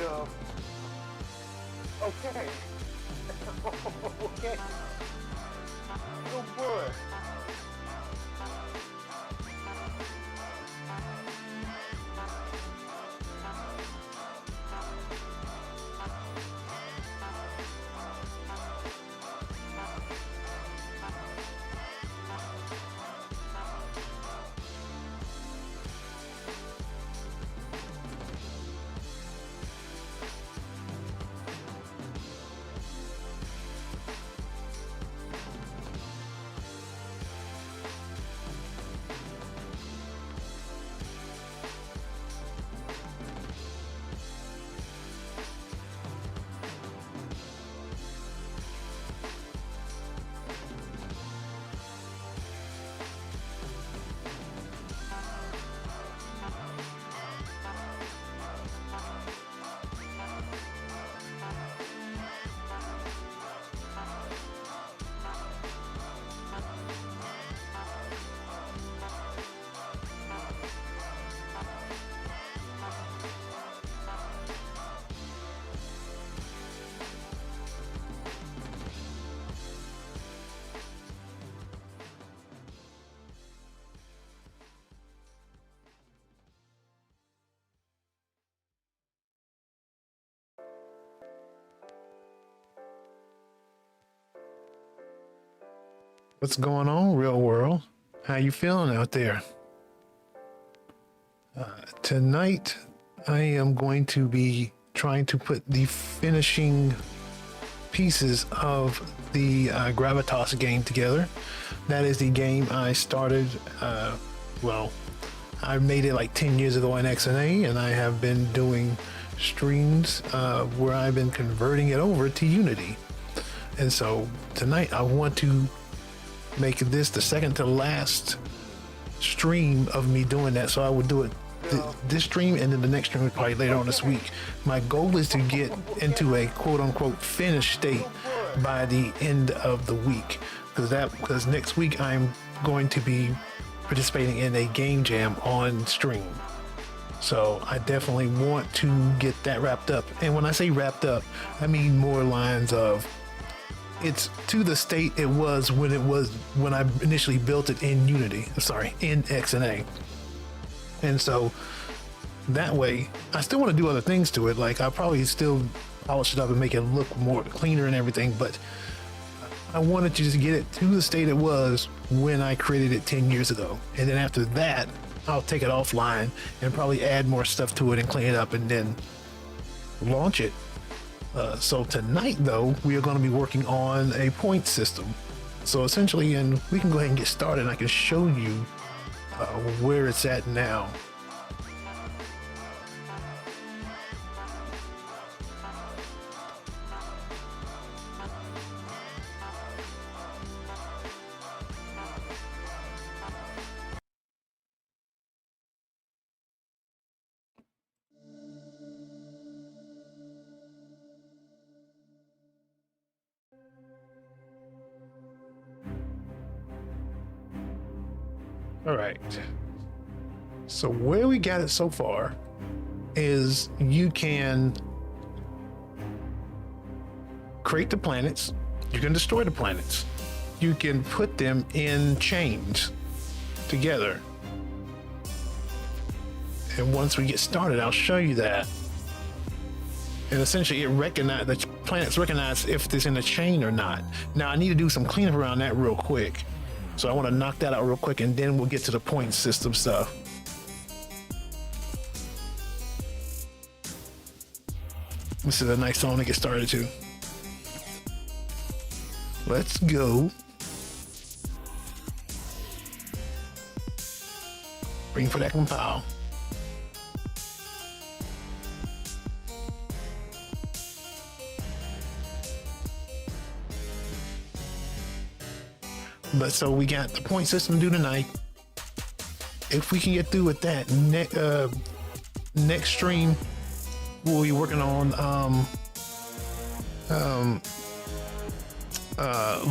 Okay. Okay. Good boy. What's going on, real world? How you feeling out there? Tonight, I am going to be trying to put the finishing pieces of the Gravitas game together. That is the game I started, well, I made it like 10 years ago in XNA, and I have been doing streams where I've been converting it over to Unity. And so tonight I want to make this the second to last stream of me doing that. So I would do it this stream, and then the next stream would probably later on this week. My goal is to get into a quote unquote finished state by the end of the week, because next week I'm going to be participating in a game jam on stream. So I definitely want to get that wrapped up. And when I say wrapped up, I mean more lines of it's to the state it was when I initially built it in Unity. Sorry, in XNA. And so that way, I still want to do other things to it. Like I'll probably still polish it up and make it look more cleaner and everything, but I wanted to just get it to the state it was when I created it 10 years ago. And then after that, I'll take it offline and probably add more stuff to it and clean it up and then launch it. So tonight, though, we are going to be working on a point system. So essentially, and we can go ahead and get started, and I can show you where it's at now. All right. So where we got it so far is you can create the planets. You can destroy the planets. You can put them in chains together. And once we get started, I'll show you that. And essentially the planets recognize if it's in a chain or not. Now I need to do some cleanup around that real quick. So I want to knock that out real quick, and then we'll get to the point system stuff. This is a nice song to get started to. Let's go. Bring for that compile. But so we got the point system due tonight. If we can get through with that, next stream we'll be working on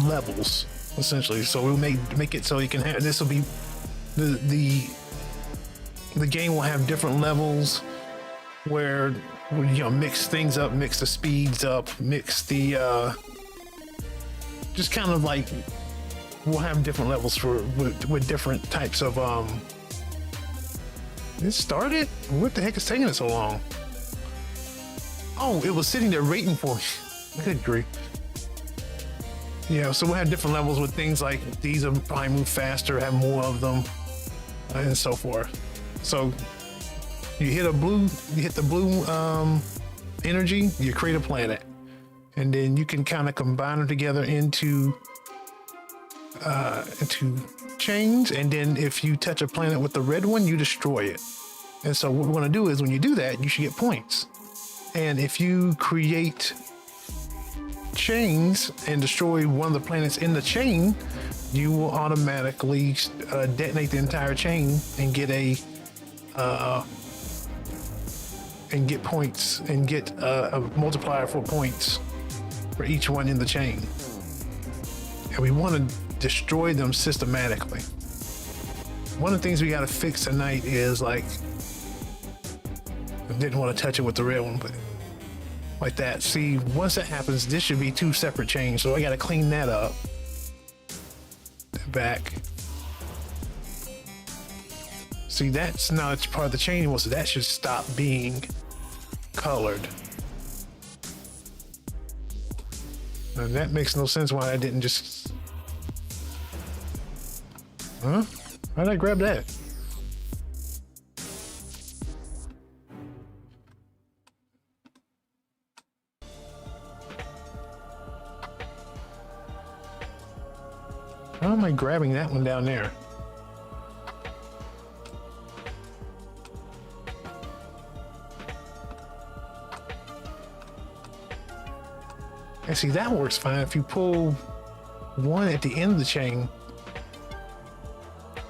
levels essentially. So we'll make it so you can have this will be the game will have different levels where mix things up, mix the speeds up, mix the just kind of like we'll have different levels with different types of It started? What the heck is taking it so long? Oh, it was sitting there waiting for me. Good grief. Yeah, so we'll have different levels with things like these will probably move faster, have more of them, and so forth. So you hit the blue energy, you create a planet. And then you can kind of combine them together into chains. And then if you touch a planet with the red one, you destroy it. And so what we're going to do is when you do that, you should get points. And if you create chains and destroy one of the planets in the chain, you will automatically detonate the entire chain and get points and get a multiplier for points for each one in the chain. And we want to destroy them systematically. One of the things we got to fix tonight is like, I didn't want to touch it with the red one, but like that. See, once that happens, this should be two separate chains. So I got to clean that up. Back. See, that's now it's part of the chain anymore, so that should stop being colored. Now that makes no sense why I didn't just... Huh? How did I grab that? How am I grabbing that one down there? And see, that works fine if you pull one at the end of the chain.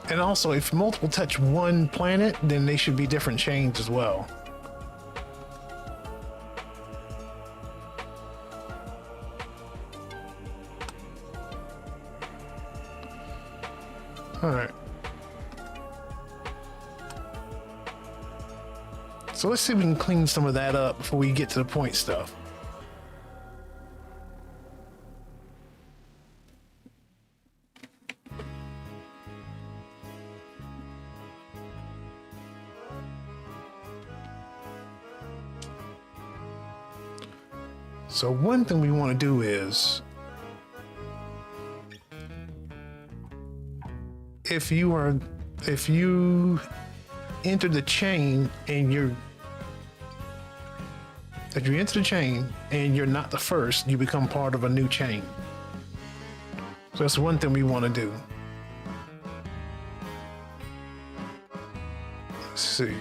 And also, if multiple touch one planet, then they should be different chains as well. All right. So let's see if we can clean some of that up before we get to the point stuff. So one thing we want to do is, if you enter the chain and you're not the first, you become part of a new chain. So that's one thing we want to do. Let's see.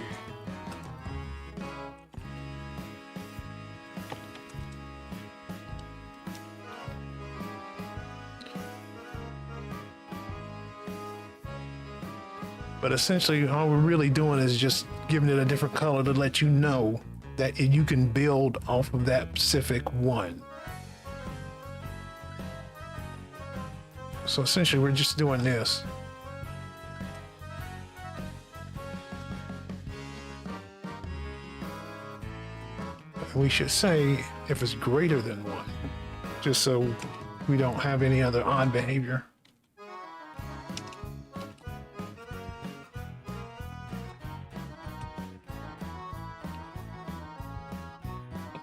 But essentially, all we're really doing is just giving it a different color to let you know that you can build off of that specific one. So essentially, we're just doing this. And we should say if it's greater than one, just so we don't have any other odd behavior.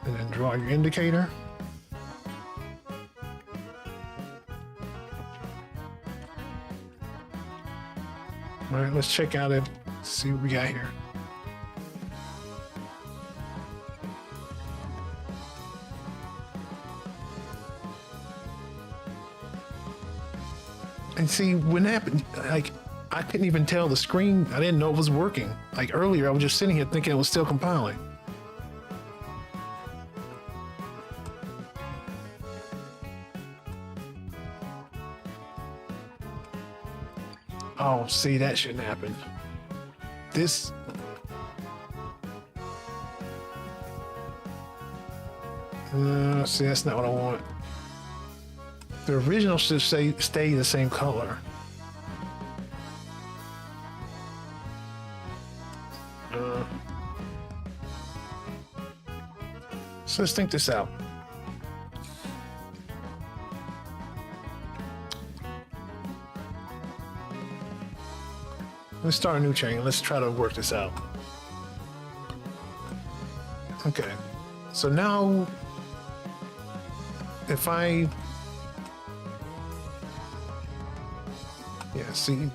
And then draw your indicator. All right, let's check out it. See what we got here. And see, when that happened, like, I couldn't even tell the screen. I didn't know it was working. Like earlier, I was just sitting here thinking it was still compiling. Oh, see, that shouldn't happen. This... see, that's not what I want. The original should stay the same color. So let's think this out. Let's start a new chain. Let's try to work this out. Okay. So now, if I... Yeah, see?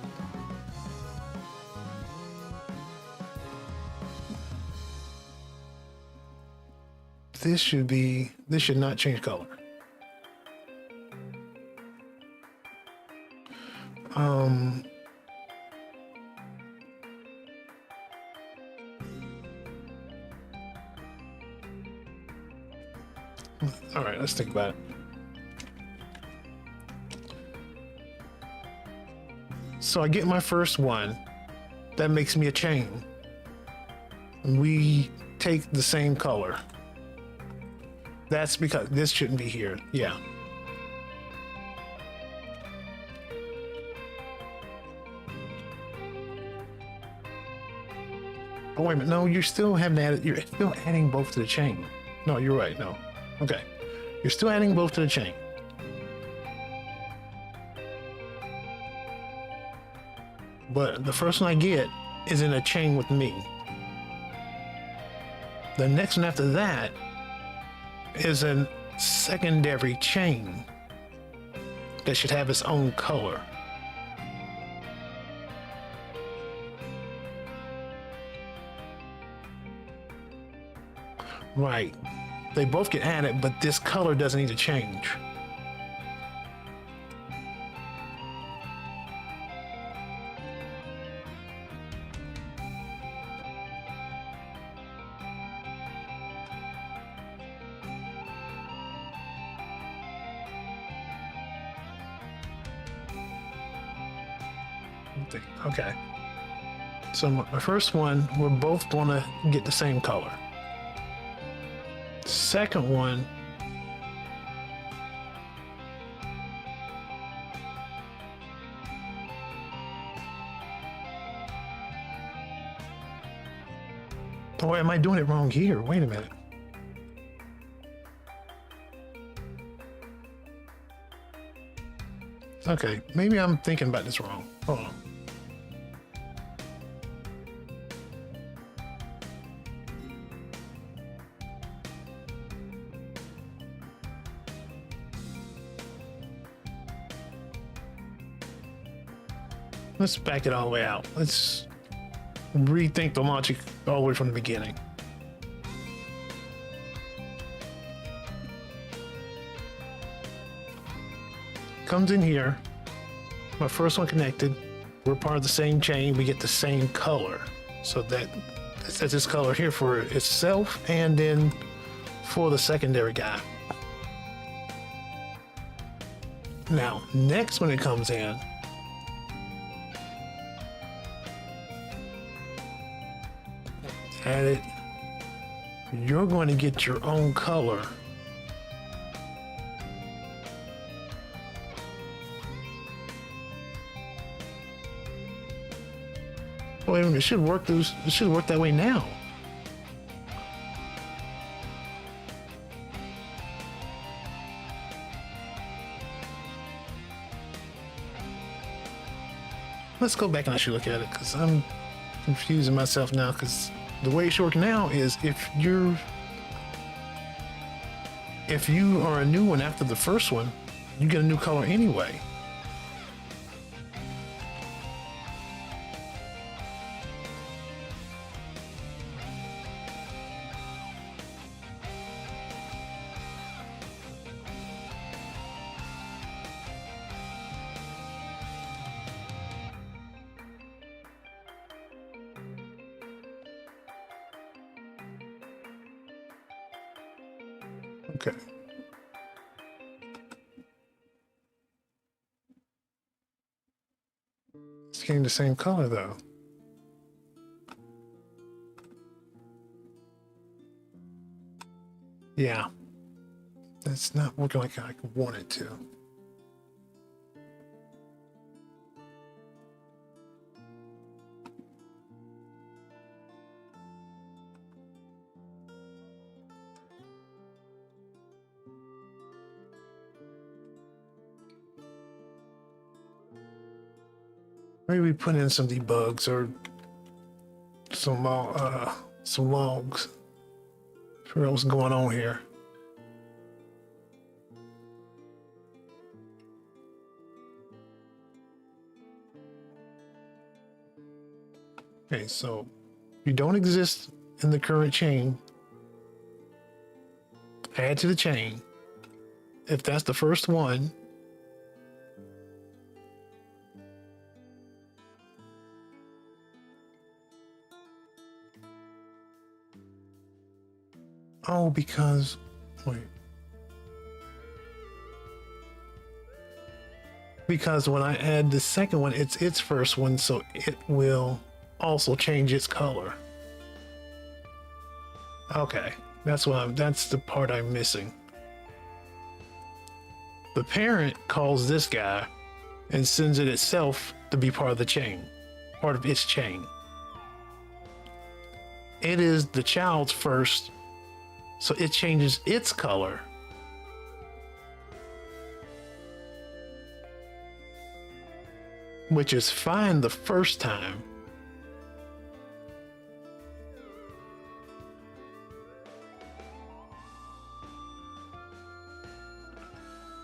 This should not change color. All right, let's think about it. So I get my first one. That makes me a chain. We take the same color. That's because this shouldn't be here. Yeah. Oh, wait a minute. No, you're still you're still adding both to the chain. No, you're right. No. Okay. You're still adding both to the chain. But the first one I get is in a chain with me. The next one after that is a secondary chain that should have its own color. Right. They both get added, but this color doesn't need to change. Okay. So my first one, we're both going to get the same color. Second one, oh, am I doing it wrong here? Wait a minute. Okay, maybe I'm thinking about this wrong. Hold on. Let's back it all the way out. Let's rethink the logic all the way from the beginning. Comes in here. My first one connected. We're part of the same chain. We get the same color. So that's this color here for itself and then for the secondary guy. Now, next when it comes in, add it. You're going to get your own color. Wait a minute, it should work that way now. Let's go back and actually look at it because I'm confusing myself now because the way it should work now is if you are a new one after the first one, you get a new color anyway. Okay. It's getting the same color though. Yeah. That's not working like I want it to. maybe we put in some debugs or some logs. Figure out what's going on here. Okay, so you don't exist in the current chain. Add to the chain. If that's the first one, oh, because wait. Because when I add the second one, it's its first one, so it will also change its color. Okay, that's the part I'm missing. The parent calls this guy and sends it itself to be part of the chain, part of its chain. It is the child's first, so it changes its color. Which is fine the first time.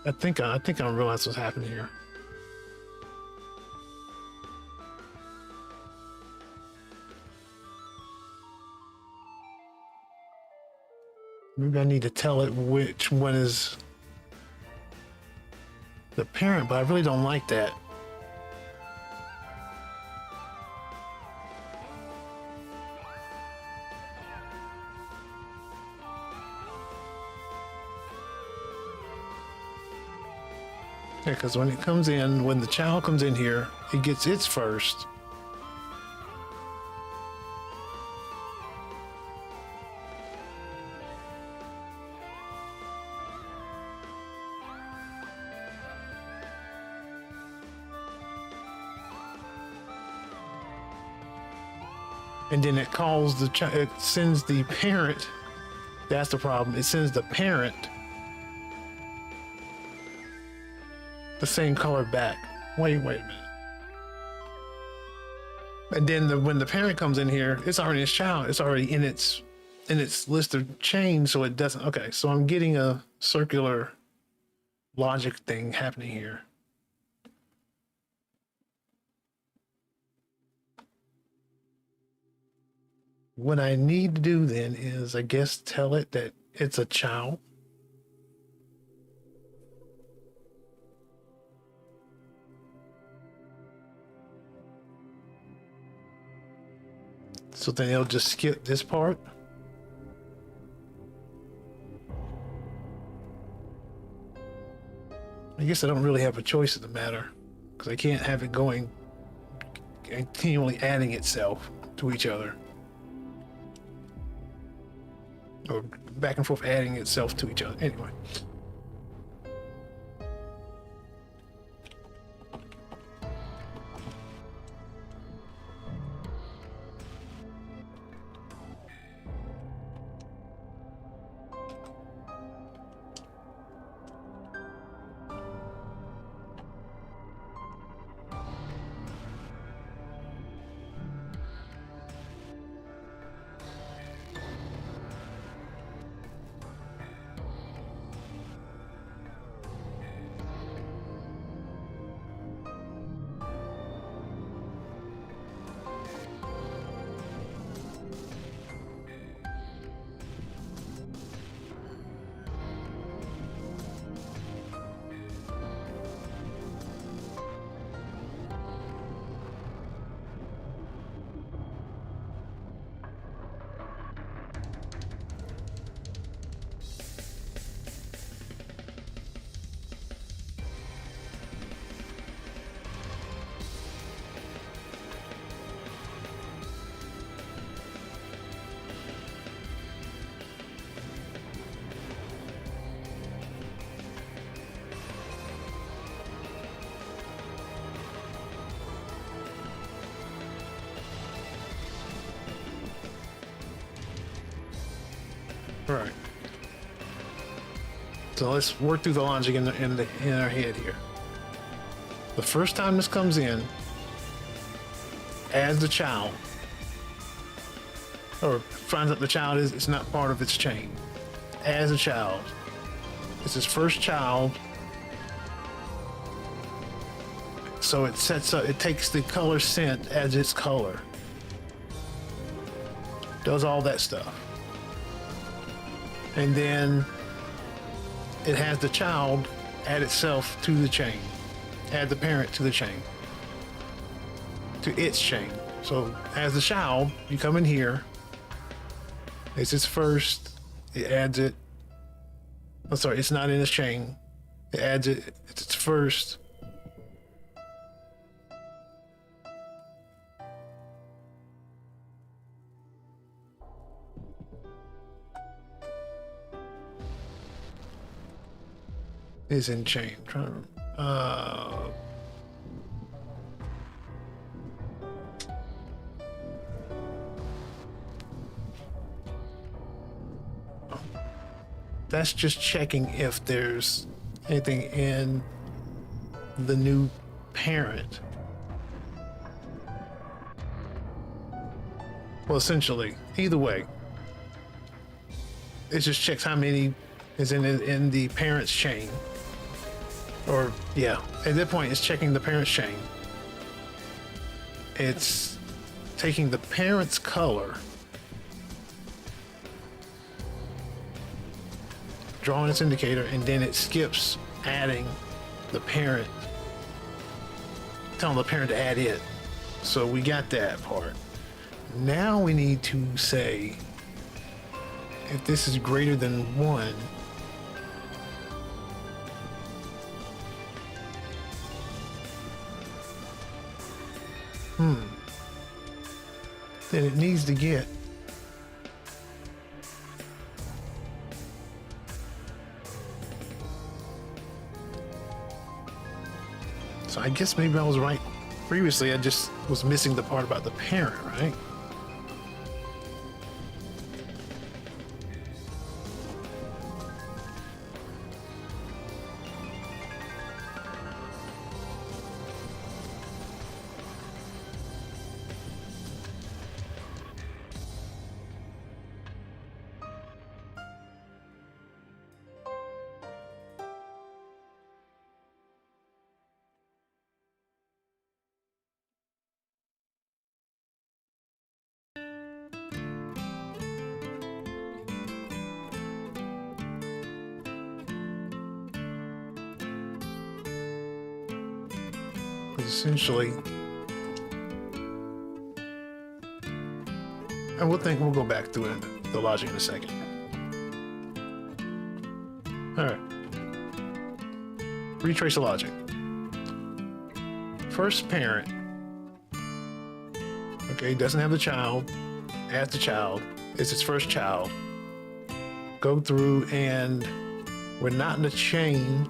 I think I realize what's happening here. Maybe I need to tell it which one is the parent, but I really don't like that. Yeah, because when the child comes in here, it gets its first. And then it calls the child, it sends the parent. That's the problem. It sends the parent the same color back. Wait a minute. And then when the parent comes in here, it's already its child. It's already in its list of chains, so it doesn't. Okay, so I'm getting a circular logic thing happening here. What I need to do then is, I guess, tell it that it's a child. So then it'll just skip this part. I guess I don't really have a choice in the matter, because I can't have it going continually adding itself to each other. Or back and forth adding itself to each other. Anyway. All right. So let's work through the logic in our head here. The first time this comes in, as the child, or finds out the child is not part of its chain. As a child, it's his first child, so it sets up. It takes the color scent as its color. Does all that stuff, and then it has the child add itself to the chain, add the parent to the chain, to its chain. So as the child, you come in here. It's its first. It adds it. I'm sorry, it's not in its chain. It adds it. It's its first. Is in chain. I'm trying to. That's just checking if there's anything in the new parent. Well, essentially, either way, it just checks how many is in the parent's chain. Or yeah, at that point, it's checking the parent's chain. It's taking the parent's color, drawing its indicator, and then it skips adding the parent, telling the parent to add it. So we got that part. Now we need to say if this is greater than 1, then it needs to get so I guess maybe I was right previously. I just was missing the part about the parent, right? Essentially, and we'll go back through it, the logic in a second. All right, retrace the logic. First parent, okay, doesn't have the child, adds the child, it's its first child. Go through, and we're not in a chain.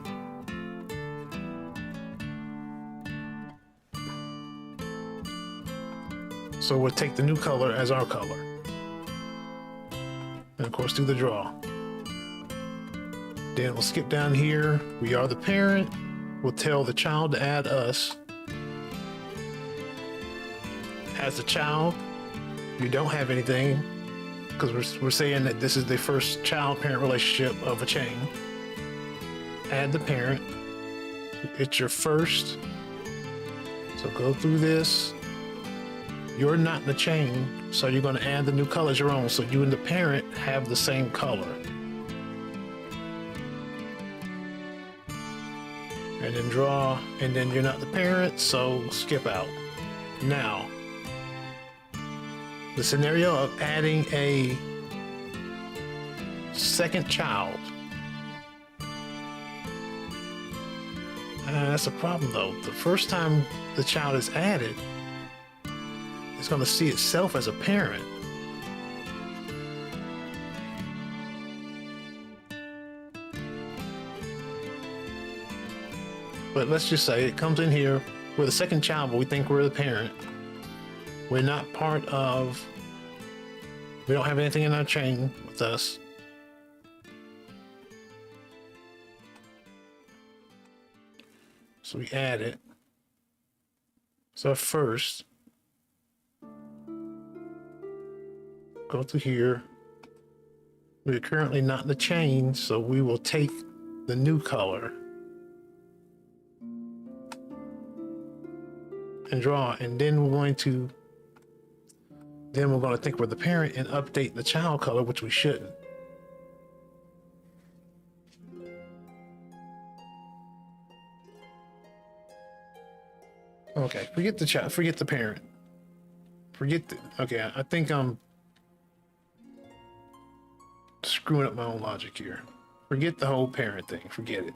So we'll take the new color as our color. And of course, do the draw. Then we'll skip down here. We are the parent. We'll tell the child to add us. As the child, you don't have anything because we're saying that this is the first child-parent relationship of a chain. Add the parent. It's your first. So go through this. You're not in the chain, so you're going to add the new colors your own, so you and the parent have the same color. And then draw, and then you're not the parent, so skip out. Now, the scenario of adding a second child. That's a problem though. The first time the child is added, it's going to see itself as a parent. But let's just say it comes in here, we're the second child, but we think we're the parent. We're not part of, we don't have anything in our chain with us. So we add it. So first, go through here. We're currently not in the chain, so we will take the new color and draw, and then we're going to think we're the parent and update the child color, which we shouldn't. Okay, forget the child, forget the parent. Okay, I think I'm screwing up my own logic here. Forget the whole parent thing, forget it.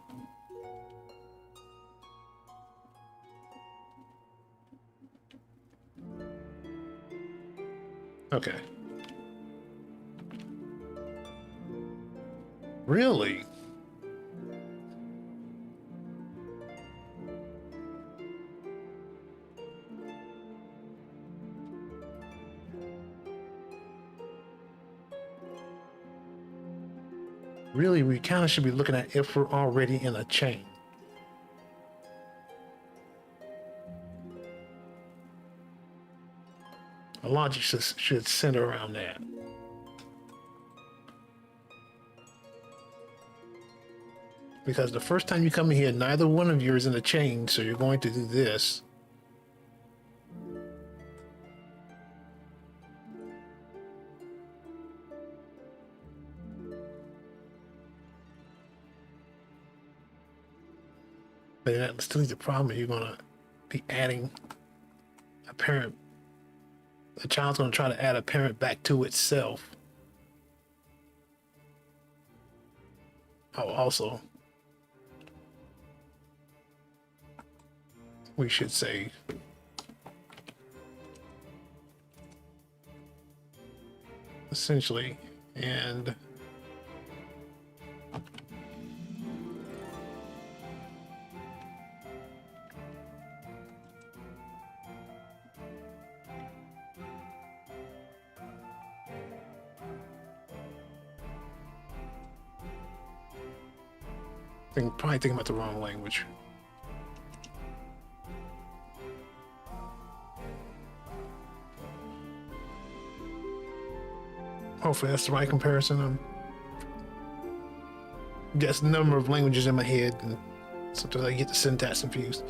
Okay. Really? Really, we kind of should be looking at if we're already in a chain. Our logic should center around that. Because the first time you come in here, neither one of you is in a chain, so you're going to do this. But that still is the problem. You're going to be adding a parent. The child's going to try to add a parent back to itself. Oh, also, we should say essentially, and probably thinking about the wrong language. Hopefully that's the right comparison. Just a number of languages in my head, and sometimes I get the syntax confused.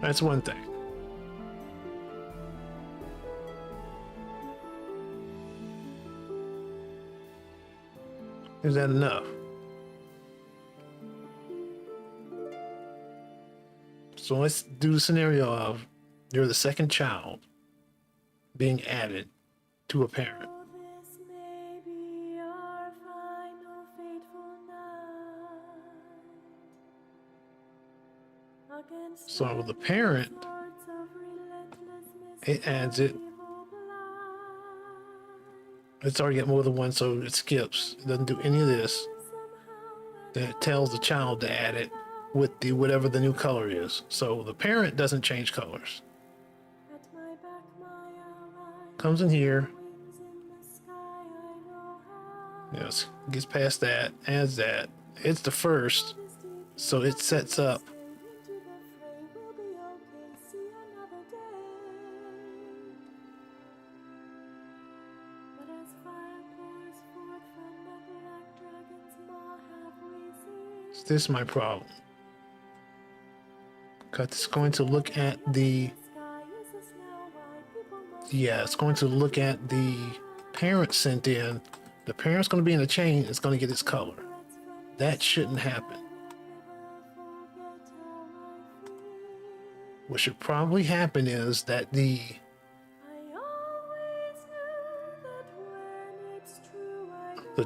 That's one thing. Is that enough? So let's do the scenario of you're the second child being added to a parent. So with the parent, it adds it. It's already got more than one, so it skips. It doesn't do any of this. Then it tells the child to add it with the whatever the new color is. So the parent doesn't change colors. Comes in here. Yes, gets past that, adds that. It's the first, so it sets up. This is my problem. Because it's going to look at the... Yeah, it's going to look at the parent sent in. The parent's going to be in a chain. It's going to get its color. That shouldn't happen. What should probably happen is that the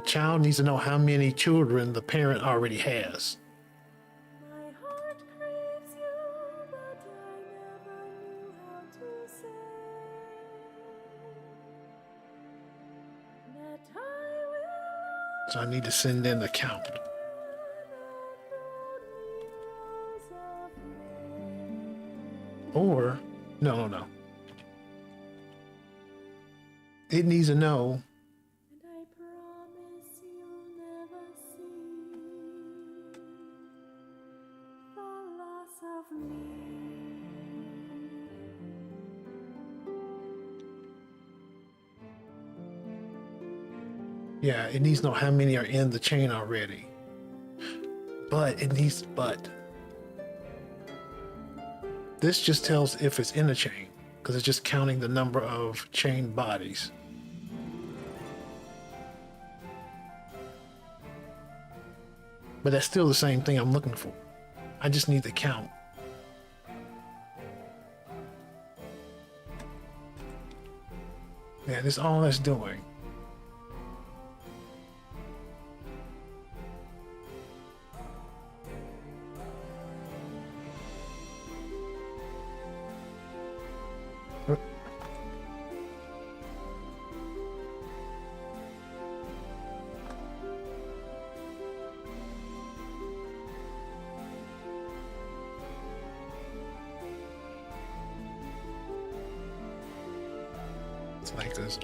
child needs to know how many children the parent already has. So I need to send in the count. Or, no. It needs to know Yeah, it needs to know how many are in the chain already. But it needs, but this just tells if it's in a chain, because it's just counting the number of chain bodies. But that's still the same thing I'm looking for. I just need the count. Yeah, that's all that's doing. It's like this.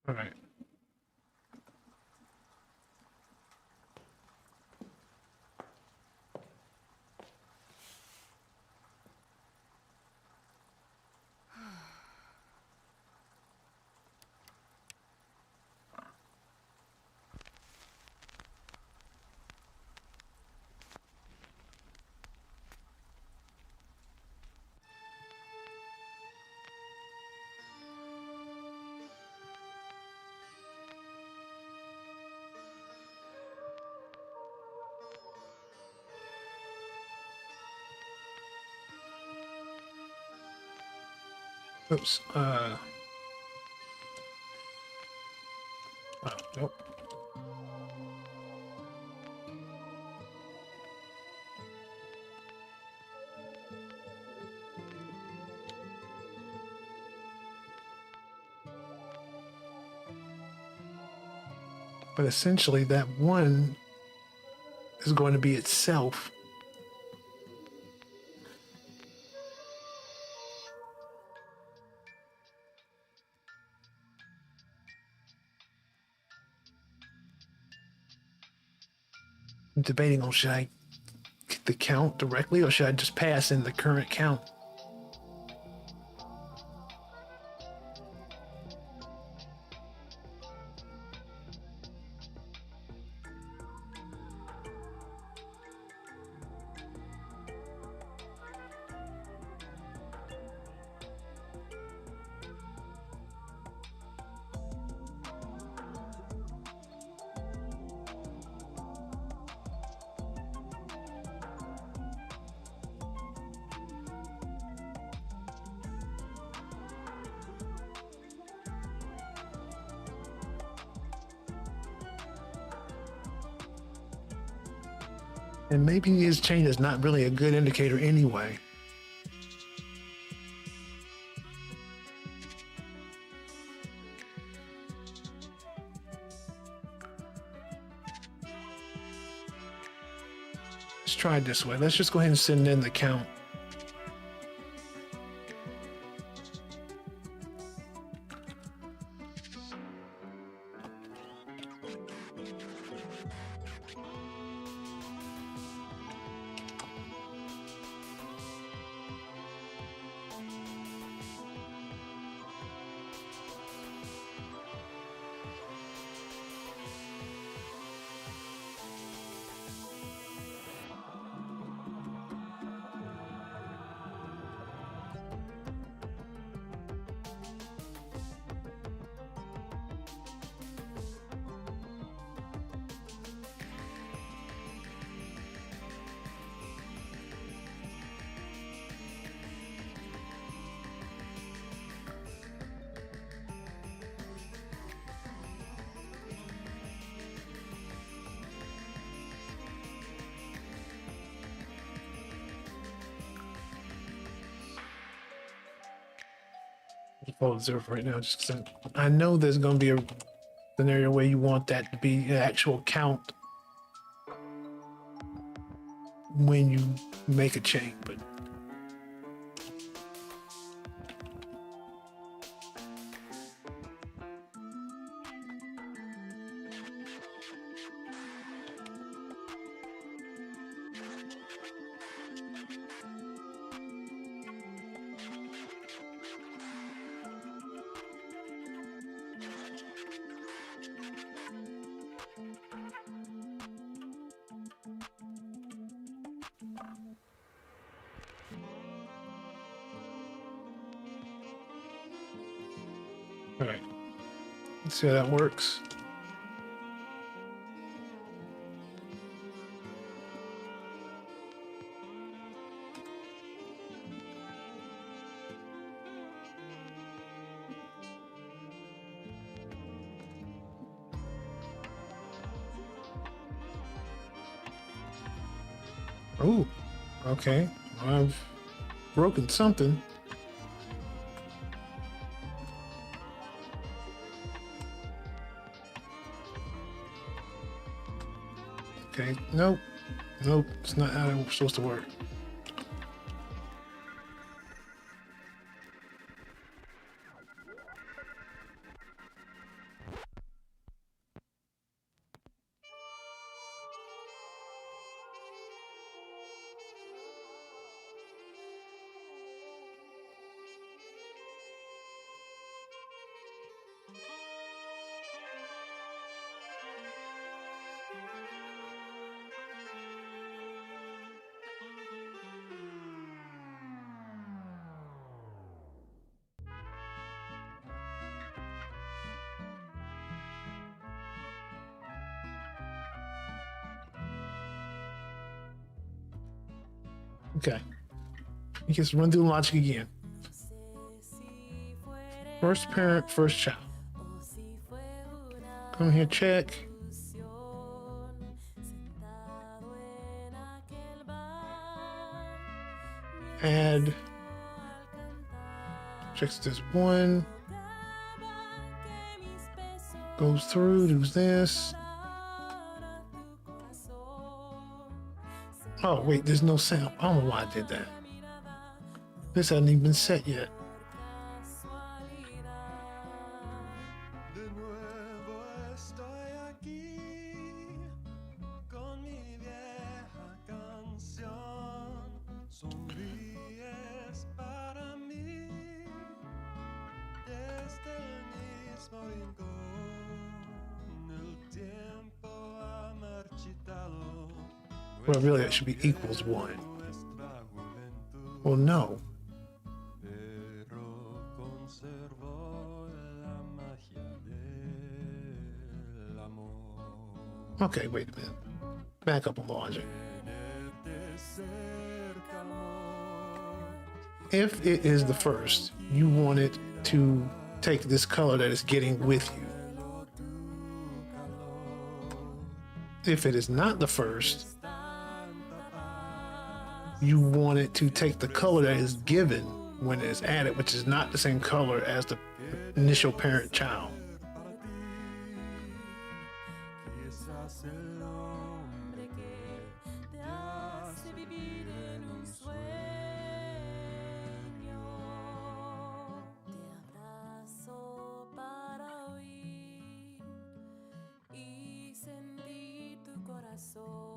All right. Oops. Oh, nope. But essentially, that one is going to be itself. I'm debating on should I get the count directly or should I just pass in the current count? And maybe his chain is not really a good indicator anyway. Let's try it this way. Let's just go ahead and send in the count. Hold 0 for right now, just 'cause I know there's going to be a scenario where you want that to be an actual count when you make a chain, but Let's see how that works. Oh, okay. I've broken something. Okay, nope. Nope, it's not how it's supposed to work. Okay. You just run through the logic again. First parent, first child. Come here, check. Add. Checks this one. Goes through, does this. Oh, wait, there's no sound. I don't know why I did that. This hasn't even been set yet. Well, really, that should be equals 1. Well, no. Okay, wait a minute. Back up on logic. If it is the first, you want it to take this color that it's getting with you. If it is not the first, you want it to take the color that is given when it's added, which is not the same color as the initial parent child.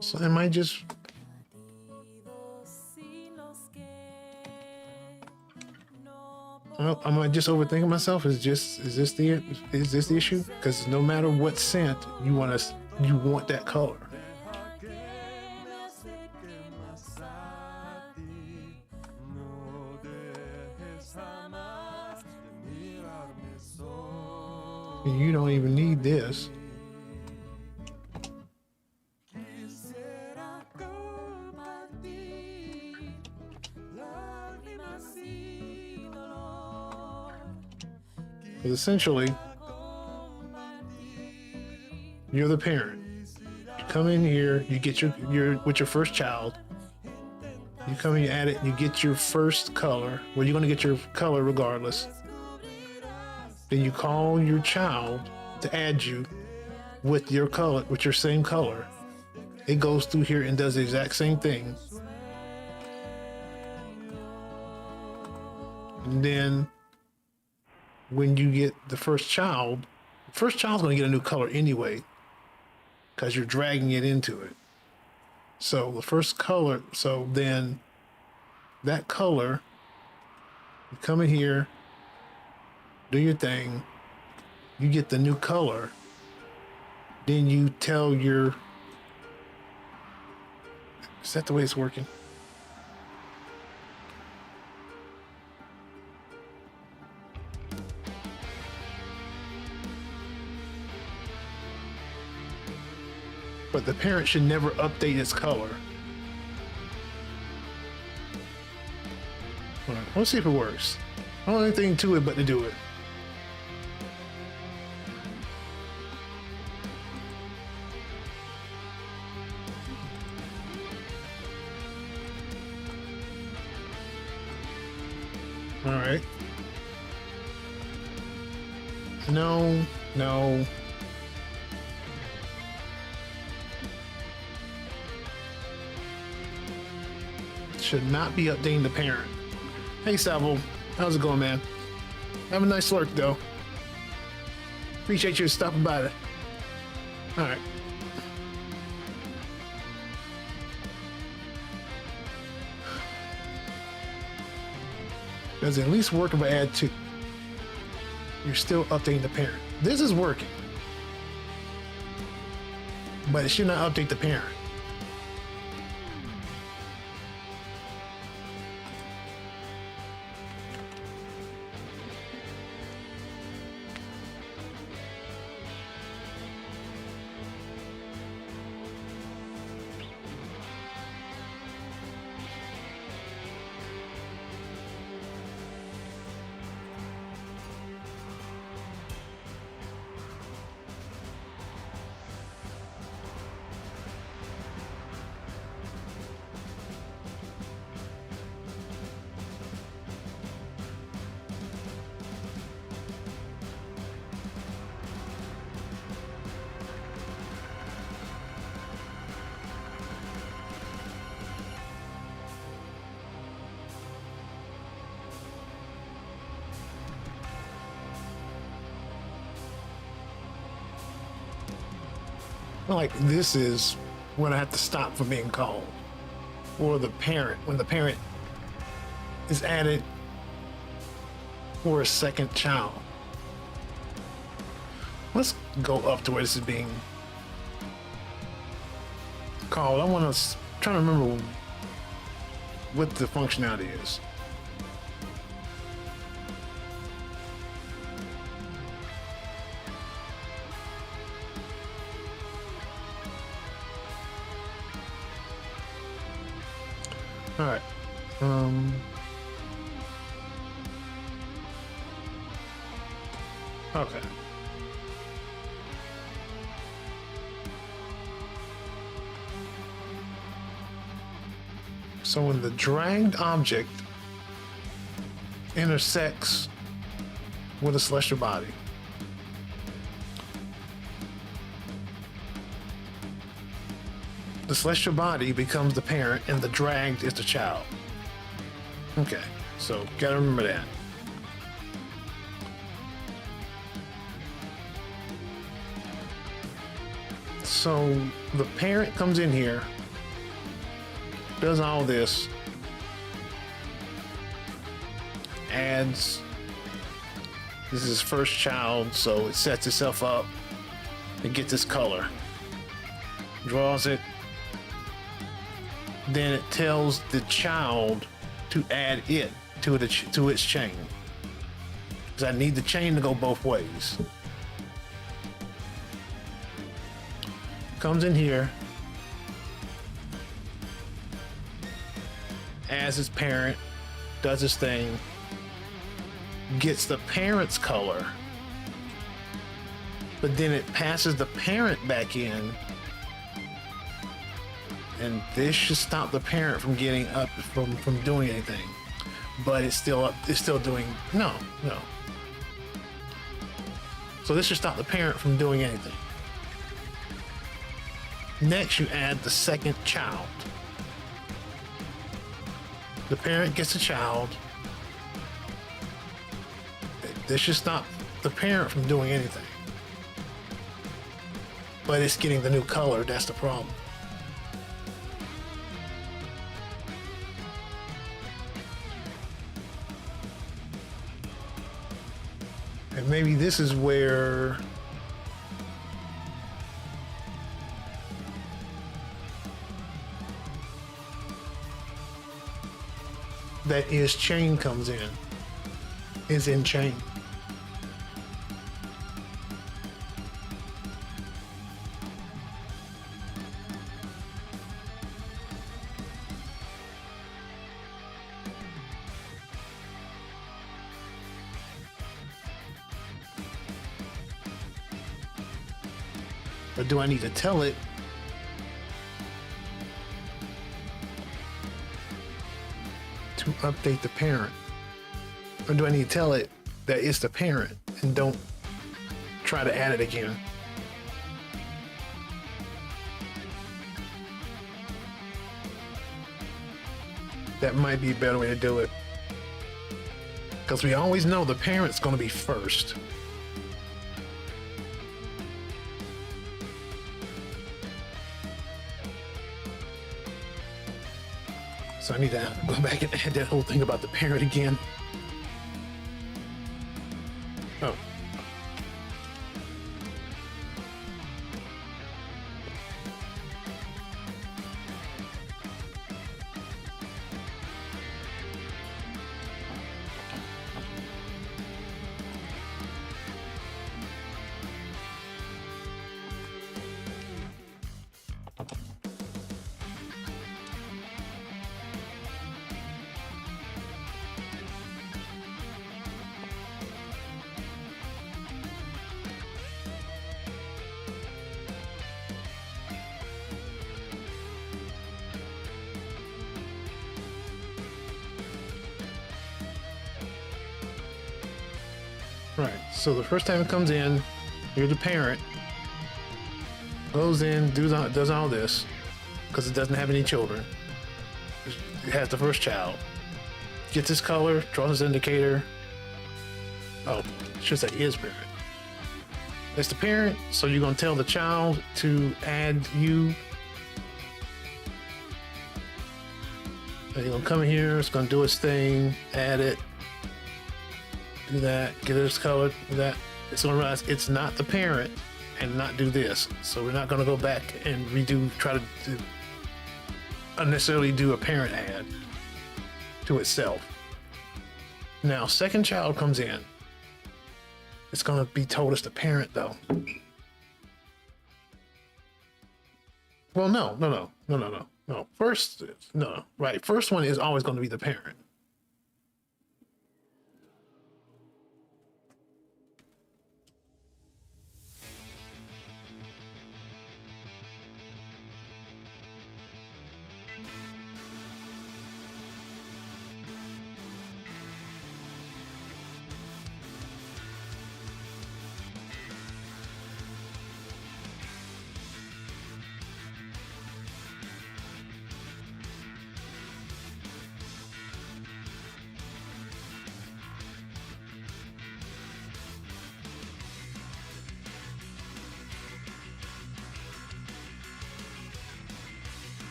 So am I just... Well, am I just overthinking myself? Is this the issue? Because no matter what's sent, you want that color. You don't even need this. But essentially, you're the parent. You come in here, you get your with your first child. You come in, you add it, and you get your first color. Well, you're going to get your color regardless. Then you call your child to add you with your color, with your same color. It goes through here and does the exact same thing. And then when you get the first child's going to get a new color anyway, because you're dragging it into it. So the first color, so then that color, you come in here, do your thing, you get the new color, then you tell your... Is that the way it's working? but the parent should never update its color. All right, let's see if it works. I don't have anything to it but to do it. All right. No, no. Should not be updating the parent. Hey, Savo. How's it going, man? Have a nice lurk, though. Appreciate you stopping by. All right. Does it at least work if I add 2? You're still updating the parent. This is working. But it should not update the parent. Like, this is when I have to stop from being called. Or the parent, when the parent is added for a second child. Let's go up to where this is being called. I want to try to remember what the functionality is. All right. Okay. So when the dragged object intersects with a celestial body, the celestial body becomes the parent and the dragged is the child. Okay, so gotta remember that. So the parent comes in here, does all this, adds, this is his first child, so it sets itself up, it gets its color, draws it, then it tells the child to add it to its chain. Because I need the chain to go both ways. Comes in here, adds his parent, does his thing, gets the parent's color, but then it passes the parent back in. And this should stop the parent from getting up from doing anything, but it's still doing no. So this should stop the parent from doing anything. Next, you add the second child. The parent gets a child. This should stop the parent from doing anything, but it's getting the new color. That's the problem. And maybe this is where that is chain comes in. Is in chain. Or do I need to tell it to update the parent? Or do I need to tell it that it's the parent and don't try to add it again? That might be a better way to do it. Because we always know the parent's going to be first. So I need to go back and add that whole thing about the parent again. Oh. Right, so the first time it comes in, you're the parent, goes in, does all this, because it doesn't have any children. It has the first child. Gets his color, draws his indicator. Oh, it should say is parent. It's the parent, so you're going to tell the child to add you. And you're going to come in here, it's going to do its thing, add it. Do that, get its color, do that. It's gonna realize it's not the parent and not do this. So we're not gonna go back and try to unnecessarily do a parent add to itself. Now, second child comes in. It's gonna be told it's the parent though. Well, no. First, no, right. First one is always gonna be the parent.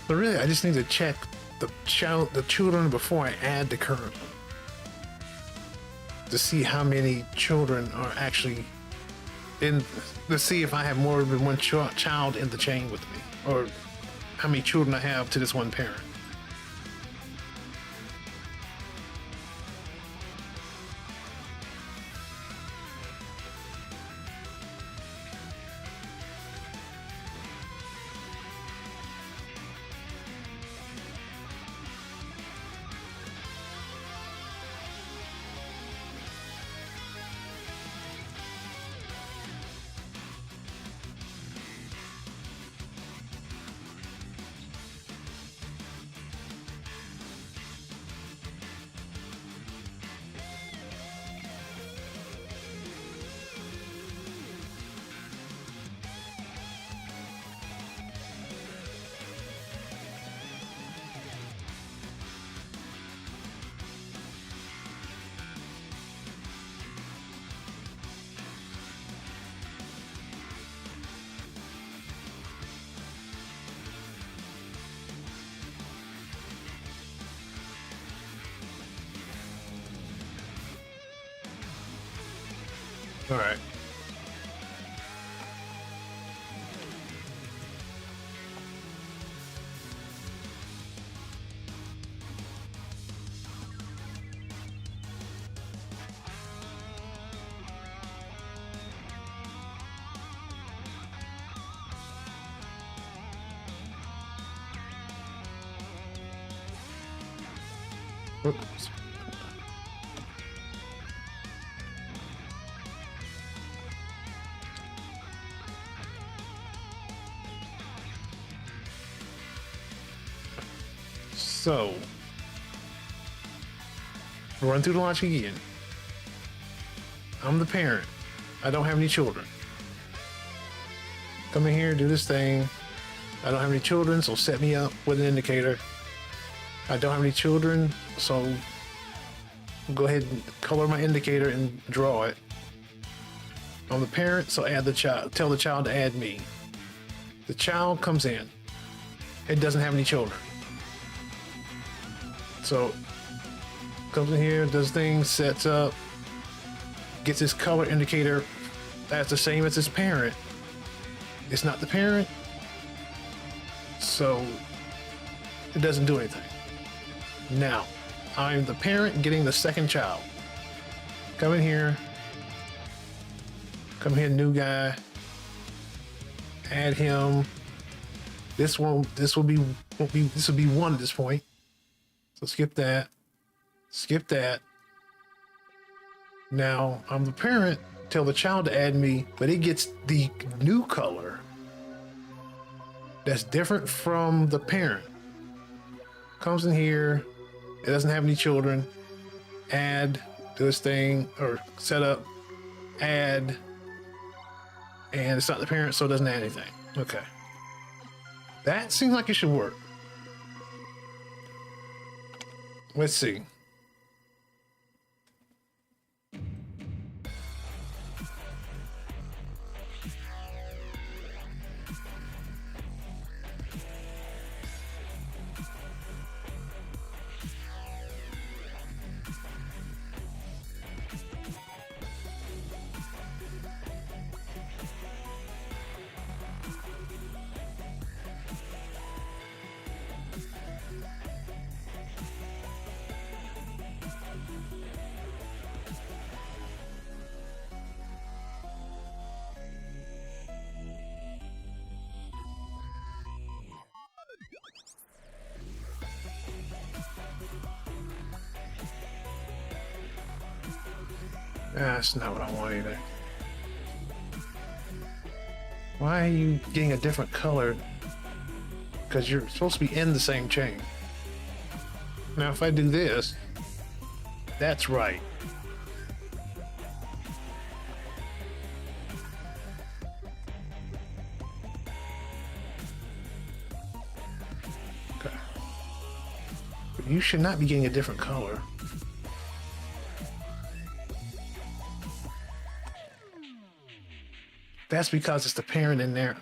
But really, I just need to check the children before I add the current one to see how many children are actually in. To see if I have more than one child in the chain with me, or how many children I have to this one parent. All right. Oops. So, run through the logic again. I'm the parent. I don't have any children. Come in here, do this thing. I don't have any children, so set me up with an indicator. I don't have any children, so go ahead and color my indicator and draw it. I'm the parent, so add the child. Tell the child to add me. The child comes in. It doesn't have any children. So comes in here, does things, sets up, gets his color indicator. That's the same as his parent. It's not the parent, so it doesn't do anything. Now, I'm the parent getting the second child. Come in here. Come here, new guy. Add him. This will be one at this point. So skip that. Skip that. Now I'm the parent. Tell the child to add me, but it gets the new color that's different from the parent. Comes in here. It doesn't have any children. Add, do this thing, or set up, add, and it's not the parent, so it doesn't add anything. Okay. That seems like it should work. Let's see. That's not what I want either. Why are you getting a different color? Because you're supposed to be in the same chain. Now, if I do this, that's right. Okay. But you should not be getting a different color. That's because it's the parent in there.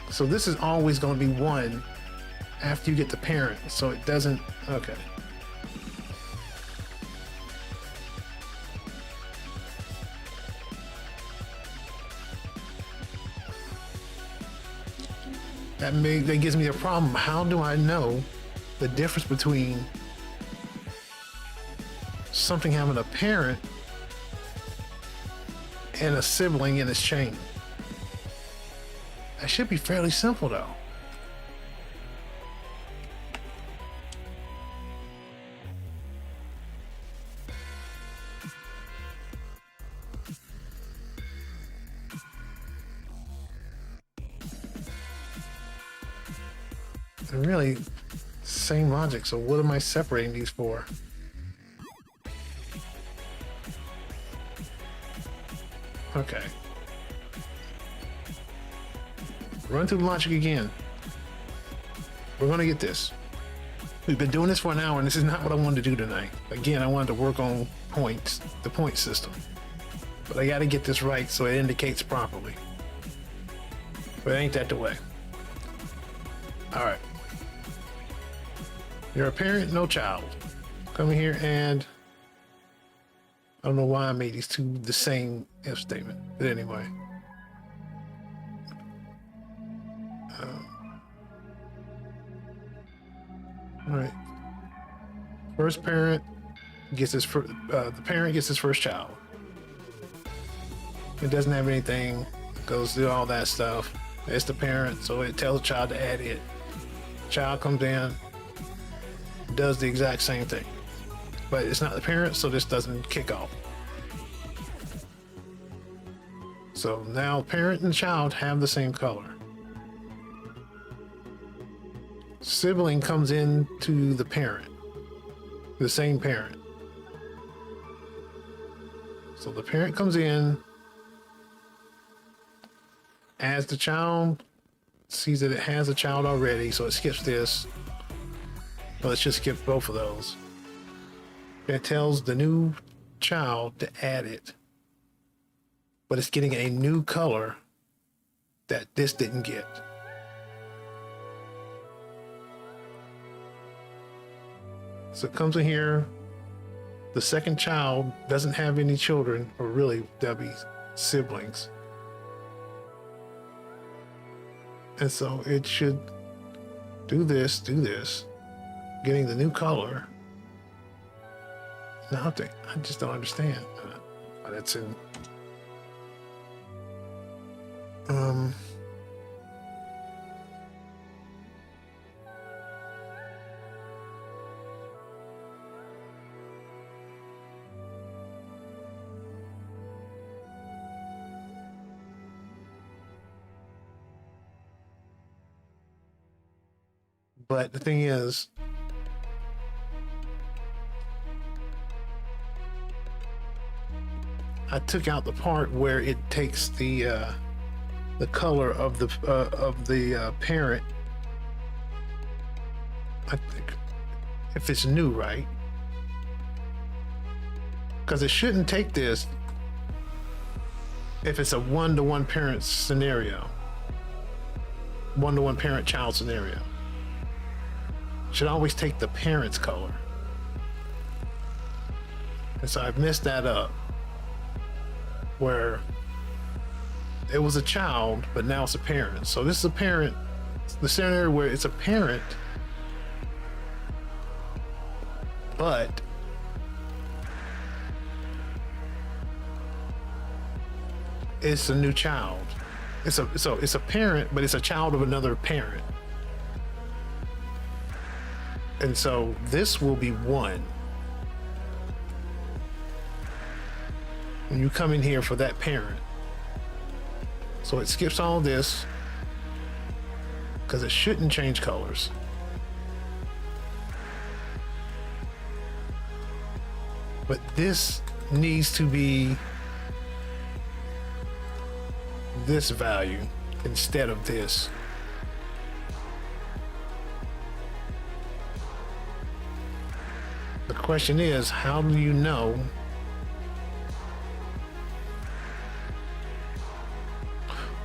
So this is always going to be one after you get the parent. So it doesn't. Okay. That gives me a problem. How do I know the difference between something having a parent and a sibling in its chain? That should be fairly simple though. And really, same logic, so what am I separating these for? Okay. Run through the logic again. We're gonna get this. We've been doing this for an hour and this is not what I wanted to do tonight. Again, I wanted to work on points, the point system. But I gotta get this right so it indicates properly. But ain't that the way? Alright. You're a parent, no child. Come in here and I don't know why I made these two the same if statement, but anyway. All right. First parent gets his the parent gets his first child. It doesn't have anything. Goes through all that stuff. It's the parent, so it tells the child to add it. Child comes in, does the exact same thing. But it's not the parent, so this doesn't kick off. So now parent and child have the same color. sibling comes in to the parent, the same parent. So the parent comes in, as the child, sees that it has a child already, so it skips this. Well, let's just skip both of those. It tells the new child to add it, but it's getting a new color that this didn't get. So it comes in here. The second child doesn't have any children, or really, that'll be siblings. And so it should do this, getting the new color. Now I just don't understand. That's in. But the thing is, I took out the part where it takes the color of the parent. I think if it's new, right? Because it shouldn't take this if it's a one-to-one parent scenario, one-to-one parent-child scenario. Should always take the parent's color. And so I've messed that up, where it was a child, but now it's a parent. So this is a parent, the scenario where it's a parent, but it's a new child. It's a parent, but it's a child of another parent. And so this will be 1. When you come in here for that parent. So it skips all this because it shouldn't change colors. But this needs to be this value instead of this. The question is, how do you know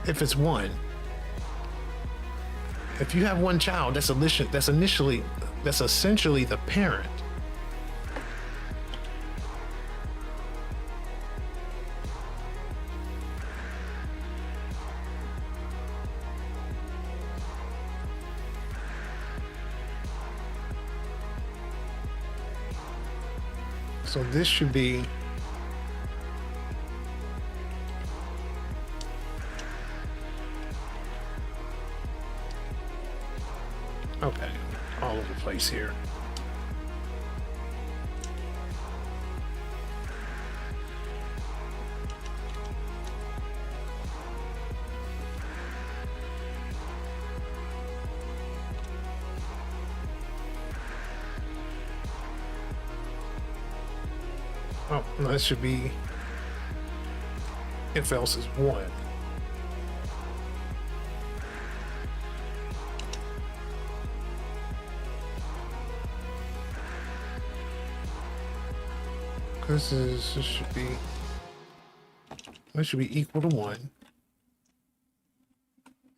if it's 1? If you have one child, that's essentially the parent. So this should be okay, all over the place here. Oh, no, that should be if else is 1. This should be equal to 1.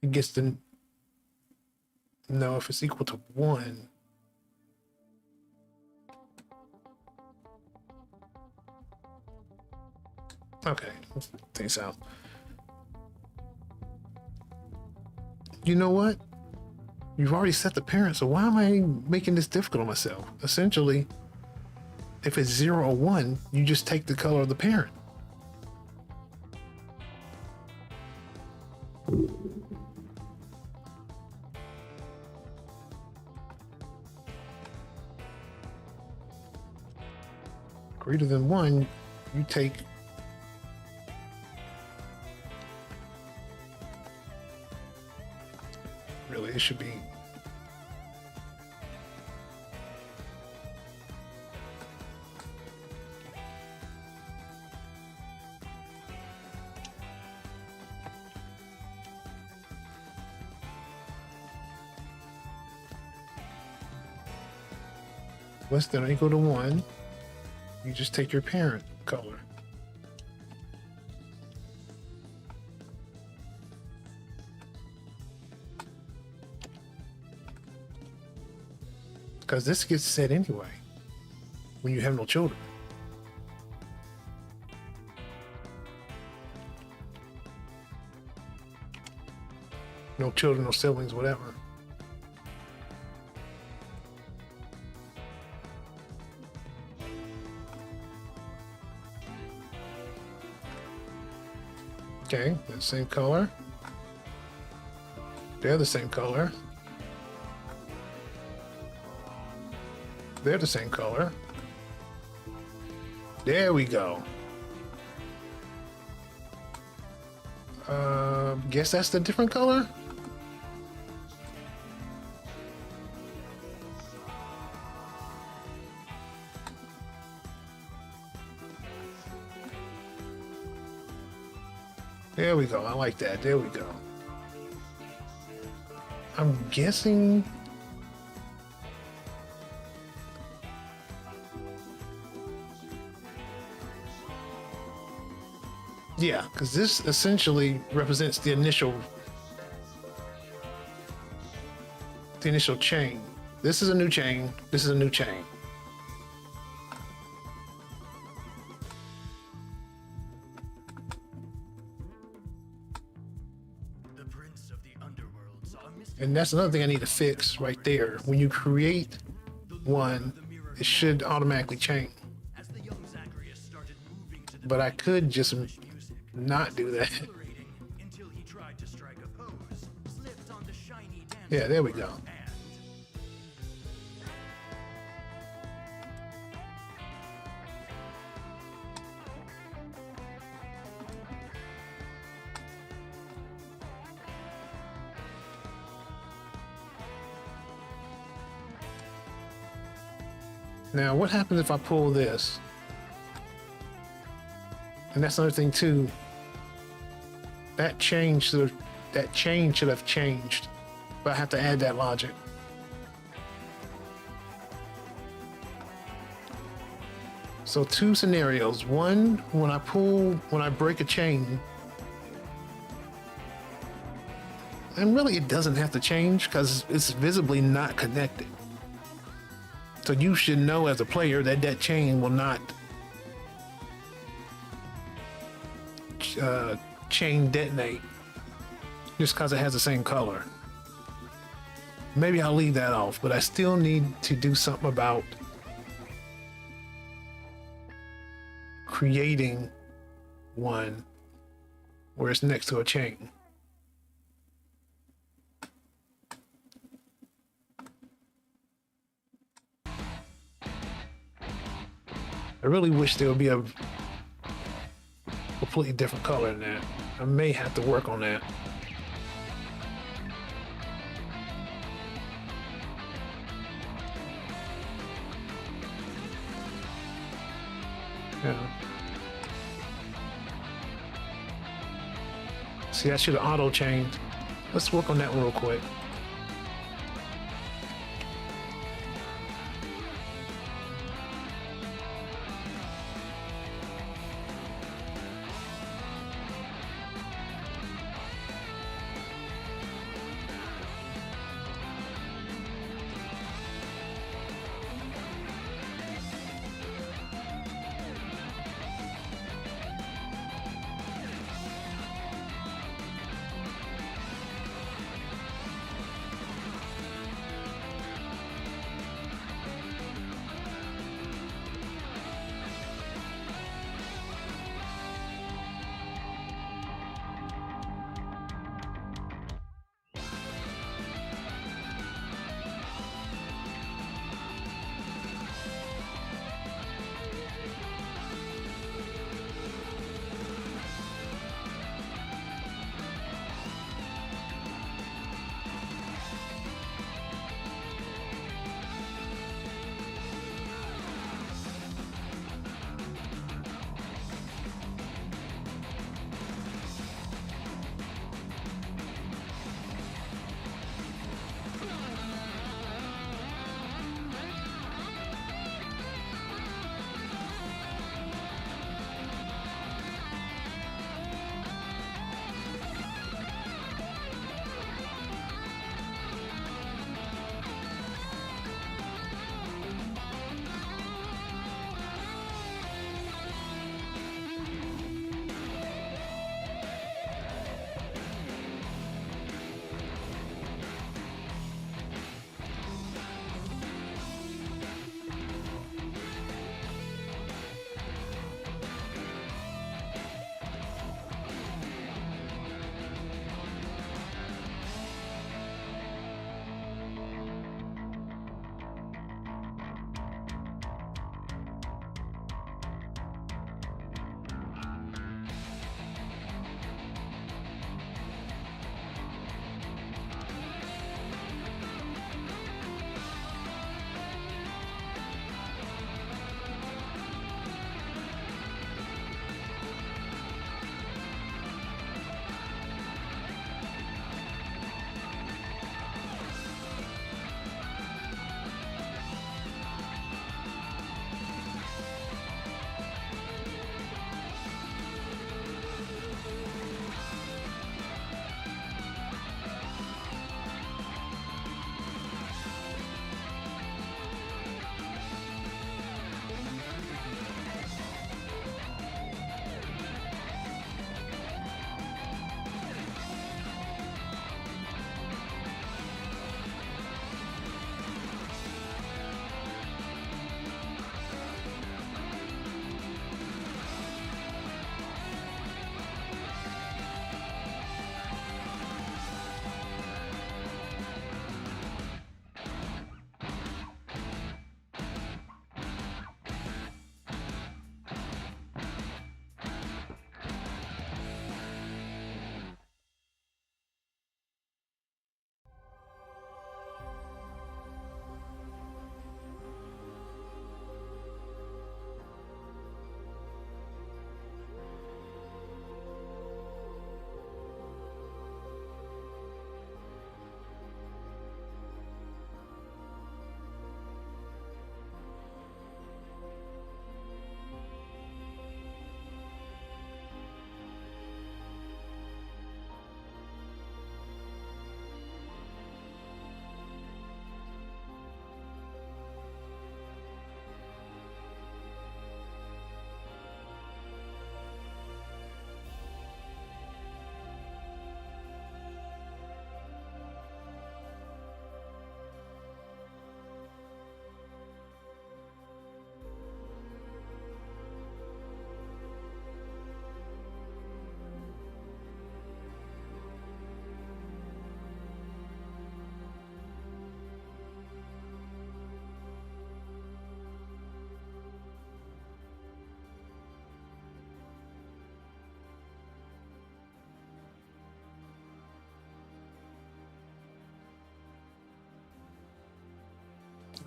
It gets to know if it's equal to 1. Okay, let's figure things out. You know what? You've already set the parent, so why am I making this difficult on myself? Essentially, if it's 0 or 1, you just take the color of the parent. Greater than 1, you take really, it should be less than or equal to 1, you just take your parent color. Because this gets set anyway when you have no children. No children, no siblings, whatever. Okay, they're the same color. They're the same color. They're the same color. There we go. Guess that's the different color? There we go. I like that. There we go. I'm guessing. Yeah, because this essentially represents the initial chain. This is a new chain. This is a new chain. And that's another thing I need to fix right there. When you create one, it should automatically chain. But I could just not do that. Yeah, there we go. Now, what happens if I pull this? And that's another thing too. That chain should have changed, but I have to add that logic. So two scenarios. One, when I break a chain, and really it doesn't have to change because it's visibly not connected. So you should know as a player that that chain will not chain detonate just because it has the same color. Maybe I'll leave that off, but I still need to do something about creating one where it's next to a chain. I really wish there would be a completely different color than that. I may have to work on that. Yeah. See, I should have auto chained. Let's work on that real quick.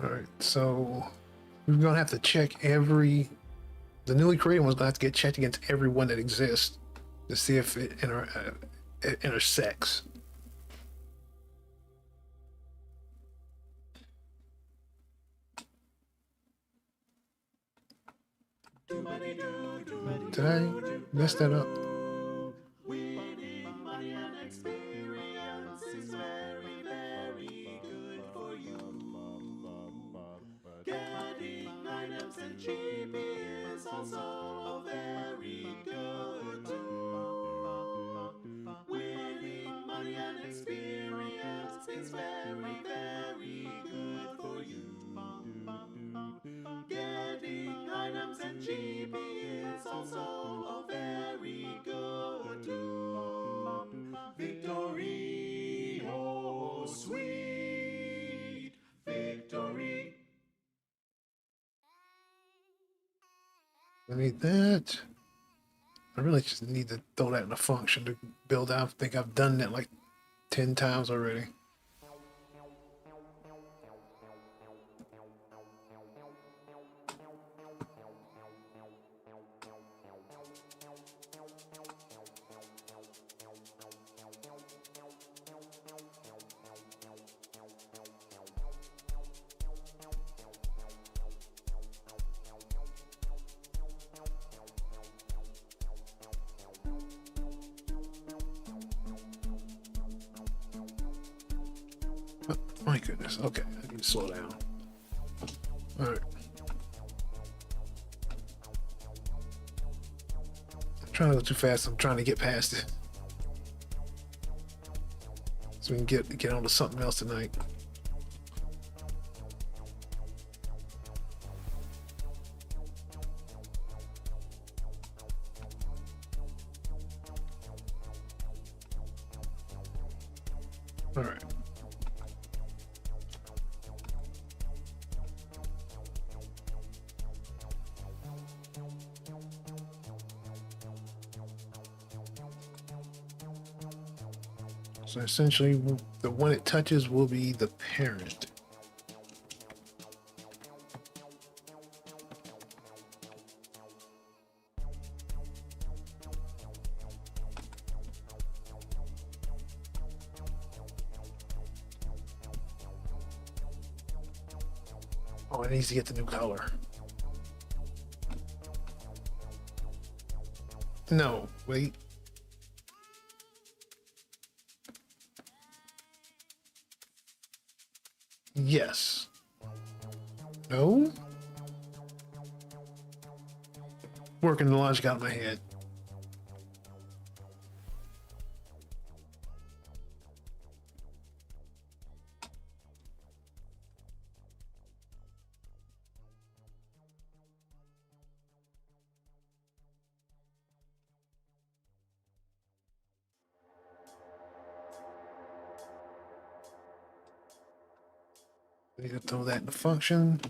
All right, so we're gonna have to check every. The newly created one's gonna have to get checked against every one that exists to see if it intersects. Did I mess that up? Winning money and experience is very, very good for you. Getting items and cheap is also very good too. Winning money and experience is very, very good for you. Getting items and cheap is also very good too. Victory, oh sweet victory. I need that. I really just need to throw that in a function to build out. I think I've done that like 10 times already. Oh, my goodness. Okay, I need to slow down. All right. I'm trying to go too fast. I'm trying to get past it. So we can get on to something else tonight. All right. So essentially, the one it touches will be the parent. Oh, it needs to get the new color. No, wait. Yes. No? Working the logic out in my head. Need to throw that in the function.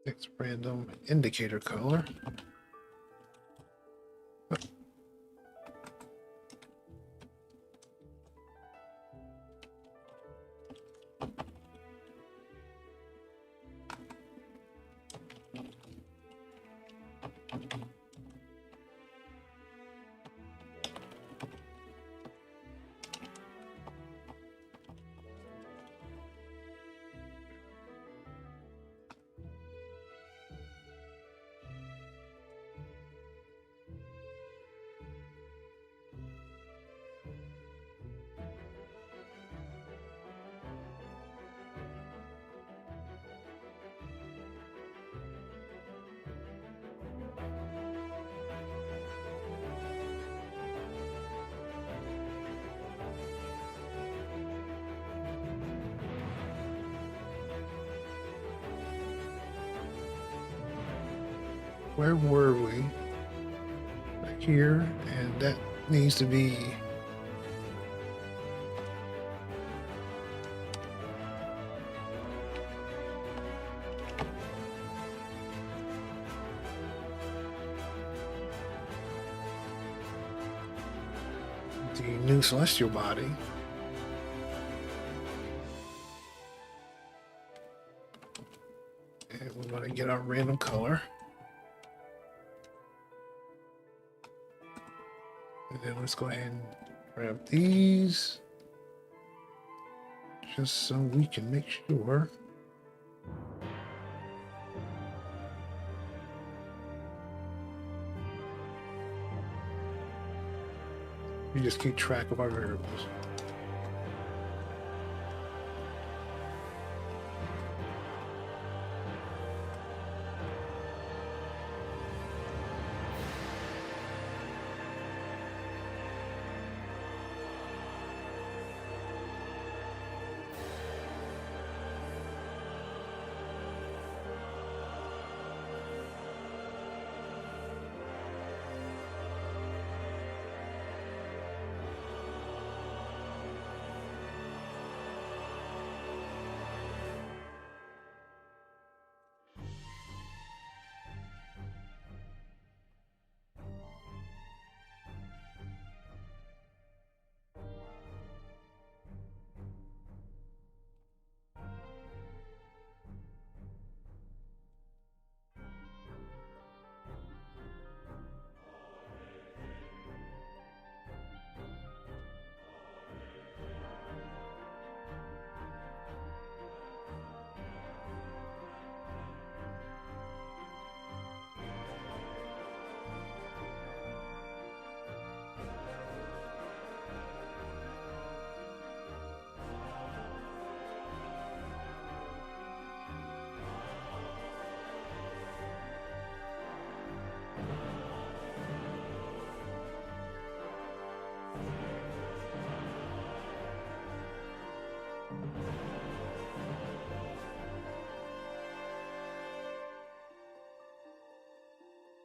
It's random indicator color. where were we? Right here, and that needs to be the new celestial body. And we're going to get our random color. And then let's go ahead and grab these. Just so we can make sure. We just keep track of our variables.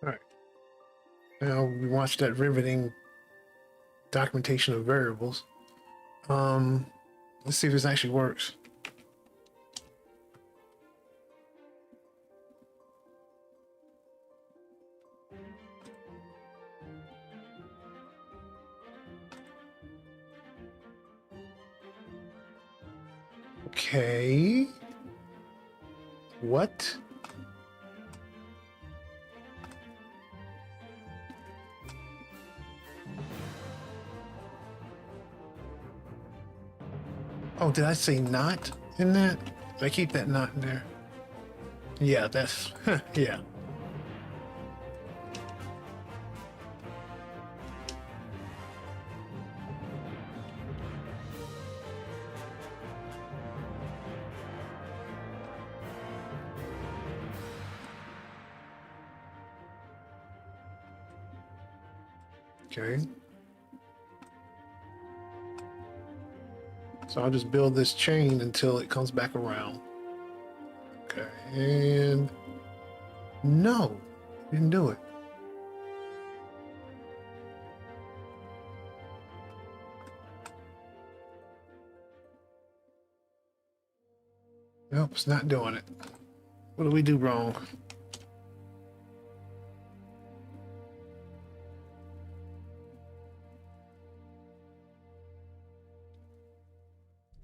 All right. Now we watched that riveting documentation of variables. Let's see if this actually works. Okay. What? Oh, did I say not in that? Did I keep that not in there? Yeah, that's, yeah. Okay. So I'll just build this chain until it comes back around. Okay, and no, didn't do it. Nope, it's not doing it. What do we do wrong?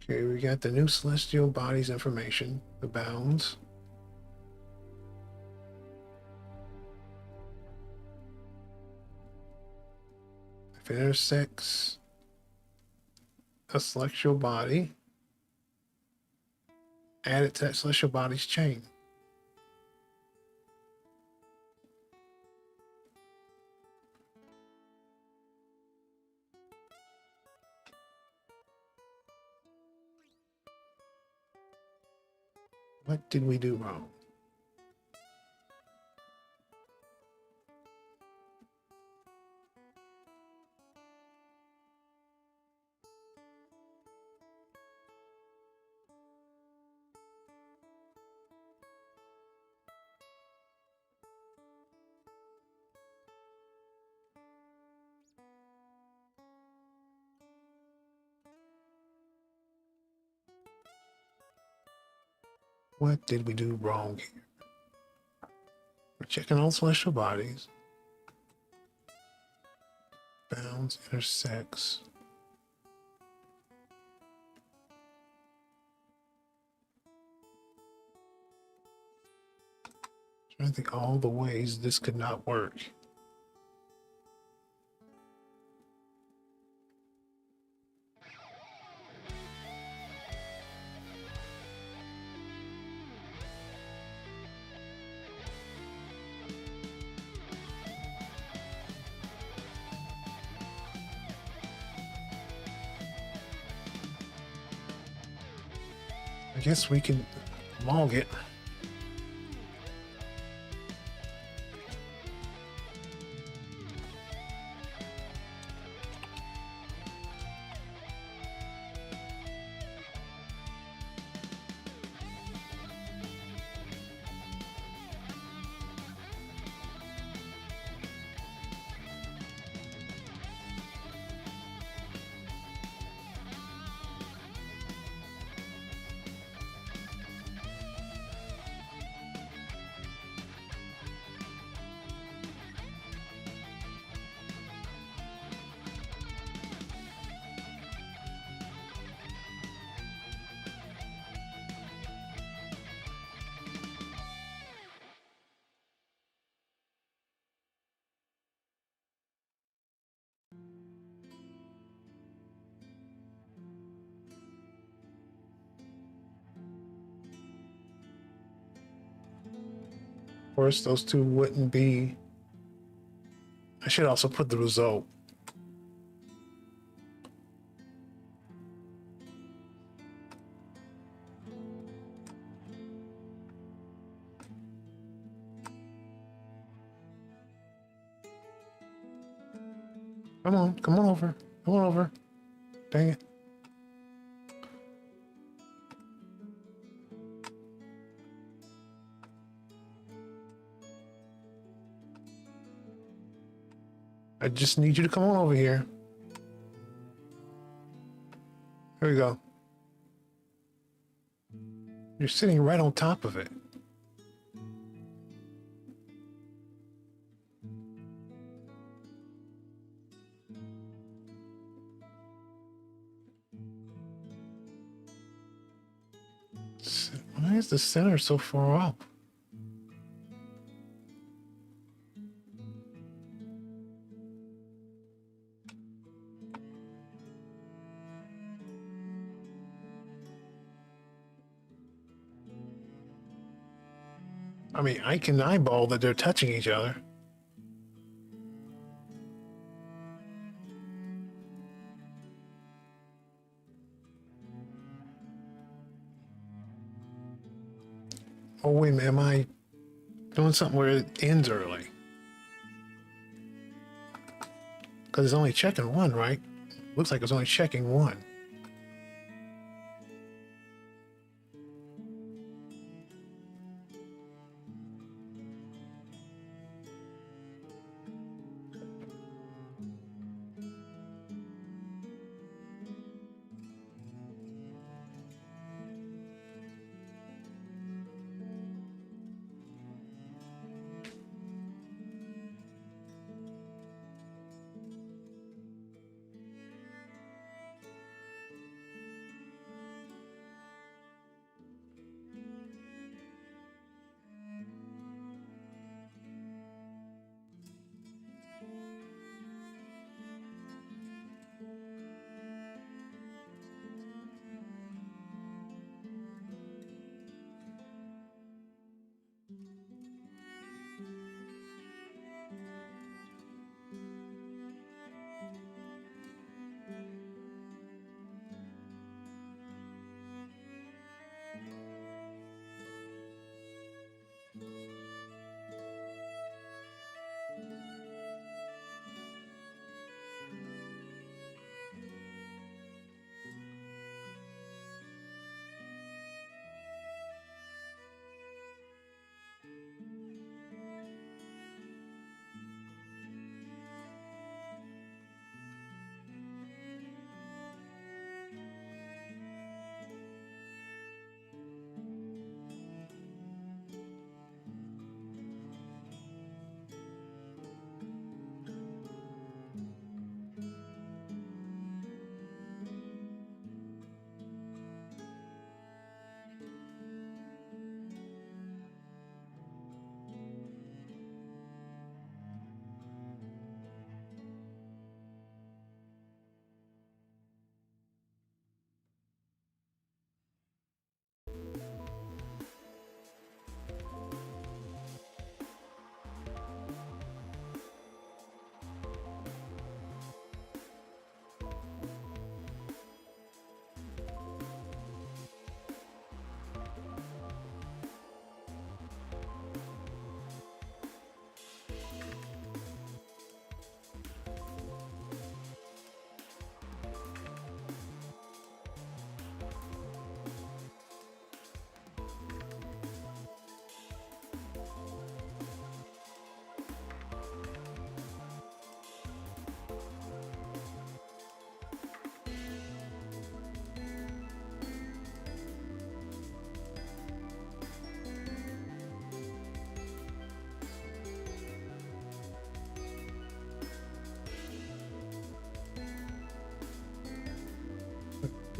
Okay, we got the new celestial bodies information, the bounds. If it intersects a celestial body, add it to that celestial body's chain. What did we do wrong? What did we do wrong here? We're checking all celestial bodies. Bounds, intersects. Trying to think all the ways this could not work. I guess we can log it. Of course, those two wouldn't be. I should also put the result. Come on over. Come on over. Dang it. I just need you to come on over here. Here we go. You're sitting right on top of it. Why is the center so far off? I mean, I can eyeball that they're touching each other. Oh, wait a minute. Am I doing something where it ends early? Because it's only checking one, right? Looks like it's only checking one.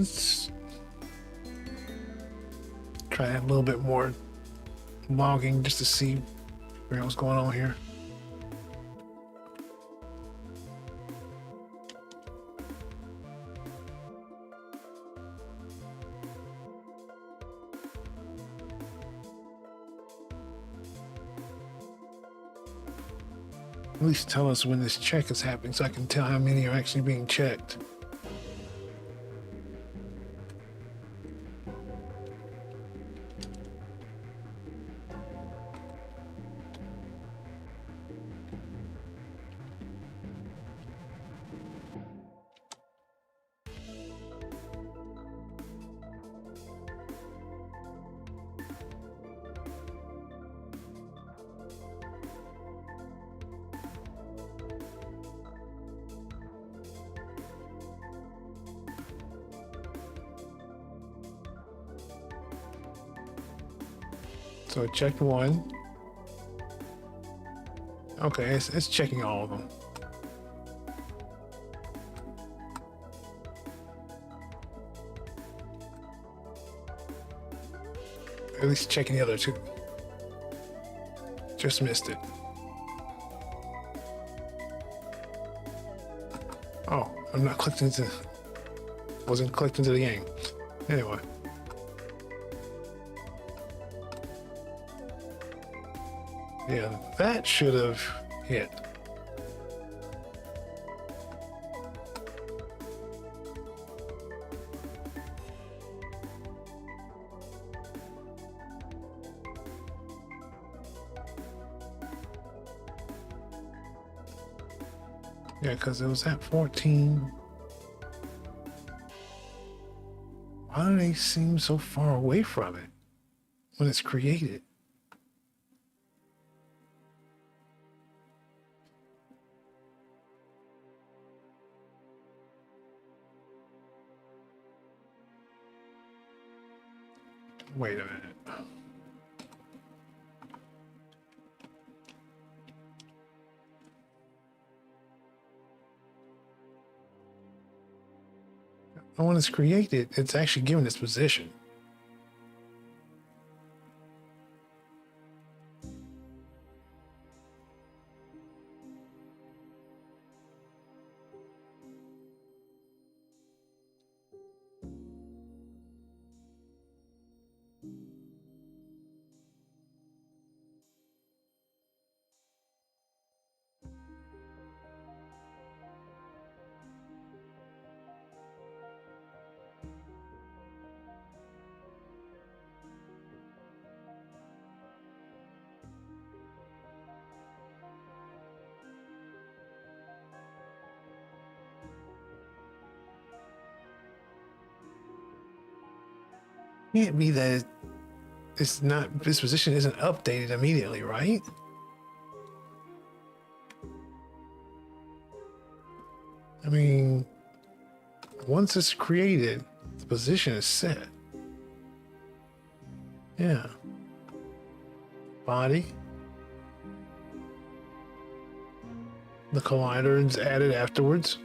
let's try a little bit more logging just to see what's going on here. At least tell us when this check is happening so I can tell how many are actually being checked. So it checked one. Okay, it's checking all of them. At least checking the other two. Just missed it. Oh, I'm not clicked into. Wasn't clicked into the game. Anyway. Yeah, that should have hit. Yeah, because it was at 14. Why do they seem so far away from it when it's created? Wait a minute. When it's created, it's actually given its position. Can't be that it's not, this position isn't updated immediately, right? I mean, once it's created, the position is set. Yeah. Body. The collider is added afterwards.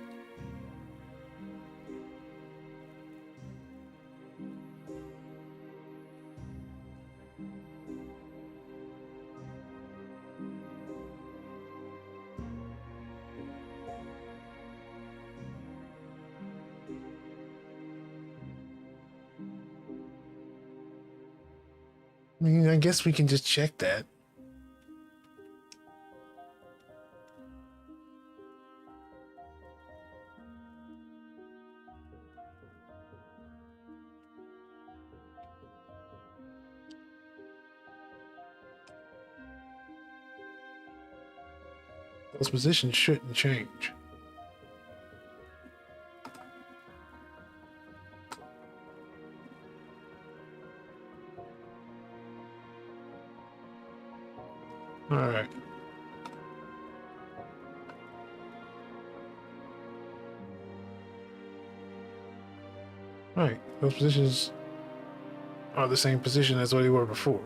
I mean, I guess we can just check that. Those positions shouldn't change. All right. All right. Those positions are the same position as what they were before.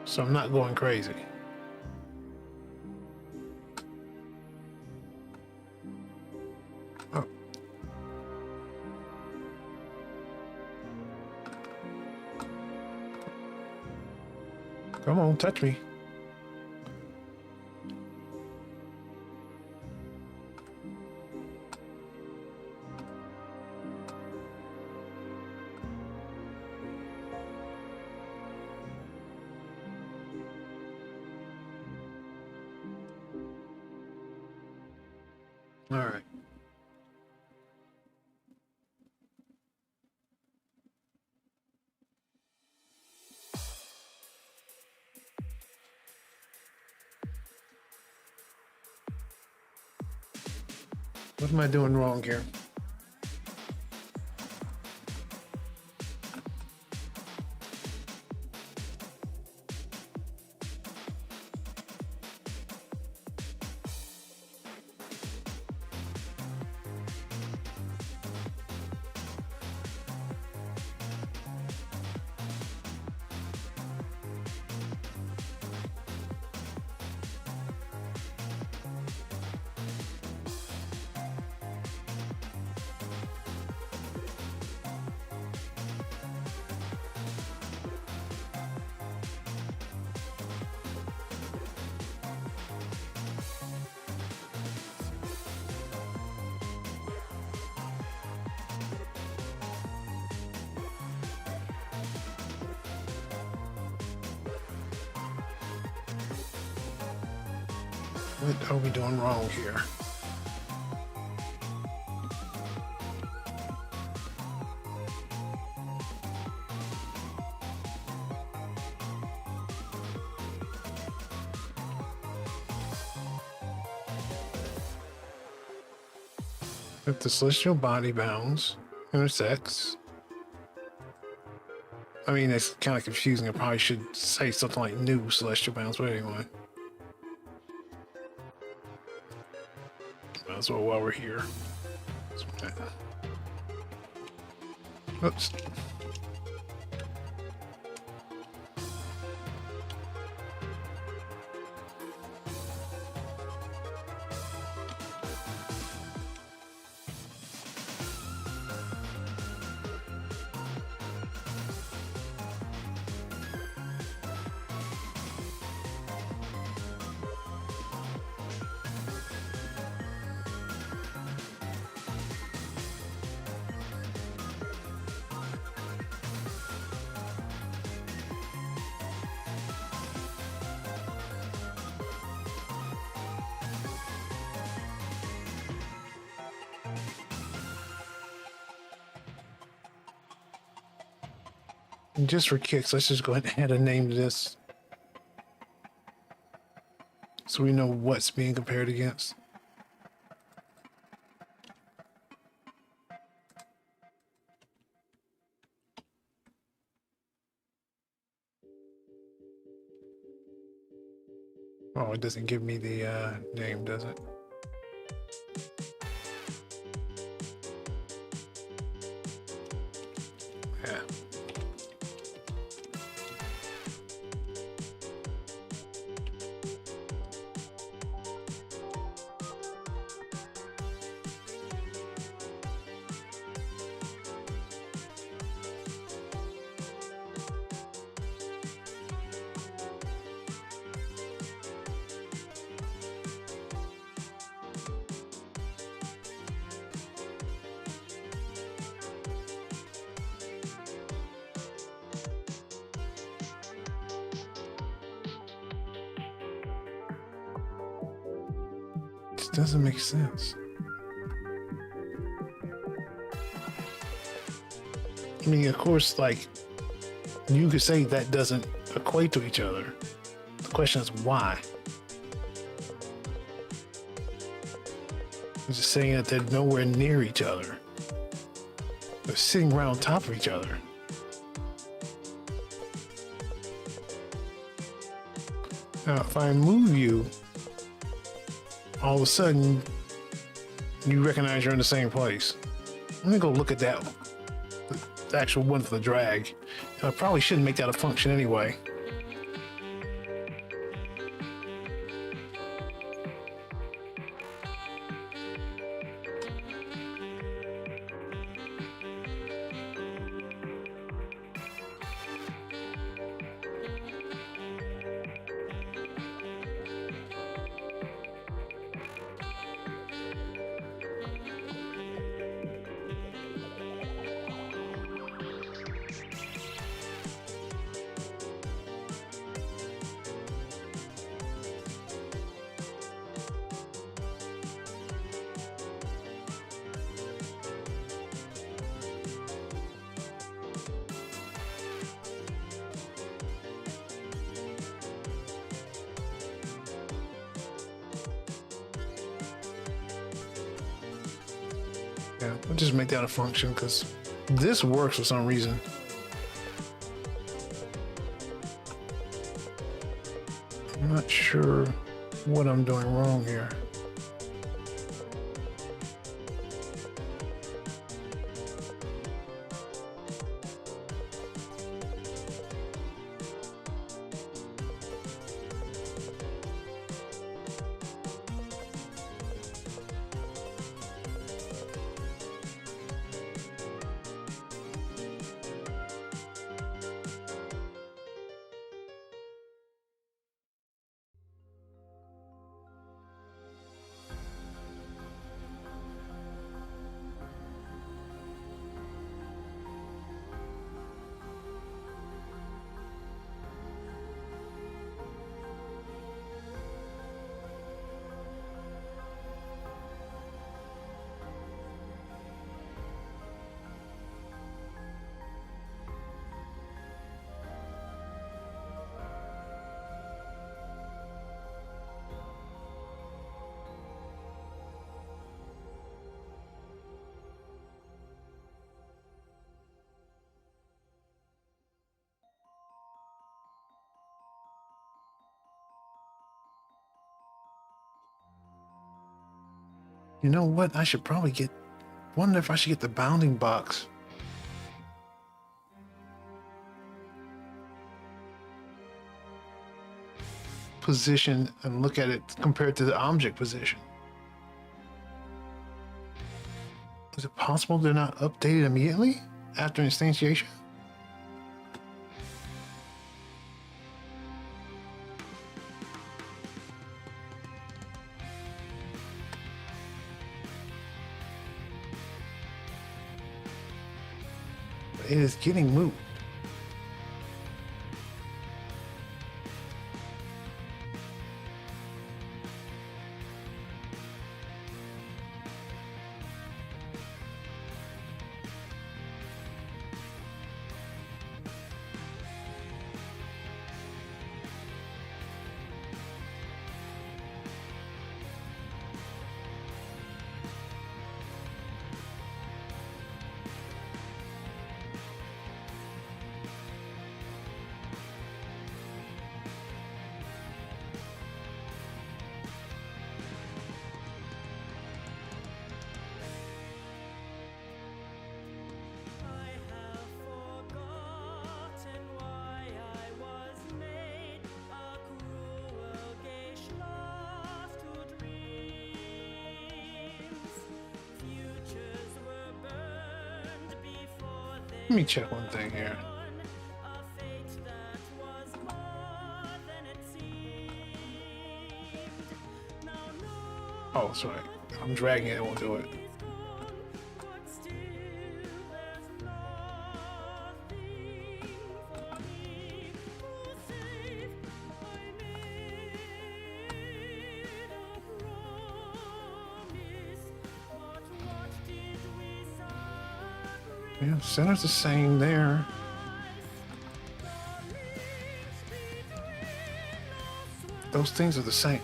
So I'm not going crazy. Oh. Come on, touch me. All right. What am I doing wrong here? What are we doing wrong here? If the celestial body bounds intersects, I mean, it's kind of confusing. I probably should say something like new celestial bounds, but anyway. Might as well while we're here. Oops. And just for kicks, let's just go ahead and add a name to this, so we know what's being compared against. Oh, it doesn't give me the name, does it? Yeah. It doesn't make sense. I mean, of course, like, you could say that doesn't equate to each other. The question is why? I'm just saying that they're nowhere near each other. They're sitting right on top of each other. Now, if I move you, all of a sudden, you recognize you're in the same place. Let me go look at that, the actual one for the drag. And I probably shouldn't make that a function anyway. Yeah, we'll just make that a function because this works for some reason. I'm not sure what I'm doing wrong here. You know what? I should probably get. Wonder if I should get the bounding box. Position and look at it compared to the object position. Is it possible they're not updated immediately after instantiation? It is getting moved. Let me check one thing here. Oh, sorry. I'm dragging it, it won't do it. Yeah, center's the same there. Those things are the same.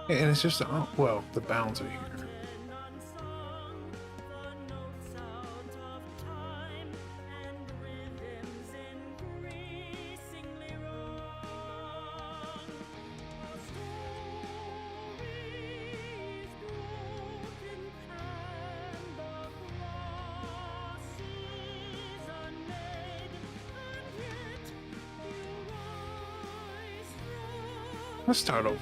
And it's just, oh, well, the bounds are here. Let's start over.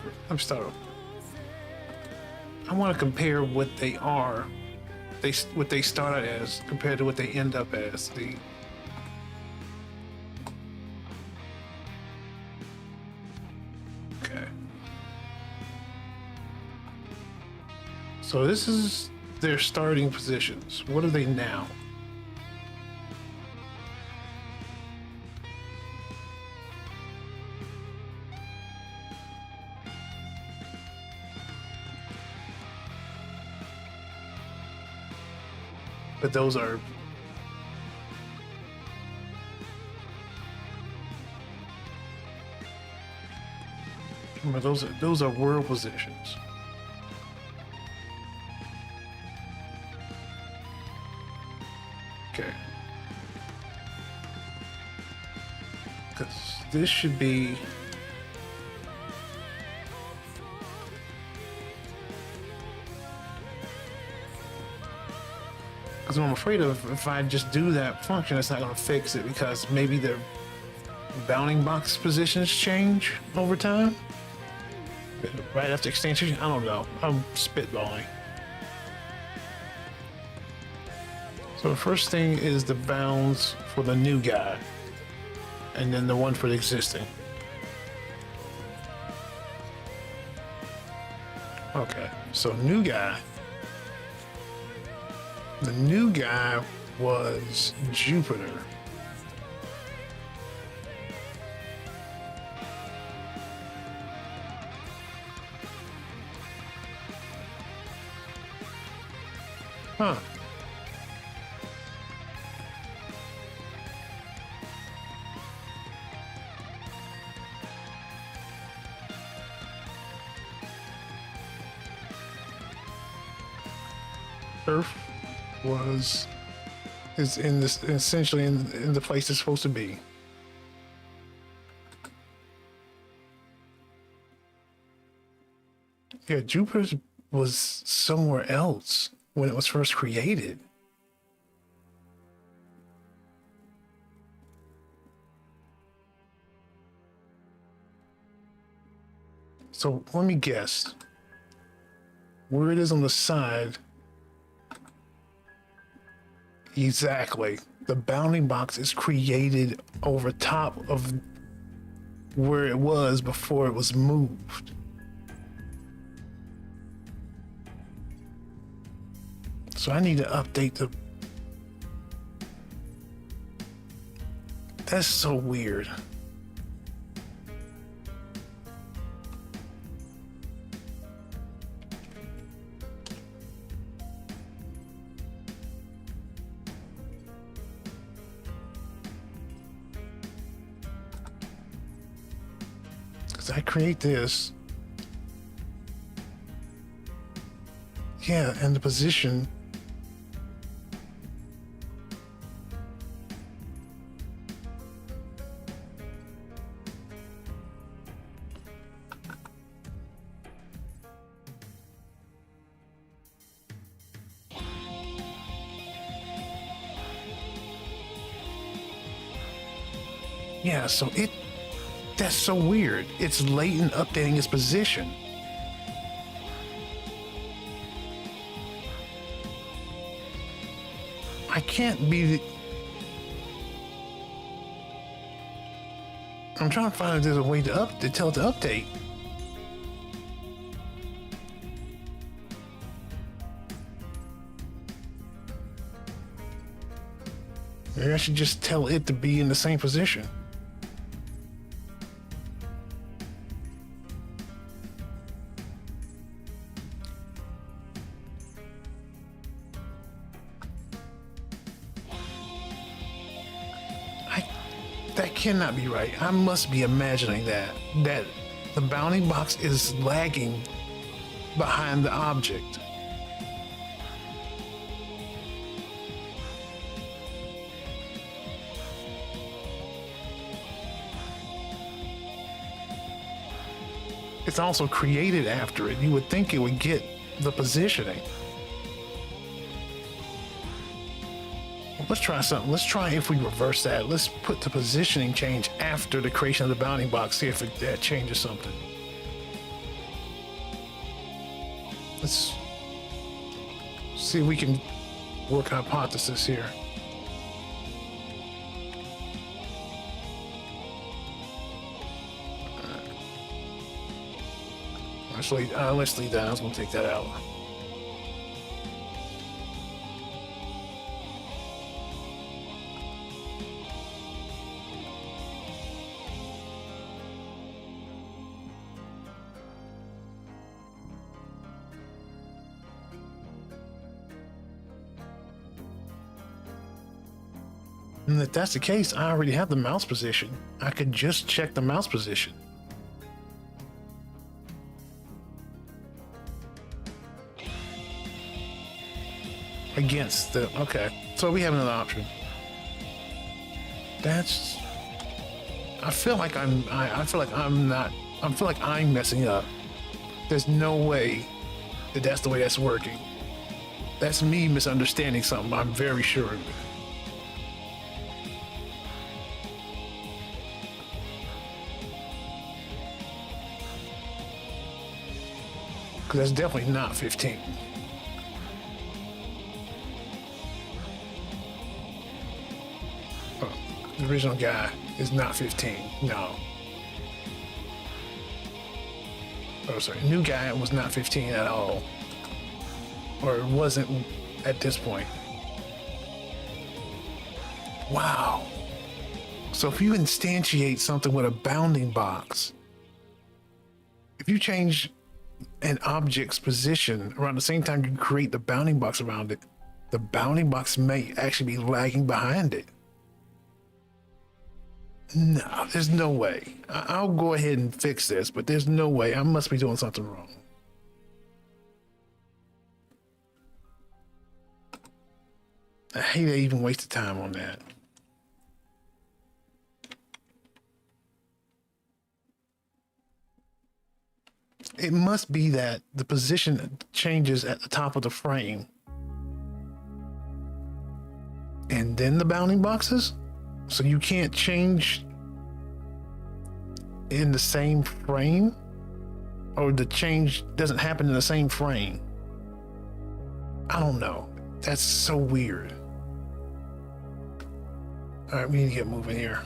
I want to compare what they are, what they start out as compared to what they end up as. Okay. So this is their starting positions. What are they now? But those are remember, those are world positions. Okay. Because this should be because I'm afraid of if I just do that function, it's not going to fix it because maybe the bounding box positions change over time. Right after extension, I don't know. I'm spitballing. So the first thing is the bounds for the new guy, and then the one for the existing. Okay, so new guy. The new guy was Jupiter. Huh. Earth is in this essentially in the place it's supposed to be. Yeah, Jupiter was somewhere else when it was first created. So let me guess. Where it is on the side. Exactly. The bounding box is created over top of where it was before it was moved. So I need to update the... That's so weird. I create this. Yeah, and the position. Yeah, so that's so weird. It's late in updating its position. I can't be... I'm trying to find if there's a way to tell it to update. Maybe I should just tell it to be in the same position. That cannot be right. I must be imagining that the bounding box is lagging behind the object. It's also created after it. You would think it would get the positioning. Let's try something. Let's try if we reverse that. Let's put the positioning change after the creation of the bounding box, see if that changes something. Let's see if we can work hypothesis here. Let's leave that. I was going to take that out. And if that's the case, I already have the mouse position. I could just check the mouse position. Against the, okay. So we have another option. That's, I feel like I'm messing up. There's no way that that's the way that's working. That's me misunderstanding something, I'm very sure of it. Because that's definitely not 15. Oh, the original guy is not 15. No. Oh, sorry. New guy was not 15 at all. Or it wasn't at this point. Wow. So if you instantiate something with a bounding box, if you change an object's position around the same time you create the bounding box around it, the bounding box may actually be lagging behind it. No, there's no way. I'll go ahead and fix this, but there's no way. I must be doing something wrong. I hate I even wasted time on that. It must be that the position changes at the top of the frame. And then the bounding boxes? So you can't change in the same frame? Or the change doesn't happen in the same frame? I don't know. That's so weird. All right, we need to get moving here.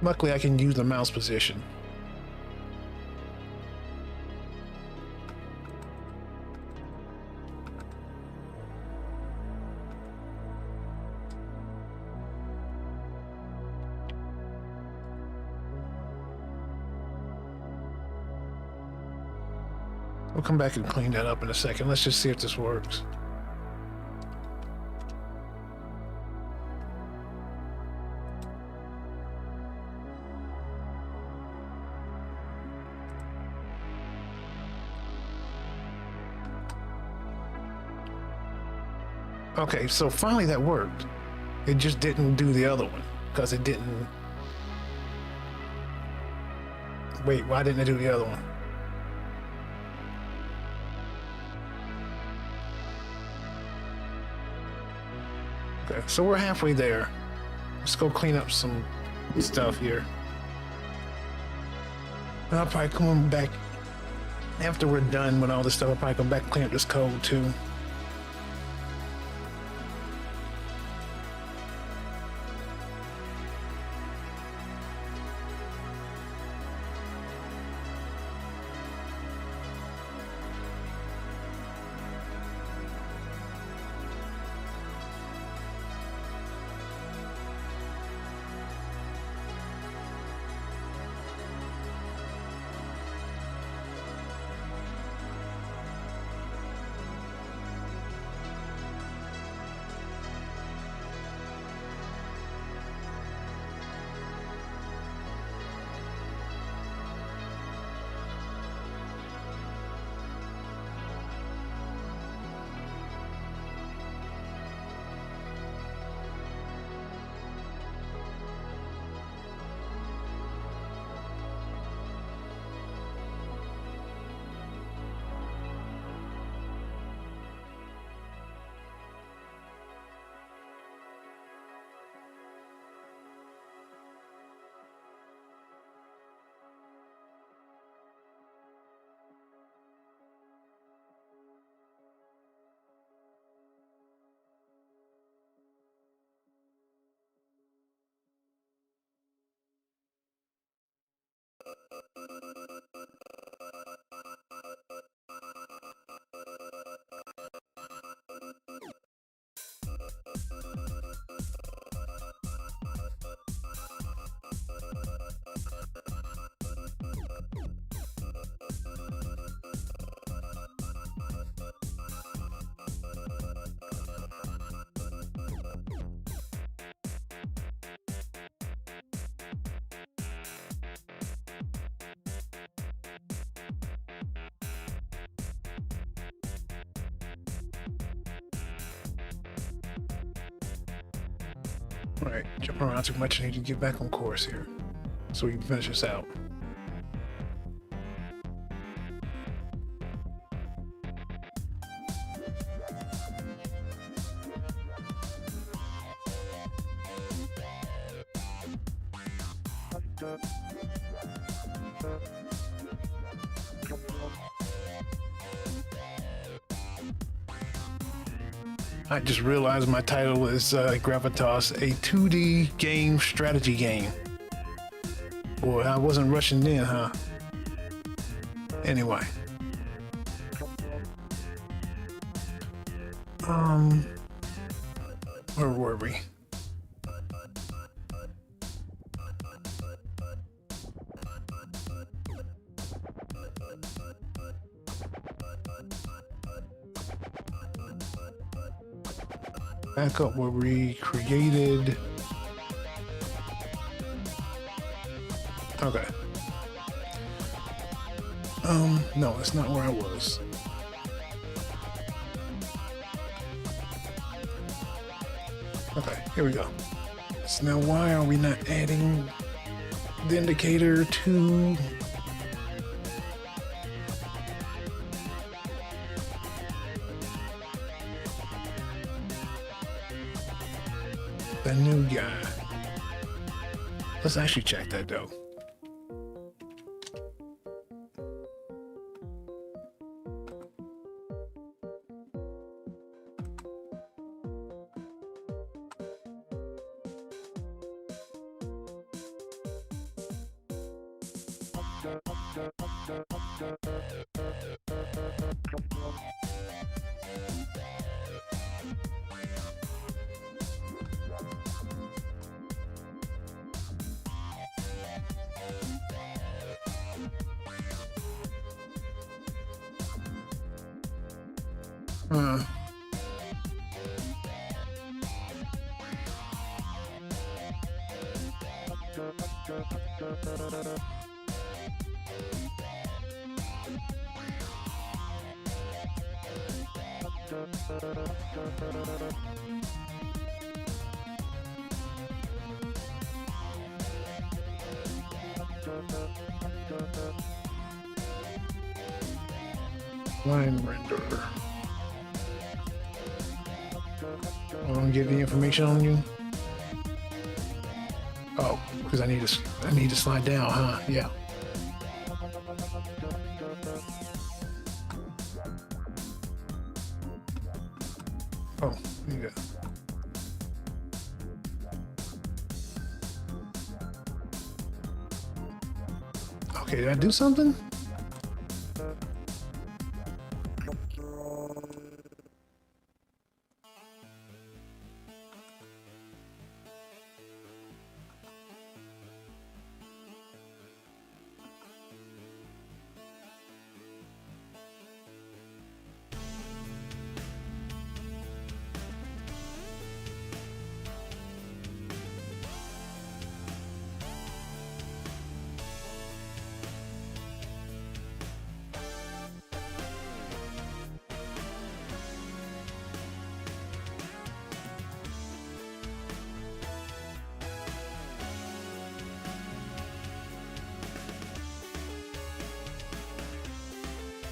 Luckily, I can use the mouse position. We'll come back and clean that up in a second. Let's just see if this works. Okay, so finally that worked. It just didn't do the other one because it didn't. Wait, why didn't it do the other one? Okay, so we're halfway there. Let's go clean up some stuff here. And I'll probably come back after we're done with all this stuff. I'll probably come back and clean up this code too. All right, jumping around too much. I need to get back on course here so we can finish this out. I just realized my title is Gravitas, a 2D game strategy game. Boy, I wasn't rushing then, huh? Anyway. Where were we? Back up where we created. Okay. No, that's not where I was. Okay, here we go. So now why are we not adding the indicator to the new guy? Let's actually check that though. Line render. I don't get any information on you. Oh, because I need to slide down, huh? Yeah. Oh, yeah. Okay, did I do something?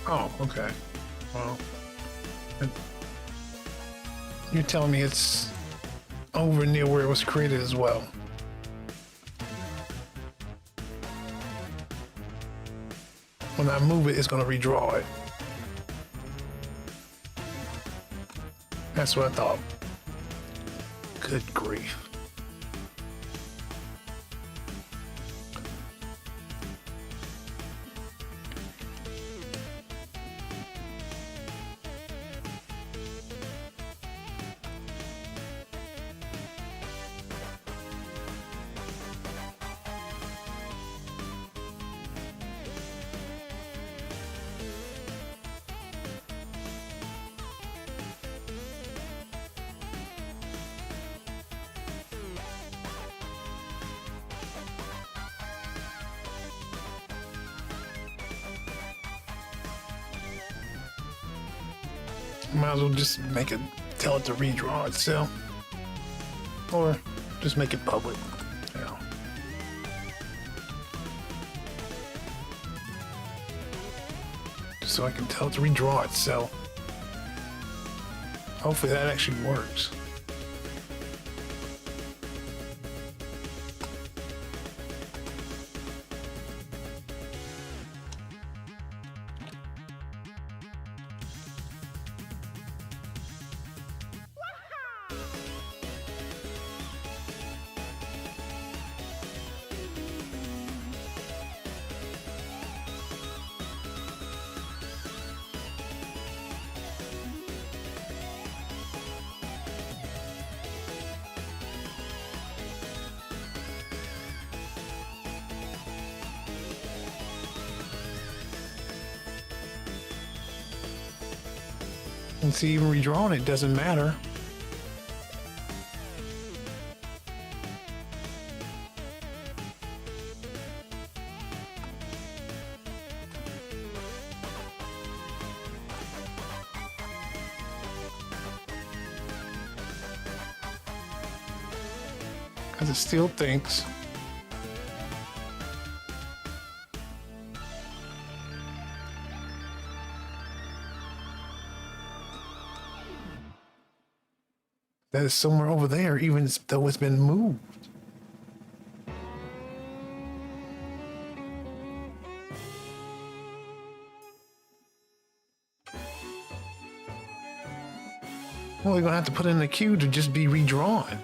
Oh, okay. Well, you're telling me it's over near where it was created as well. When I move it, it's going to redraw it. That's what I thought. Good grief. Might as well just tell it to redraw itself. Or Just make it public. Yeah. Just so I can tell it to redraw itself. Hopefully that actually works. And see, even redrawing it doesn't matter. Because it still thinks. That is somewhere over there, even though it's been moved. Well, we're gonna have to put in a queue to just be redrawn.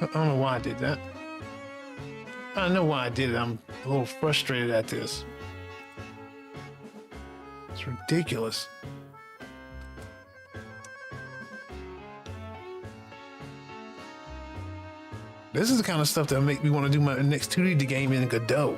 I don't know why I did that. I know why I did it. I'm a little frustrated at this. It's ridiculous. This is the kind of stuff that make me want to do my next 2D game in Godot.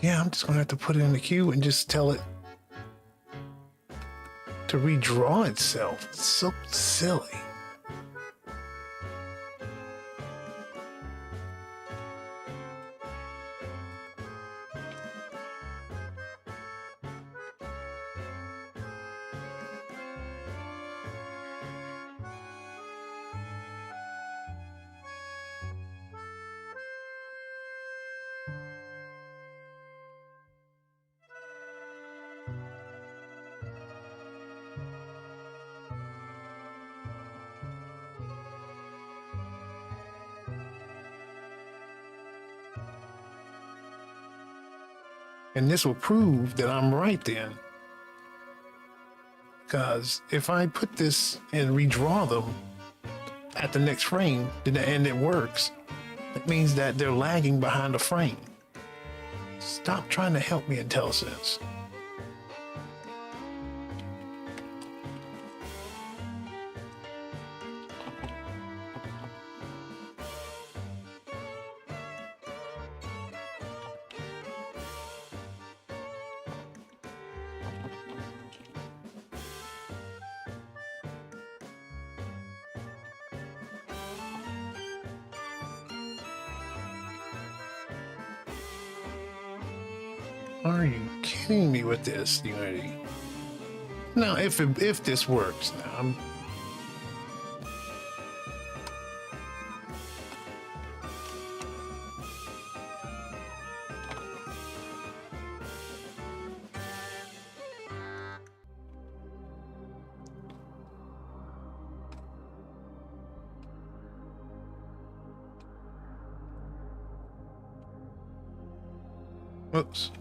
Yeah, I'm just gonna have to put it in the queue and just tell it to redraw itself. It's so silly. And this will prove that I'm right then. Because if I put this and redraw them at the next frame and it works, it means that they're lagging behind the frame. Stop trying to help me, IntelliSense. Are you kidding me with this, Unity? Now, if this works, now I'm. Oops.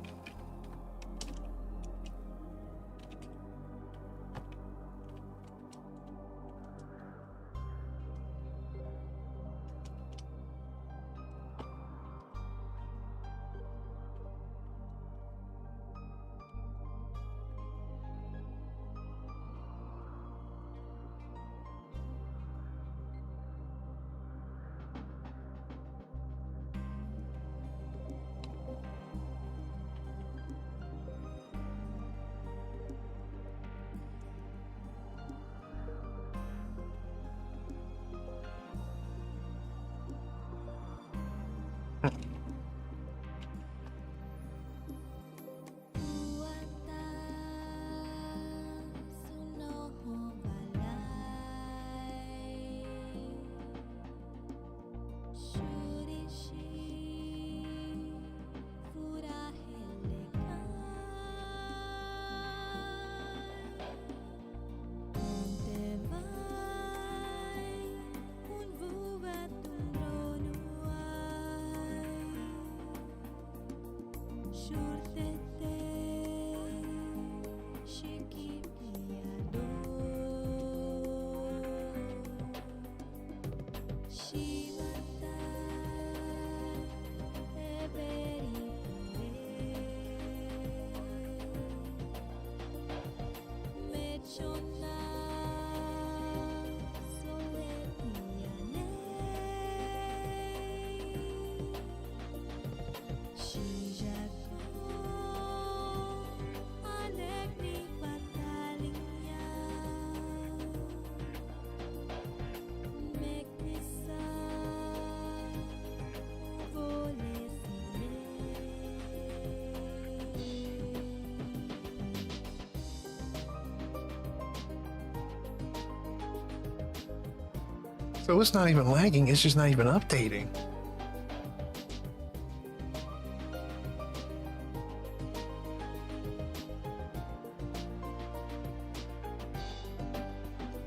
So it's not even lagging, it's just not even updating.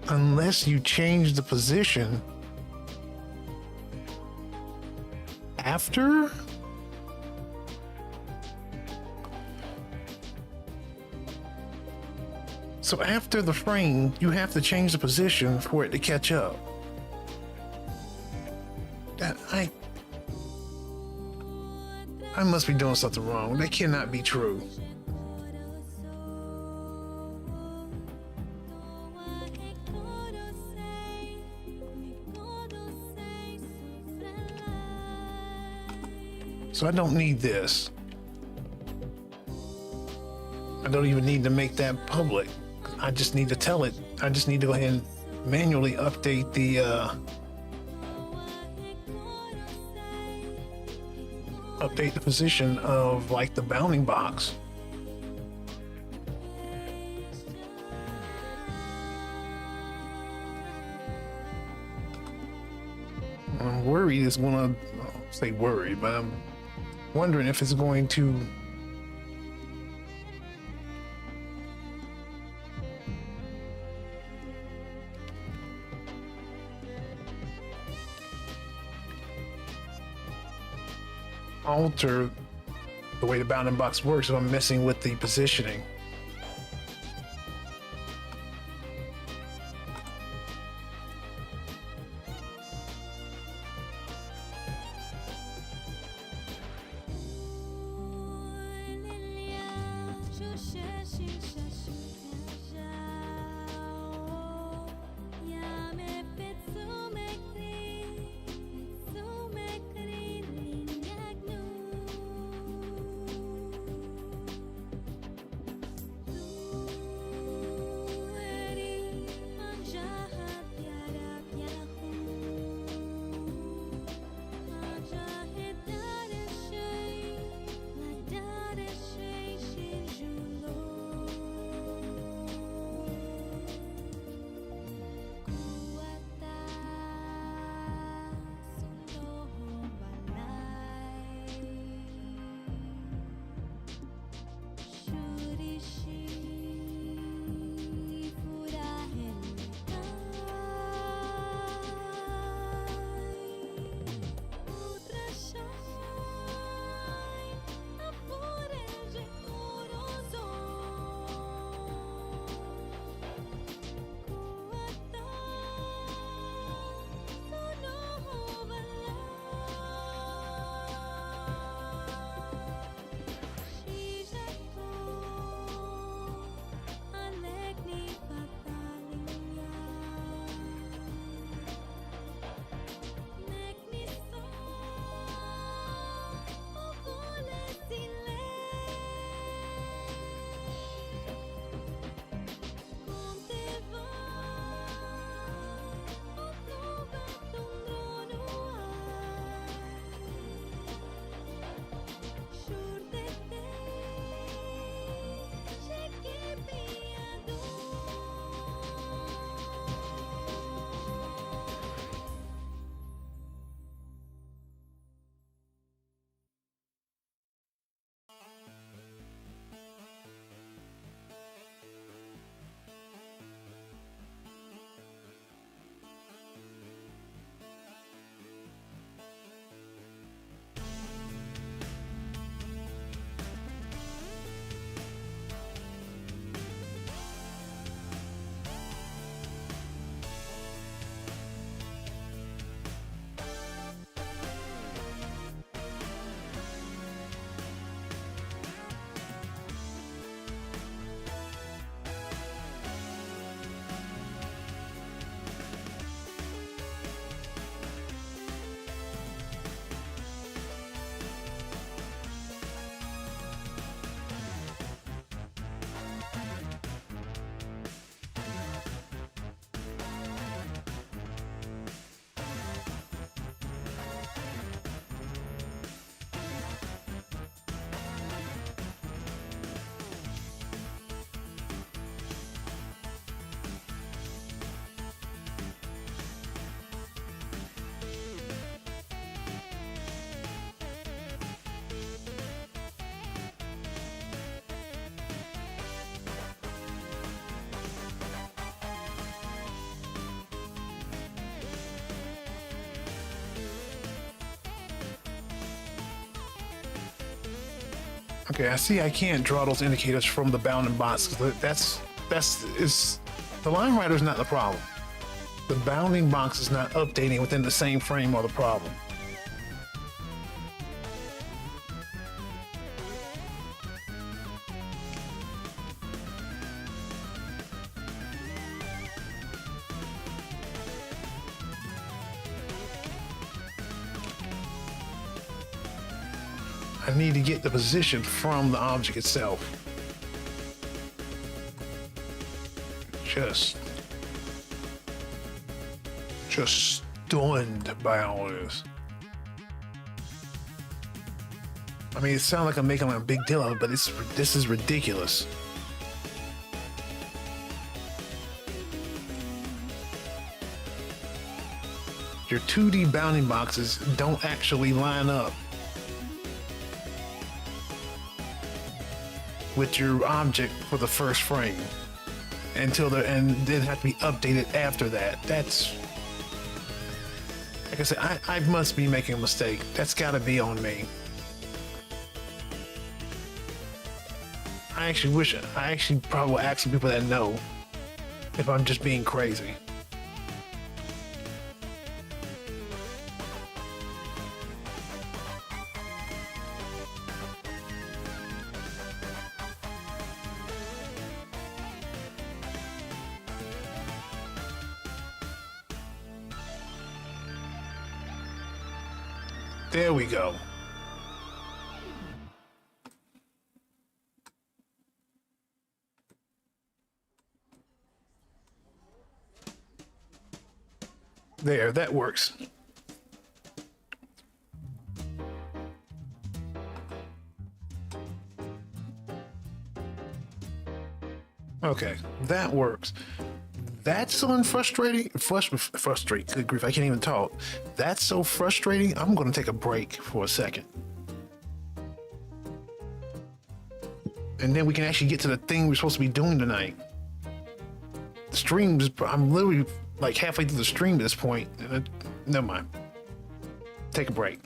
Unless you change the position after. So after the frame, you have to change the position for it to catch up. That I must be doing something wrong. That cannot be true. So I don't need this. I don't even need to make that public. I just need to tell it. I just need to go ahead and manually update the position of like the bounding box. I'm worried it's gonna say worried, but I'm wondering if it's going to alter the way the bounding box works if I'm messing with the positioning. Okay, I see I can't draw those indicators from the bounding box. The line writer is not the problem. The bounding box is not updating within the same frame or the problem. I need to get the position from the object itself. Just stunned by all this. I mean, it sounds like I'm making a big deal of it, but this is ridiculous. Your 2D bounding boxes don't actually line up with your object for the first frame and then have to be updated after that. That's, like I said, I must be making a mistake. That's got to be on me. I actually probably will ask some people that know if I'm just being crazy. There we go. There, that works. Okay, that works. That's so frustrating. Frustrate. Good grief, I can't even talk. That's so frustrating. I'm going to take a break for a second. And then we can actually get to the thing we're supposed to be doing tonight. The streams, I'm literally like halfway through the stream at this point. Never mind. Take a break.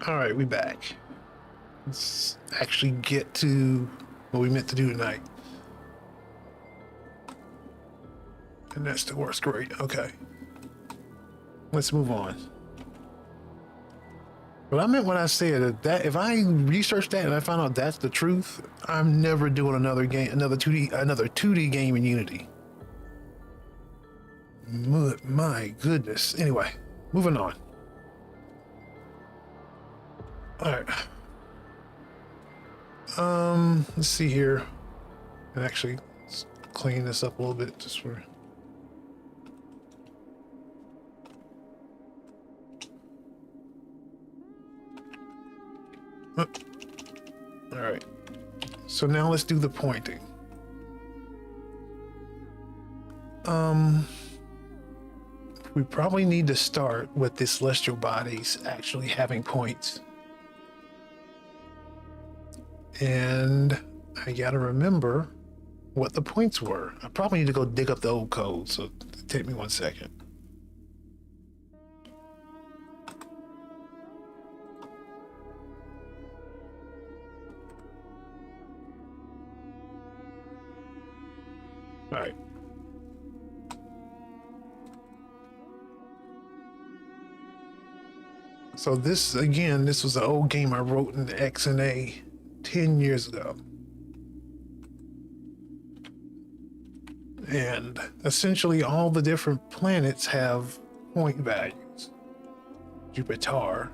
All right, we back. Let's actually get to what we meant to do tonight. And that's the worst grade. Okay. Let's move on. But I meant when I said that if I researched that and I found out that's the truth, I'm never doing another game, another 2D game in Unity. My goodness. Anyway, moving on. All right. Let's see here. And actually, let's clean this up a little bit just for. All right. So now let's do the pointing. We probably need to start with the celestial bodies actually having points. And I gotta remember what the points were. I probably need to go dig up the old code, so take me 1 second. All right. So this, again, this was an old game I wrote in X and A 10 years ago. And essentially all the different planets have point values. Jupiter.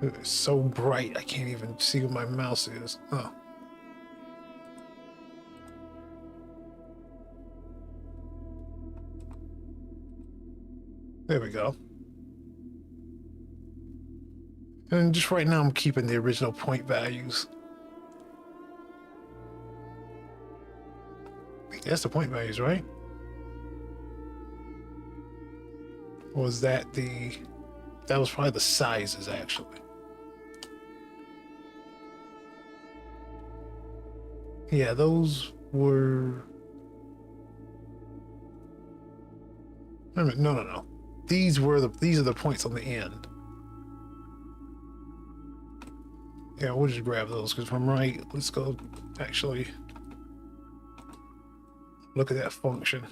It's so bright I can't even see what my mouse is. Oh. There we go. And just right now I'm keeping the original point values. I think that's the point values, right? Or was that that was probably the sizes actually. Yeah, those were... Wait a minute, no. These are the points on the end. Yeah, we'll just grab those because if I'm right, let's go actually look at that function.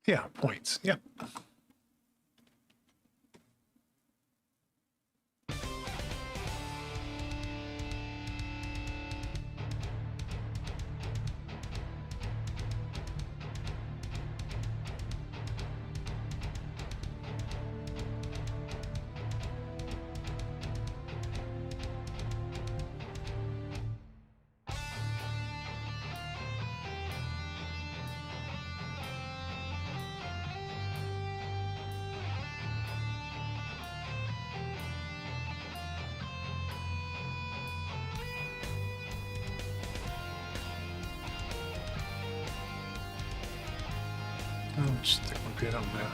Yeah, points. Yep. I'll just stick my pin on there.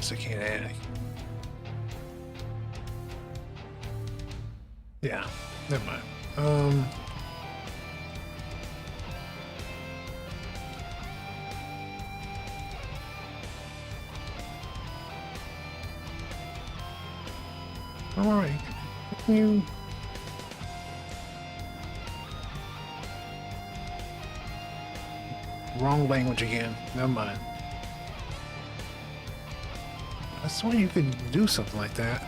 So I can't add it. Yeah, never mind. All right. You. Wrong language again. Never mind. I swear you could do something like that.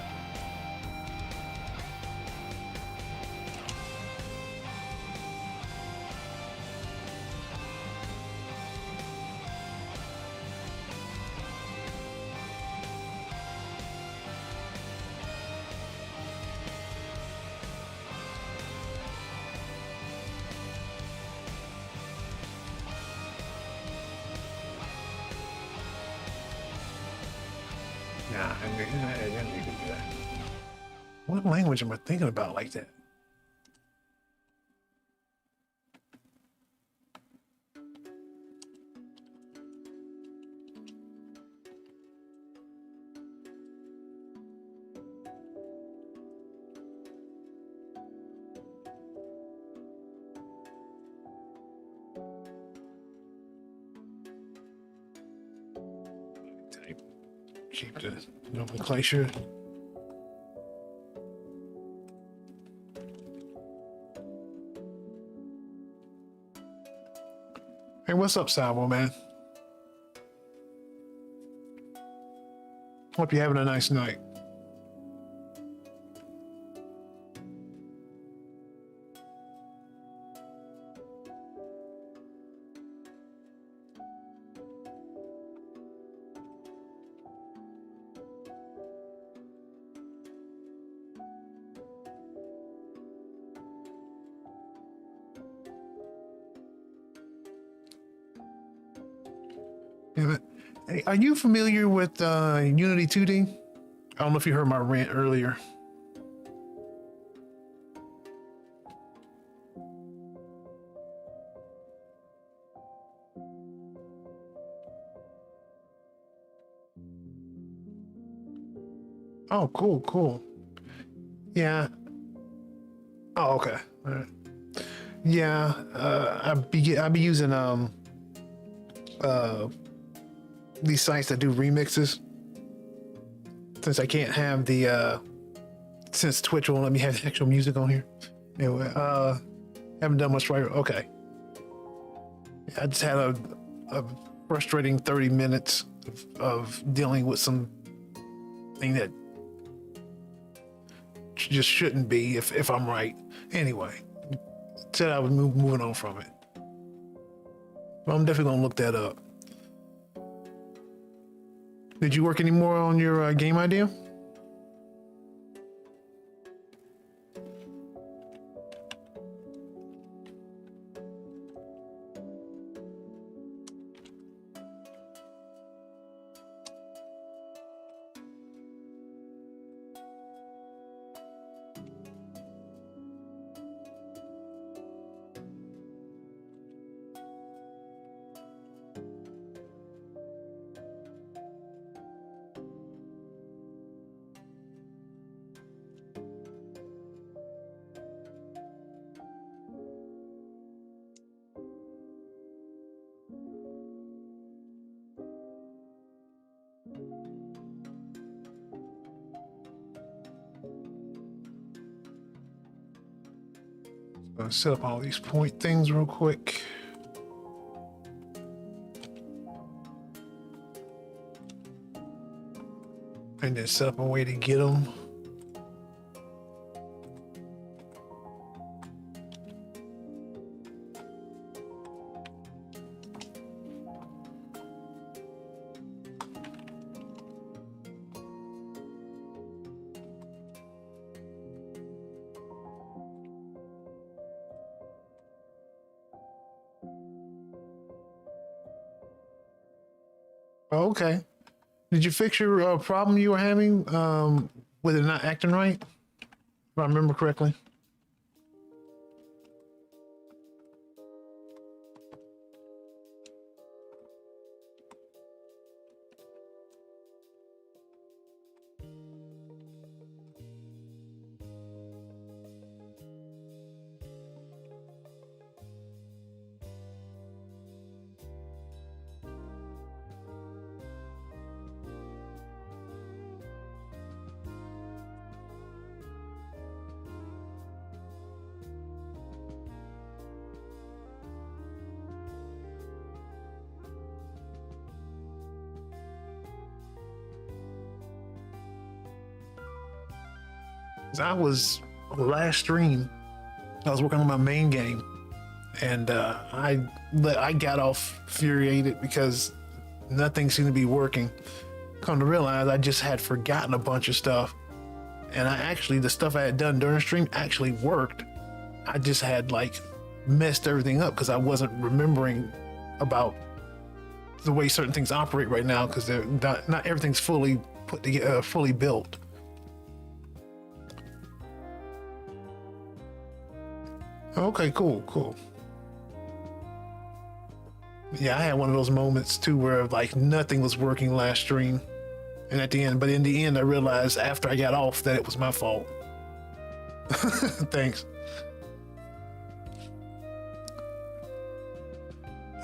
Nah, I didn't need to do that. What language am I thinking about like that? Keep the nomenclature. Hey, what's up, Salvo, man? Hope you're having a nice night. Yeah, hey, are you familiar with Unity 2D? I don't know if you heard my rant earlier. Oh, cool, cool. Yeah. Oh, okay. All right. Yeah, I be using these sites that do remixes. Since I can't have the since Twitch won't let me have the actual music on here. Anyway, haven't done much right. Okay. I just had a frustrating 30 minutes of dealing with some thing that just shouldn't be if I'm right. Anyway, said I was moving on from it. But I'm definitely gonna look that up. Did you work any more on your game idea? Set up all these point things real quick. And then set up a way to get them. Oh, okay. Did you fix your problem you were having with it not acting right? If I remember correctly. I was last stream. I was working on my main game, and I got off infuriated because nothing seemed to be working. Come to realize, I just had forgotten a bunch of stuff, and the stuff I had done during stream actually worked. I just had like messed everything up because I wasn't remembering about the way certain things operate right now because not everything's fully put together, fully built. Okay, cool. Yeah, I had one of those moments too where like nothing was working last stream, and at the end, but in the end, I realized after I got off that it was my fault. Thanks.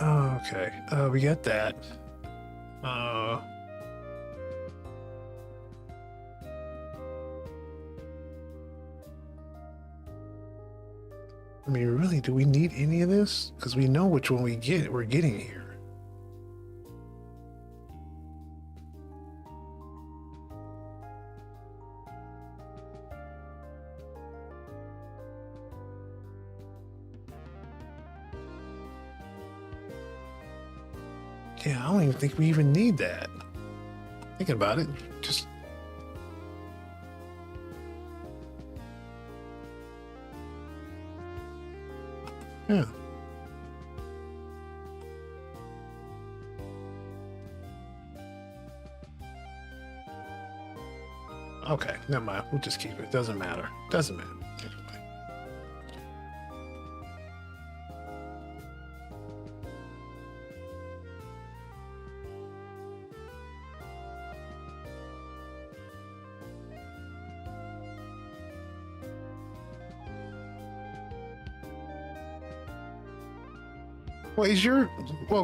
Okay, we got that. I mean, really, do we need any of this? Because we know which one we're getting here. Yeah, I don't even think we even need that. Thinking about it, just yeah. Okay, never mind. We'll just keep it. Doesn't matter. Doesn't matter. Anyway.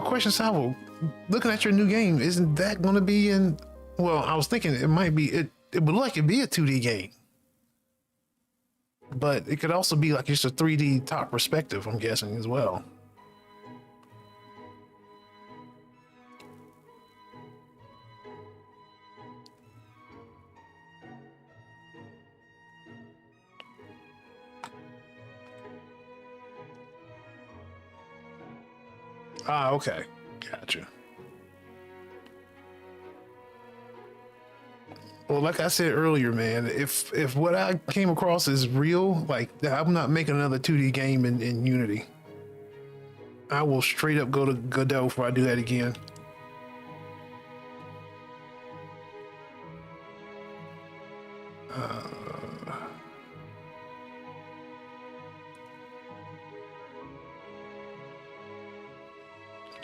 Question Salvo, looking at your new game, isn't that going to be in? Well, I was thinking it might be. It would like it be a 2D game, but it could also be like just a 3D top perspective. I'm guessing as well. Ah, okay, gotcha. Well, like I said earlier, man, if what I came across is real, like I'm not making another 2D game in Unity. I will straight up go to Godot before I do that again.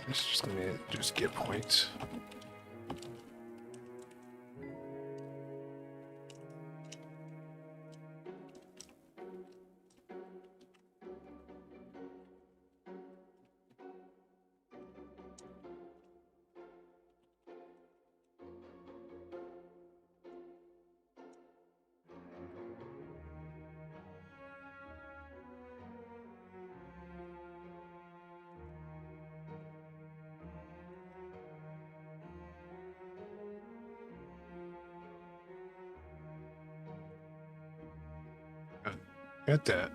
It's just gonna just get points. Got that.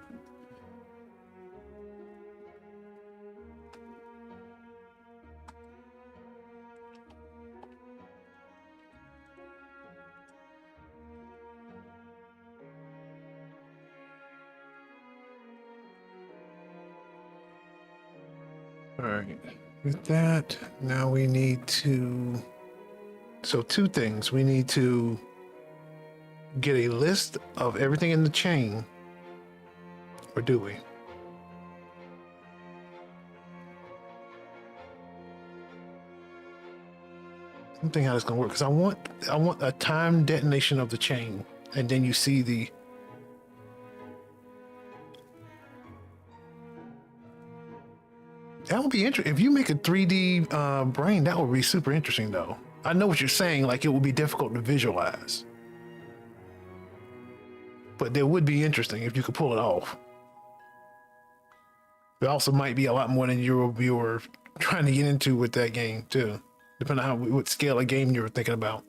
All right. With that, now we need to. So, two things. We need to get a list of everything in the chain. Or do we? I don't think how this gonna work because I want a time detonation of the chain, and then you see the. That would be interesting. If you make a 3D brain, that would be super interesting, though. I know what you're saying. Like it would be difficult to visualize, but it would be interesting if you could pull it off. It also might be a lot more than you were trying to get into with that game too, depending on what scale of game you were thinking about.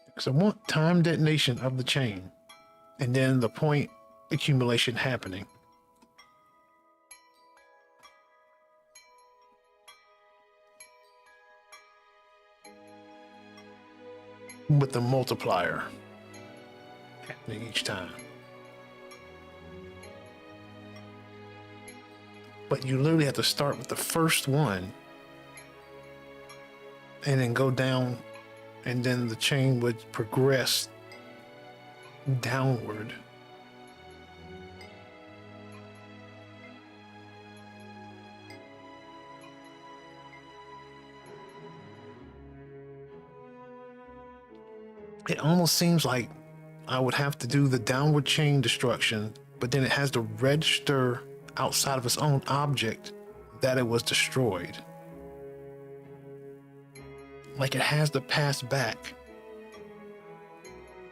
Because I want time detonation of the chain, and then the point accumulation happening. With the multiplier happening each time. but you literally have to start with the first one and then go down, and then the chain would progress downward. It almost seems like I would have to do the downward chain destruction, but then it has to register outside of its own object that it was destroyed. Like it has to pass back.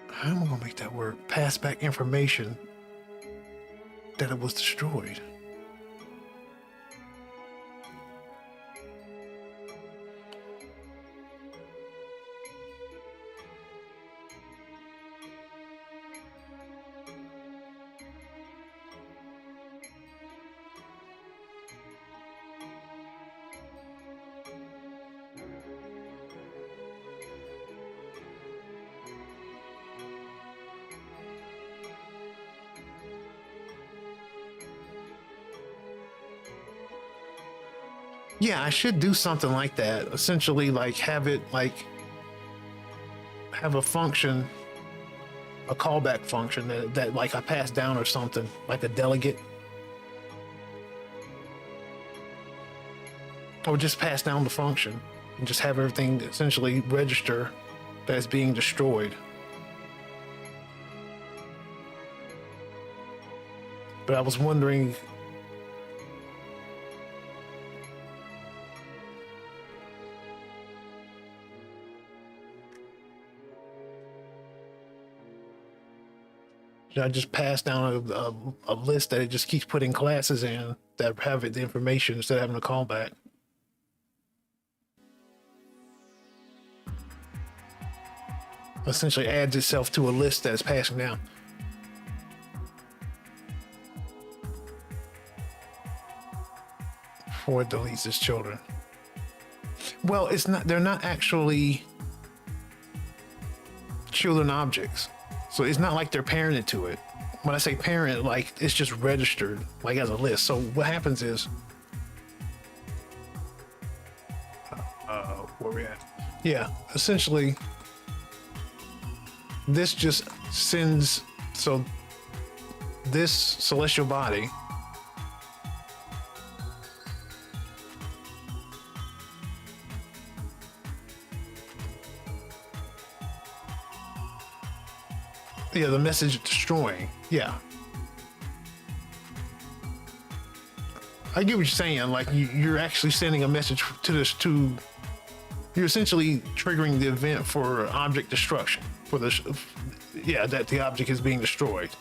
How am I gonna make that work? Pass back information that it was destroyed. Yeah, I should do something like that. Essentially, like have it like have a function, a callback function that like I pass down or something, like a delegate. Or just pass down the function and just have everything essentially register that it's being destroyed. But I was wondering, should I just pass down a list that it just keeps putting classes in that have the information instead of having a callback? Essentially adds itself to a list that is passing down. Before it deletes its children. Well, it's not, they're not actually children objects. So it's not like they're parented to it. When I say parent, like it's just registered like as a list. So what happens is, where we at? Yeah, essentially this just sends, so this celestial body the message destroying. Yeah. I get what you're saying. Like you're actually sending a message to this, you're essentially triggering the event for object destruction for the, that the object is being destroyed.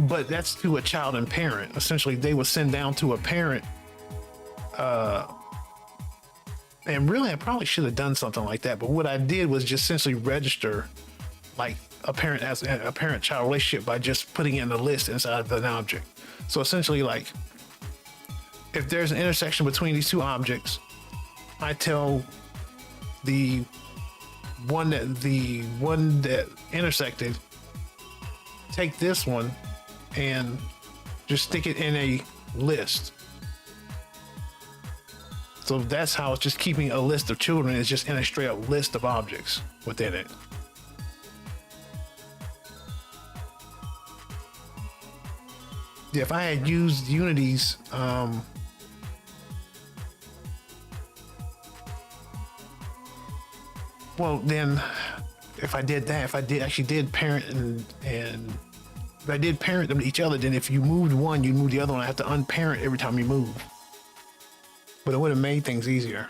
But that's to a child and parent. Essentially, they would send down to a parent, and really, I probably should have done something like that. But what I did was just essentially register like a parent as a parent-child relationship by just putting it in the list inside of an object. So essentially, like if there's an intersection between these two objects, I tell the one that intersected, take this one and just stick it in a list. So that's how it's just keeping a list of children. It's just in a straight up list of objects within it. Yeah, if I had used Unity's well, then if I did that, if I did parent and if I did parent them to each other, then if you moved one, you move the other one. I have to unparent every time you move. But it would have made things easier.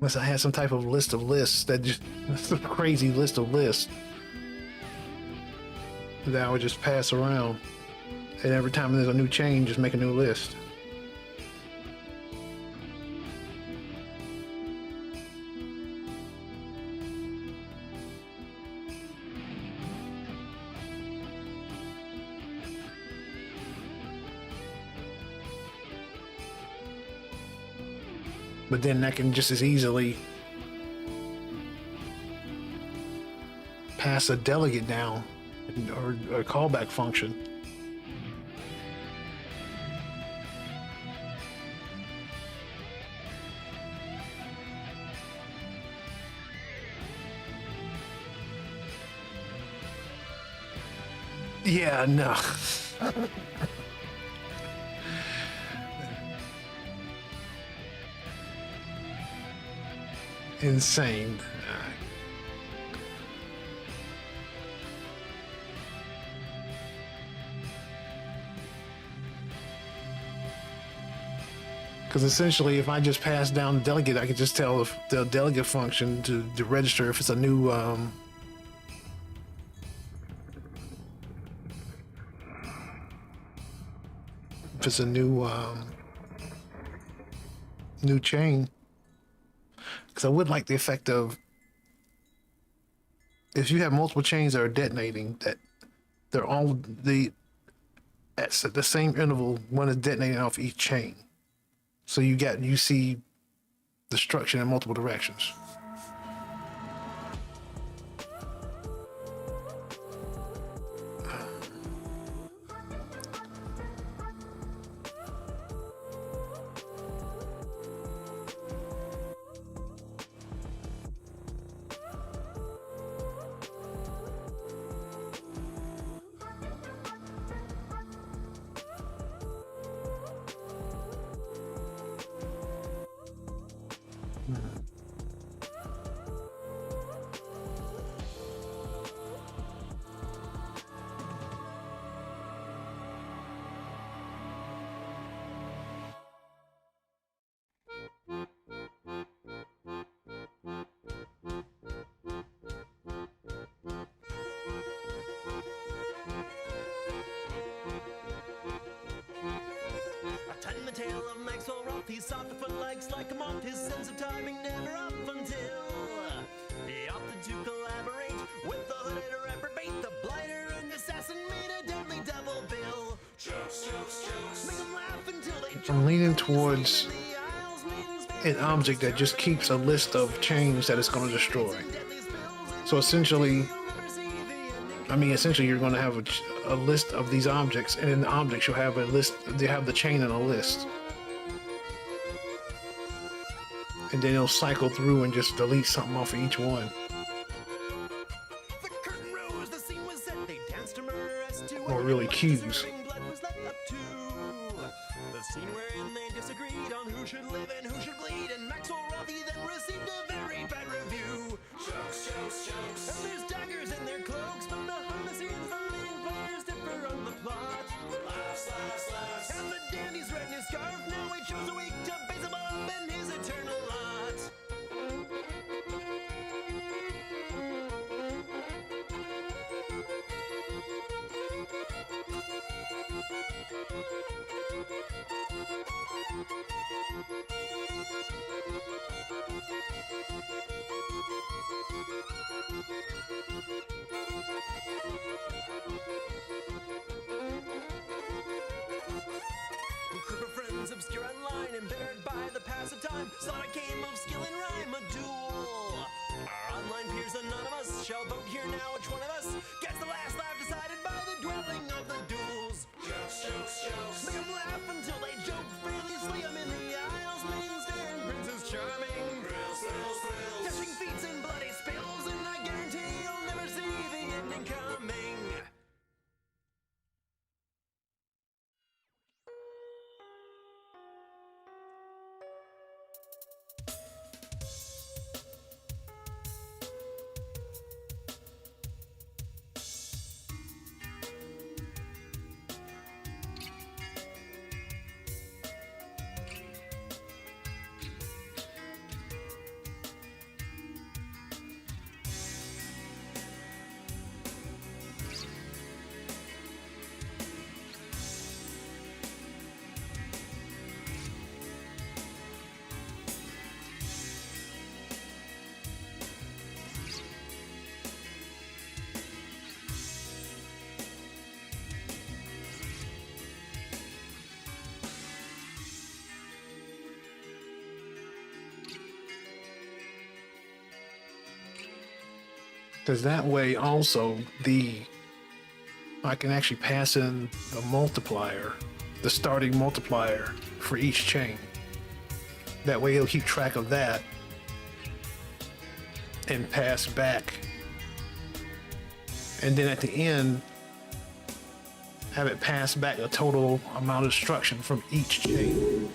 Unless I had some type of list of lists that just some crazy list of lists that I would just pass around. And every time there's a new change, just make a new list. But then that can just as easily pass a delegate down or a callback function. Yeah, no. Insane. Because essentially, if I just pass down the delegate, I could just tell the delegate function to register if it's a new new chain. Because I would like the effect of if you have multiple chains that are detonating, that they're all at the same interval, one is detonating off each chain. So you see destruction in multiple directions. The tale of Maxwell Roth, he sought the footlights like a moth, his sense of timing never up until he opted to collaborate with the hooded reprobate, the blighter and assassin made a deadly double bill. Jokes, jokes, jokes. Make them laugh until they I'm leaning towards an object that just keeps a list of chains that it's going to destroy. So essentially, you're going to have a list of these objects, and in the objects you'll have a list. They have the chain in a list, and then it'll cycle through and just delete something off of each one. The curtain rose, the scene was set, they danced to murder as to Or really cues. blood was led up to the scene wherein they disagreed on who should live and who should bleed, and Maxwell Rothy then received a very bad review. Jokes, jokes, jokes. And there's daggers in their cloaks, but behind the scenes the main players differ on the plot. Laughs, laughs, laughs. And the dandy's red in his scarf, now he chose a week to base above in his eternal lot. A group of friends obscure online, embittered by the passage of time, sought a game of skill and rhyme, a duel. Our online peers anonymous shall vote here now which one of us gets the last laugh decided by the dwelling of the duels. Jokes, jokes, jokes. Make them laugh until they joke, fearlessly I'm in the aisles, main stand, Princess Charming. Thrills, thrills, thrills. Dashing feats and bloody spills, and I guarantee you'll never see the ending coming. Because that way also I can actually pass in the multiplier, the starting multiplier for each chain. That way it'll keep track of that and pass back. And then at the end, have it pass back the total amount of instruction from each chain.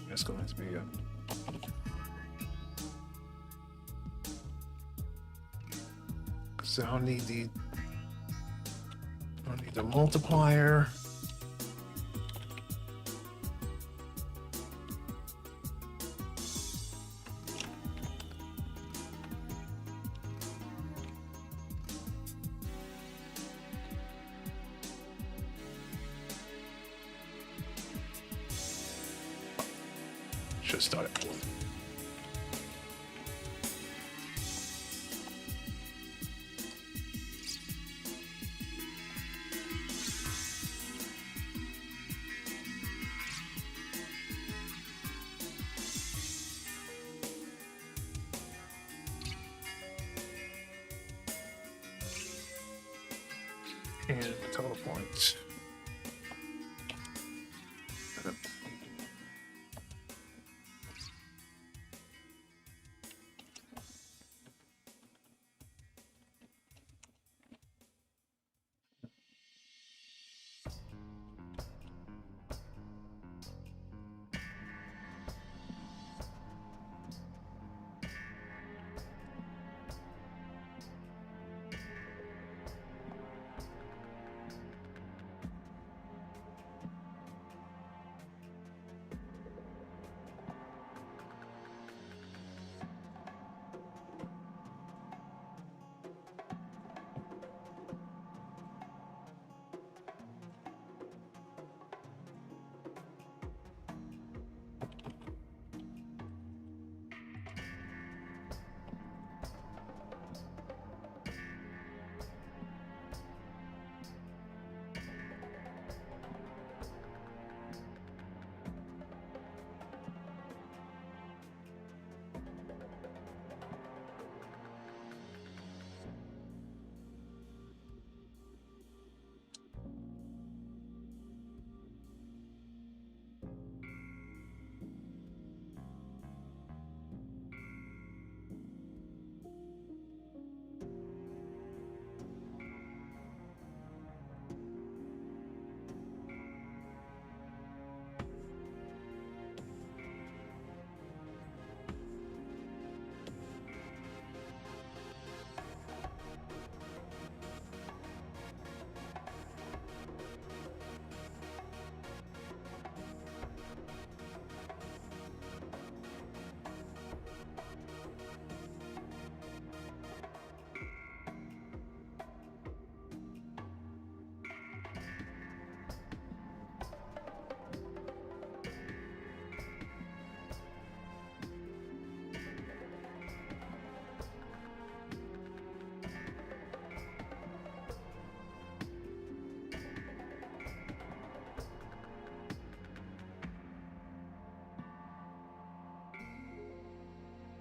That's going to be it. So I'll need the multiplier. Should start at 1. And the total points.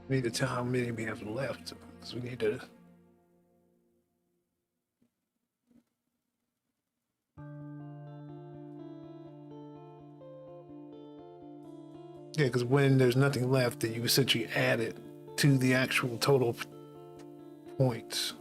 We need to tell how many we have left, because we need to. Yeah, because when there's nothing left, then you essentially add it to the actual total points.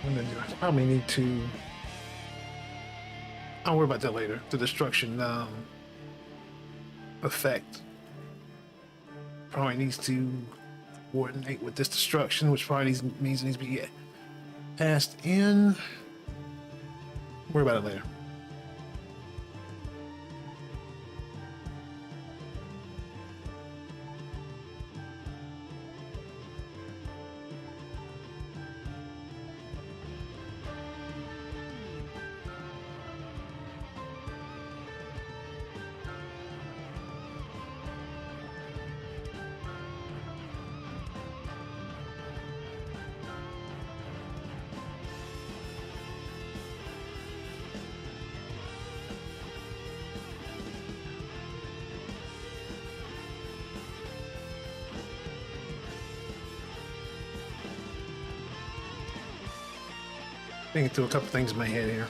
I'm gonna do. I probably need to. I'll worry about that later. The destruction effect probably needs to coordinate with this destruction, which probably needs to be passed in. Worry about it later. Thinking through a couple things in my head here.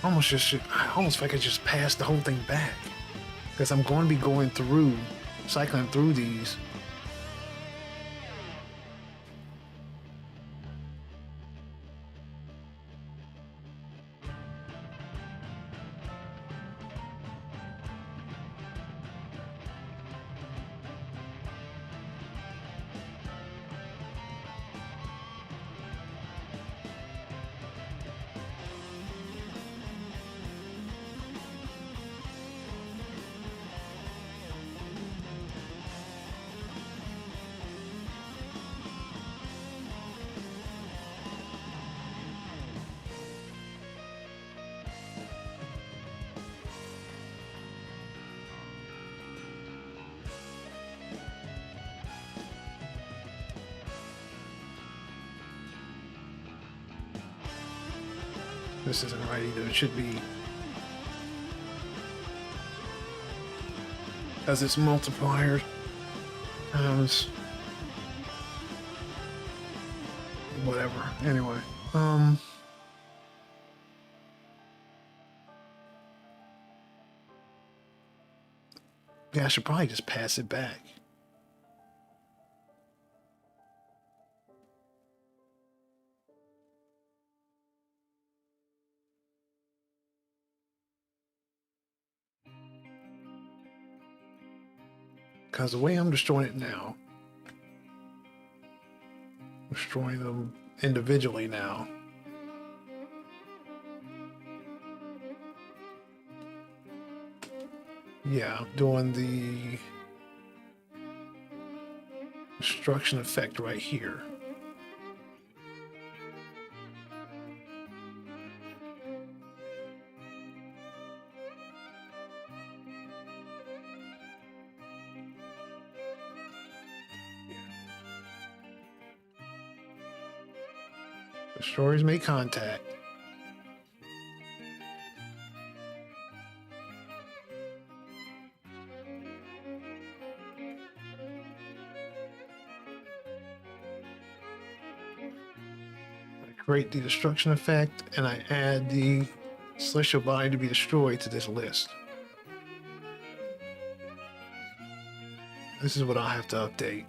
I almost feel like I just pass the whole thing back, because I'm going to be going through, cycling through these. This isn't right either. It should be, as it's multiplier times whatever. Anyway, yeah, I should probably just pass it back. Because the way I'm destroying it now, destroying them individually now. Yeah, doing the destruction effect right here. Destroyers make contact. I create the destruction effect, and I add the celestial body to be destroyed to this list. This is what I'll have to update.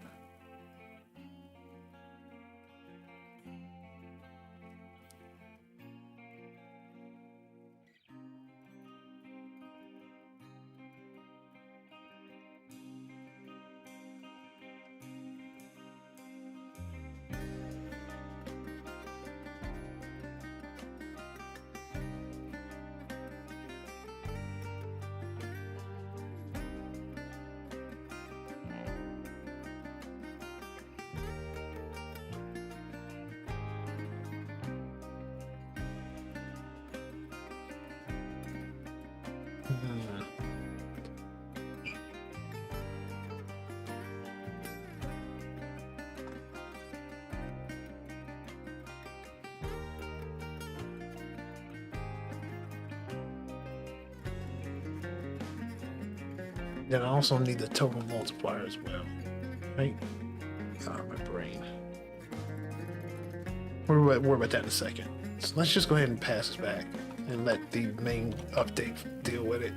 Then I also need the total multiplier as well, right? Oh, my brain. Worry about that in a second. So let's just go ahead and pass this back. and let the main update deal with it.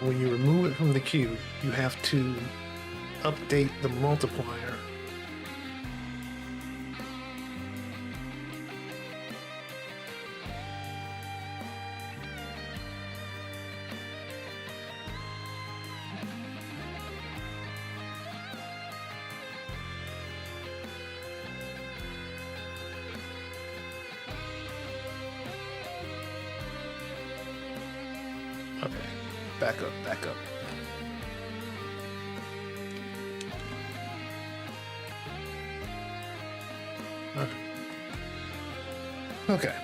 When you remove it from the queue, you have to update the multiplier. Okay, back up, back up. Okay.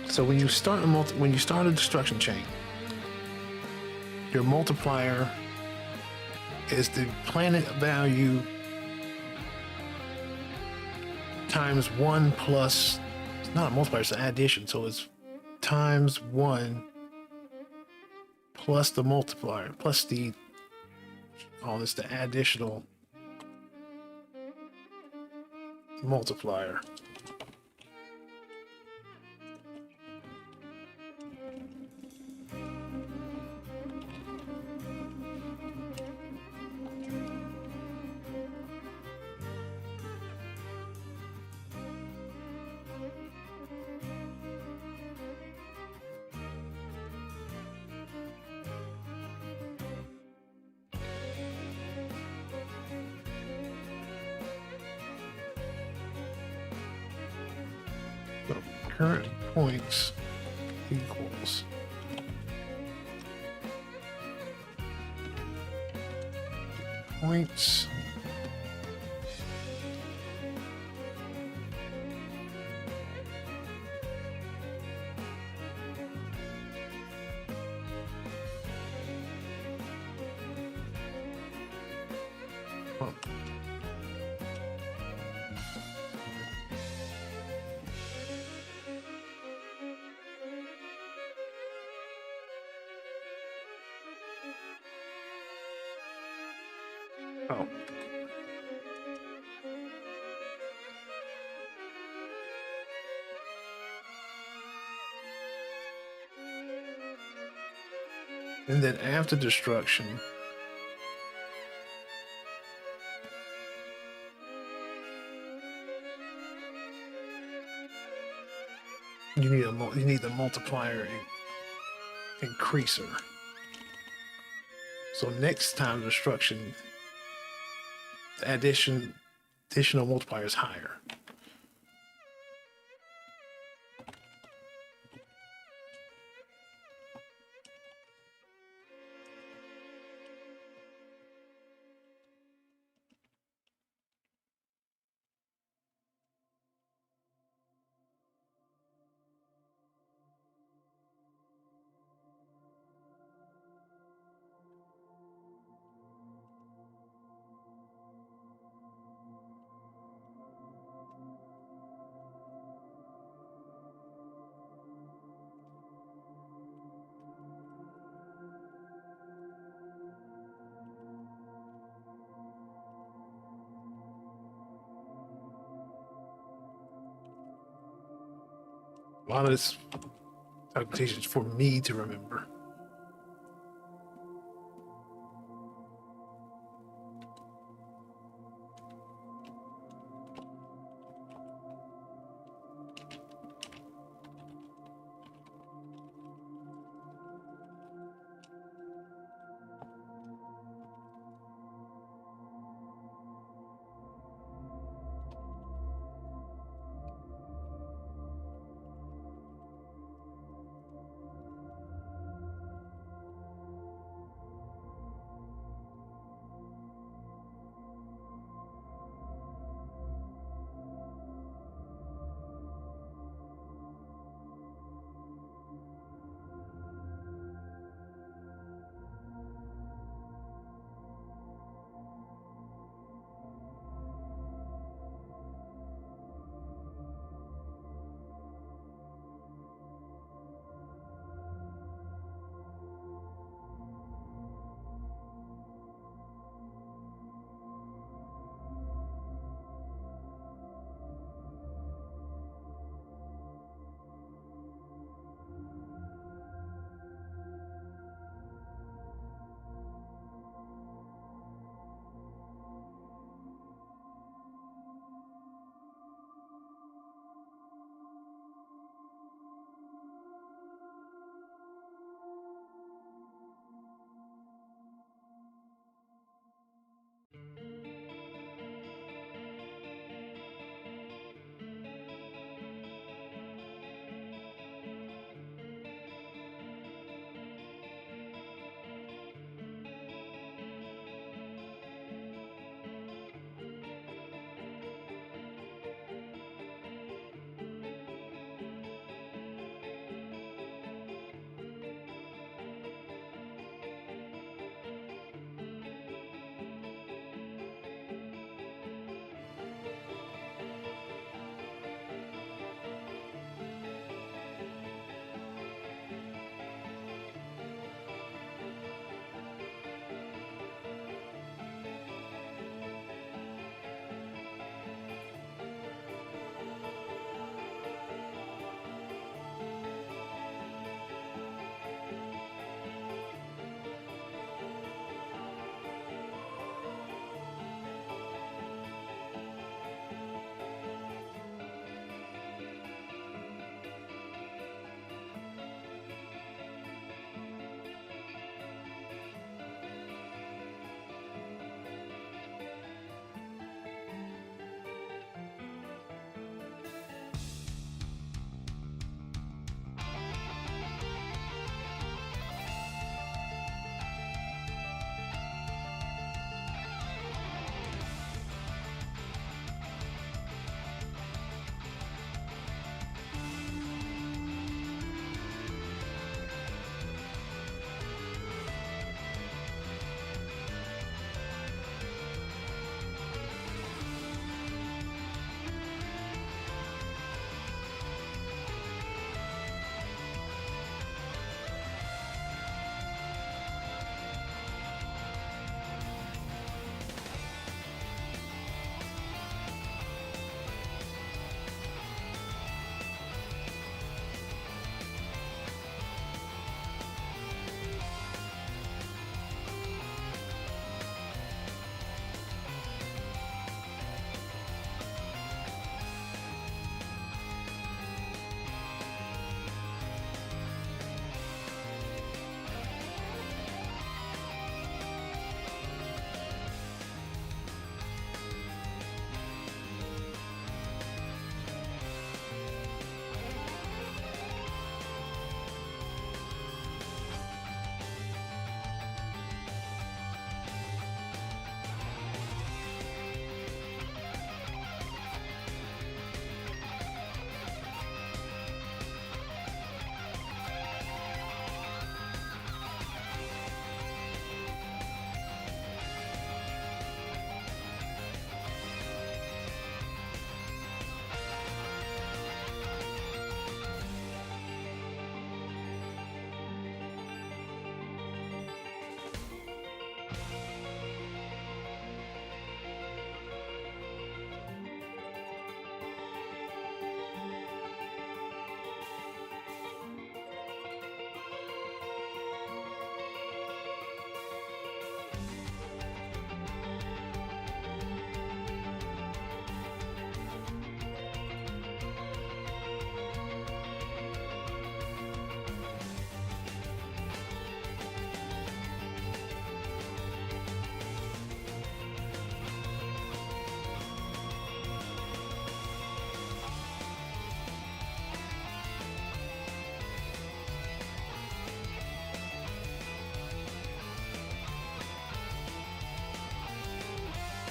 So when you start a destruction chain, your multiplier is the planet value times 1 plus, it's not a multiplier, it's an addition, so it's times 1 plus the multiplier, plus the, the additional multiplier. So current points equals points oh. And then after destruction, you need the multiplier increaser. So next time destruction, the additional multiplier is higher. A lot of this calculation is for me to remember.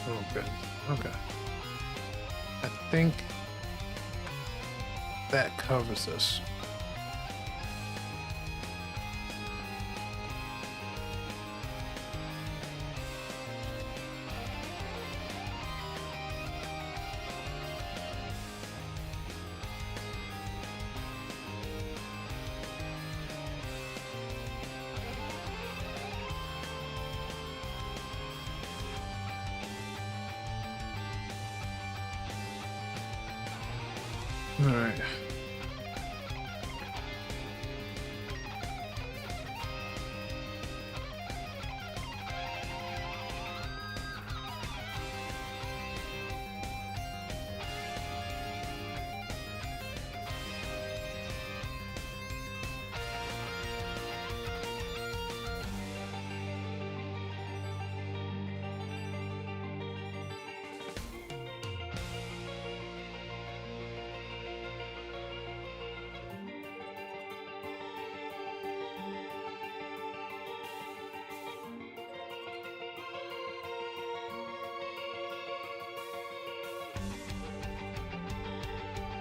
Oh, good. Okay. I think that covers us. All right.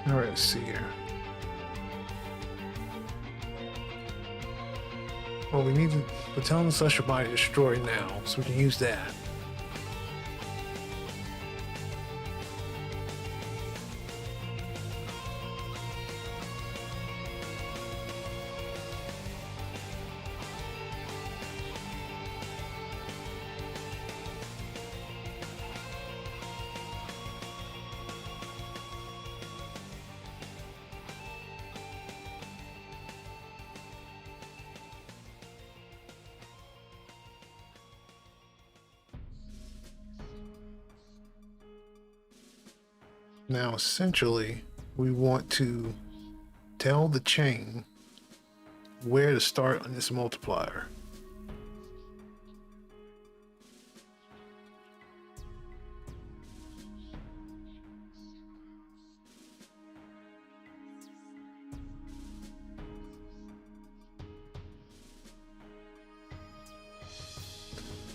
All right, let's see here. Well, we need to tell the celestial body to destroy now, so we can use that. Now, essentially, we want to tell the chain where to start on this multiplier.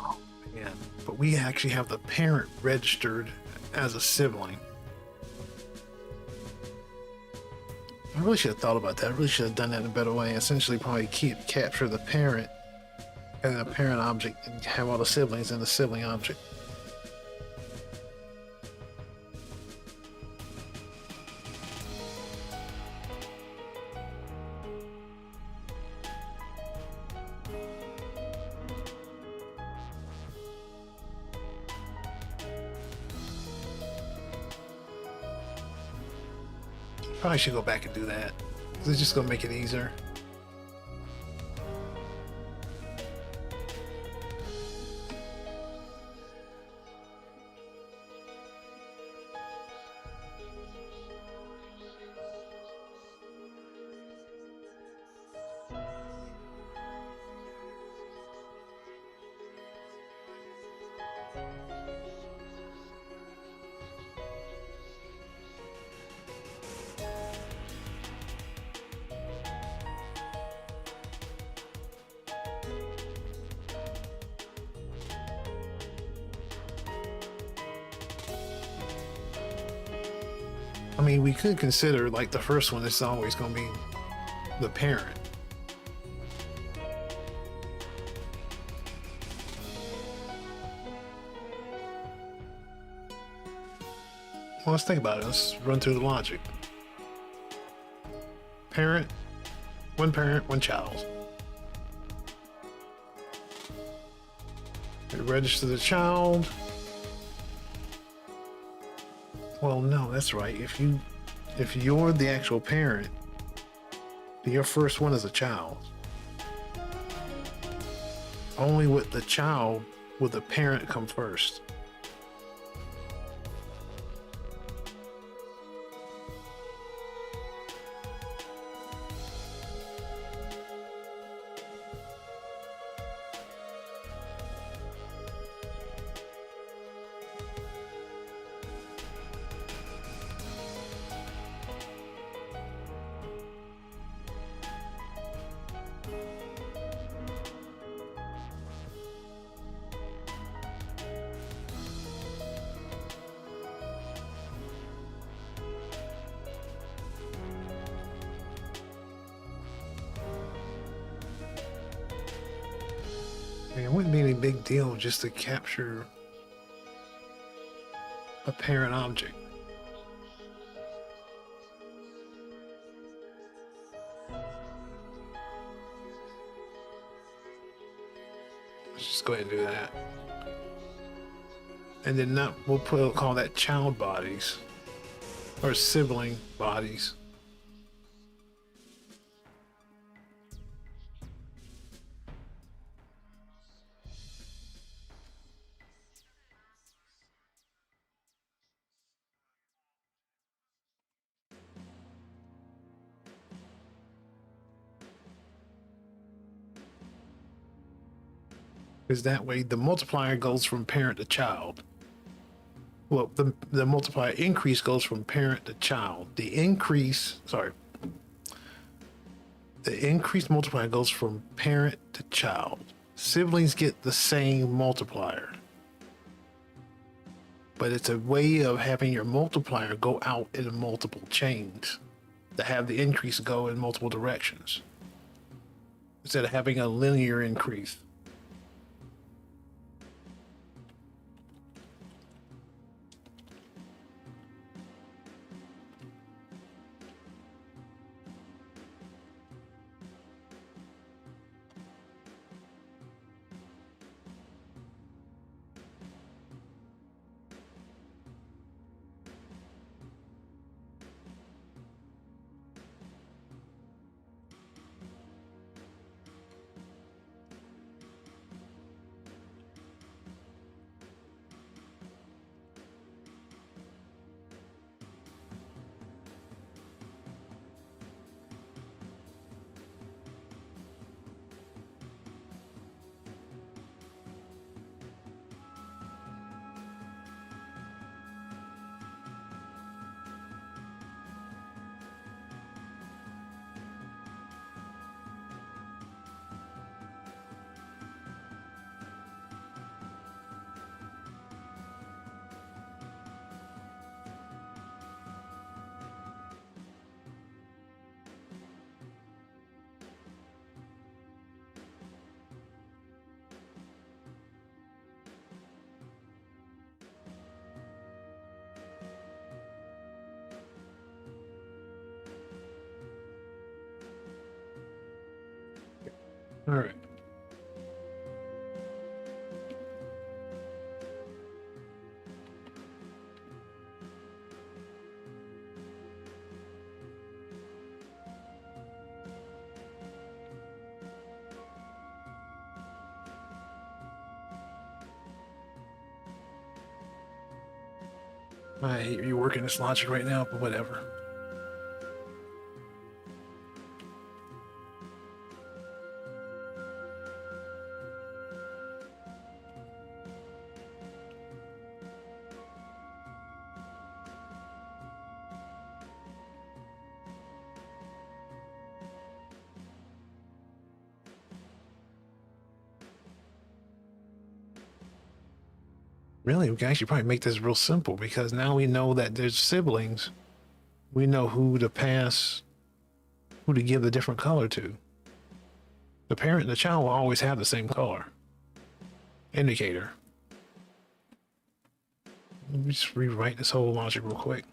Oh, man. But we actually have the parent registered as a sibling. I really should have thought about that. I really should have done that in a better way. Essentially, probably capture the parent and the parent object and have all the siblings in the sibling object. Probably should go back and do that. It's just gonna make it easier. I mean, we could consider like the first one is always going to be the parent. Well, let's think about it. Let's run through the logic. Parent, one child. We register the child. Well, no, that's right. If you're the actual parent, your first one is a child. Only with the child will the parent come first. mean, it wouldn't be any big deal just to capture a parent object. Let's just go ahead and do that. And then we'll call that child bodies or sibling bodies. Because that way the multiplier goes from parent to child. Well, the multiplier increase goes from parent to child. The increased multiplier goes from parent to child. Siblings get the same multiplier, but it's a way of having your multiplier go out in multiple chains to have the increase go in multiple directions instead of having a linear increase. All right. I hate reworking this logic right now, but whatever. Really, we can actually probably make this real simple because now we know that there's siblings. We know who to give the different color to. The parent and the child will always have the same color indicator. Let me just rewrite this whole logic real quick.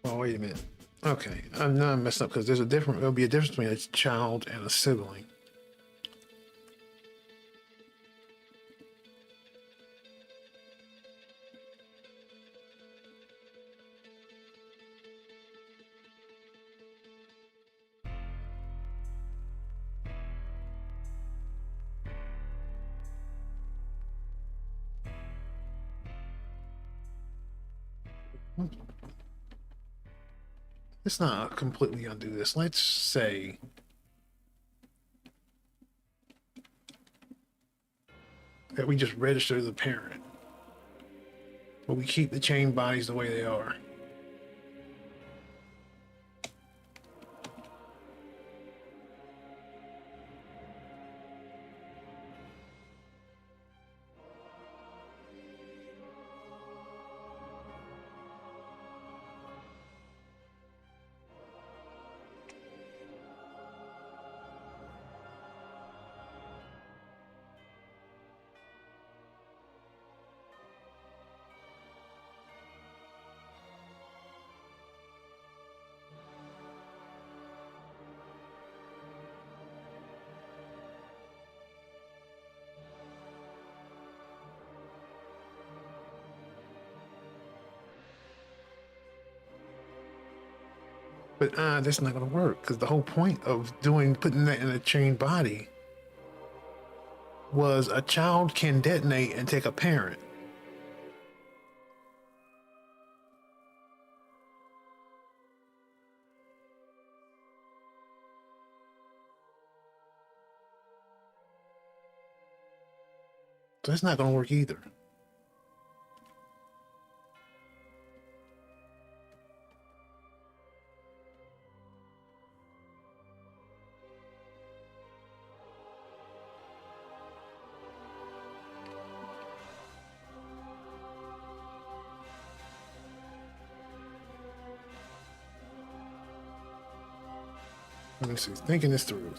Oh, wait a minute. Okay, I'm not messed up because there'll be a difference between a child and a sibling. let's not completely undo this. Let's say that we just register the parent, but we keep the chain bodies the way they are. But that's not going to work because the whole point of putting that in a chain body was a child can detonate and take a parent. So that's not going to work either. Let me see. Thinking this through.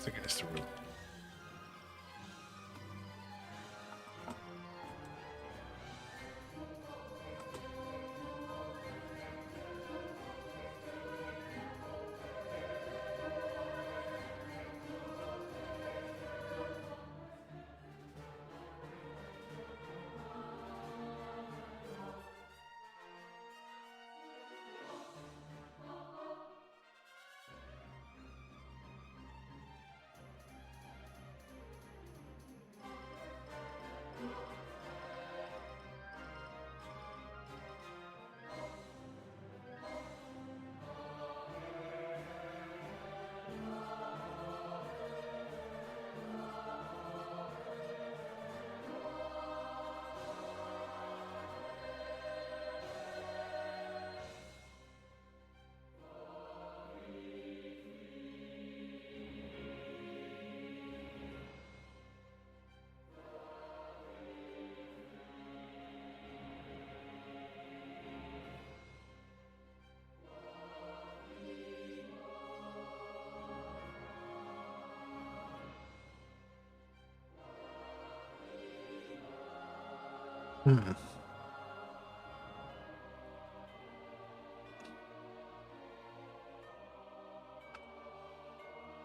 Hmm.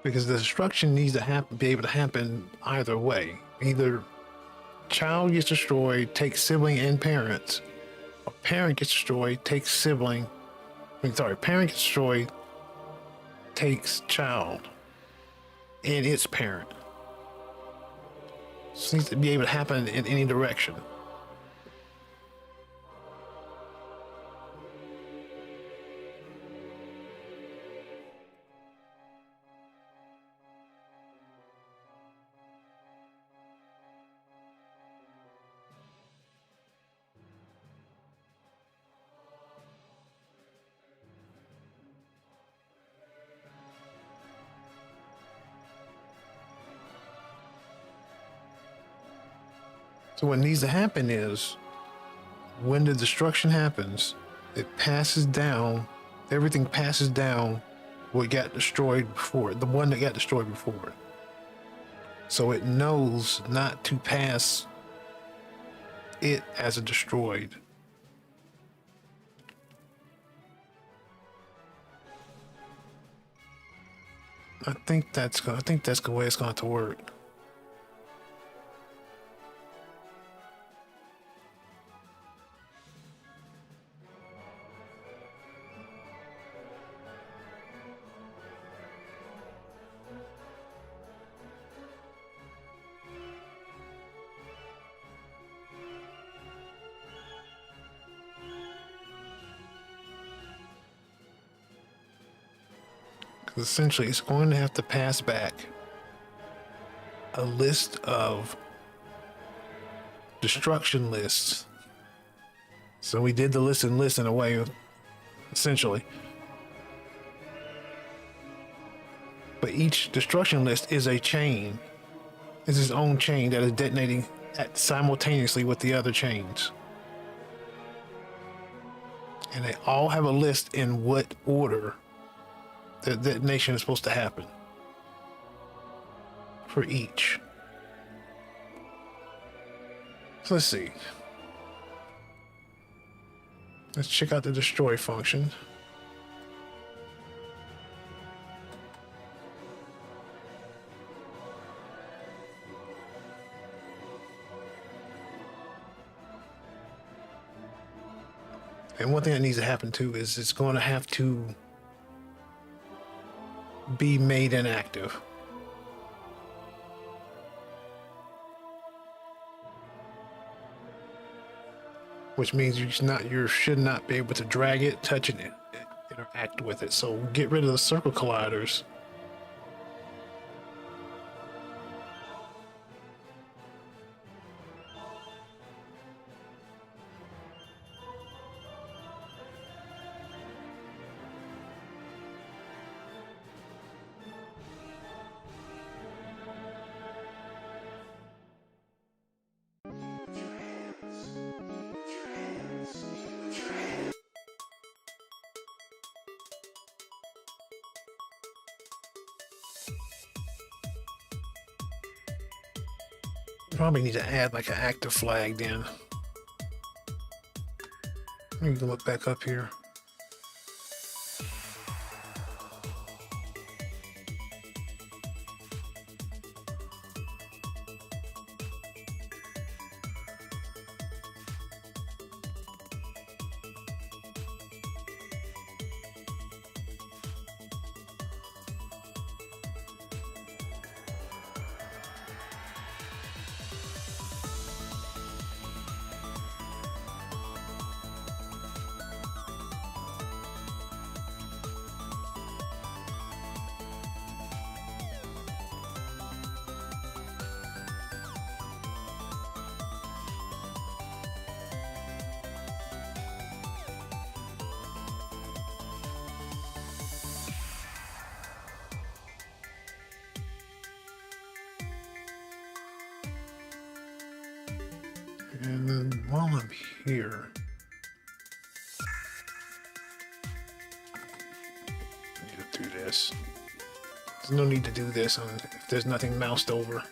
Because the destruction needs to happen, be able to happen either way. Either child gets destroyed, takes sibling and parents, or parent gets destroyed, takes sibling. Parent gets destroyed, takes child and its parent. So it needs to be able to happen in any direction. So what needs to happen is when the destruction happens, it passes down, everything passes down what got destroyed before, the one that got destroyed before it. So it knows not to pass it as a destroyed. I think that's the way it's going to work. Because essentially it's going to have to pass back a list of destruction lists. So we did the list in a way, essentially. But each destruction list is a chain. It's its own chain that is detonating simultaneously with the other chains. And they all have a list in what order the detonation is supposed to happen for each. So let's see. Let's check out the destroy function. And one thing that needs to happen too is it's going to have to be made inactive. Which means you should not be able to drag it, touch it, interact with it. So get rid of the circle colliders. Probably need to add like an active flag then. Let me look back up here. And then while I'm here, let me go through this. There's no need to do this if there's nothing moused over.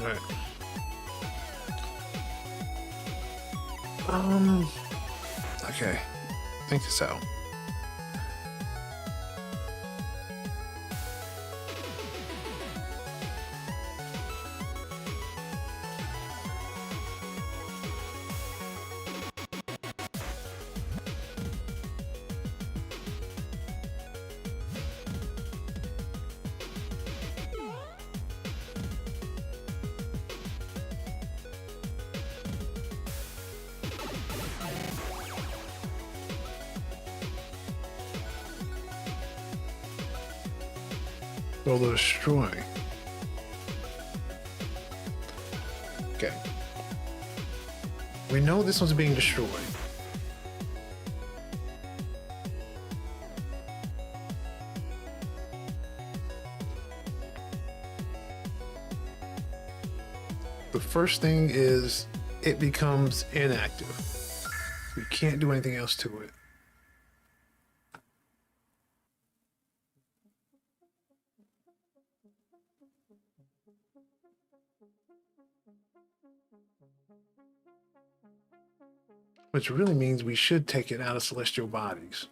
Right. Okay. Think this out. Or the destroy. Okay. We know this one's being destroyed. The first thing is it becomes inactive. We can't do anything else to it. Which really means we should take it out of celestial bodies.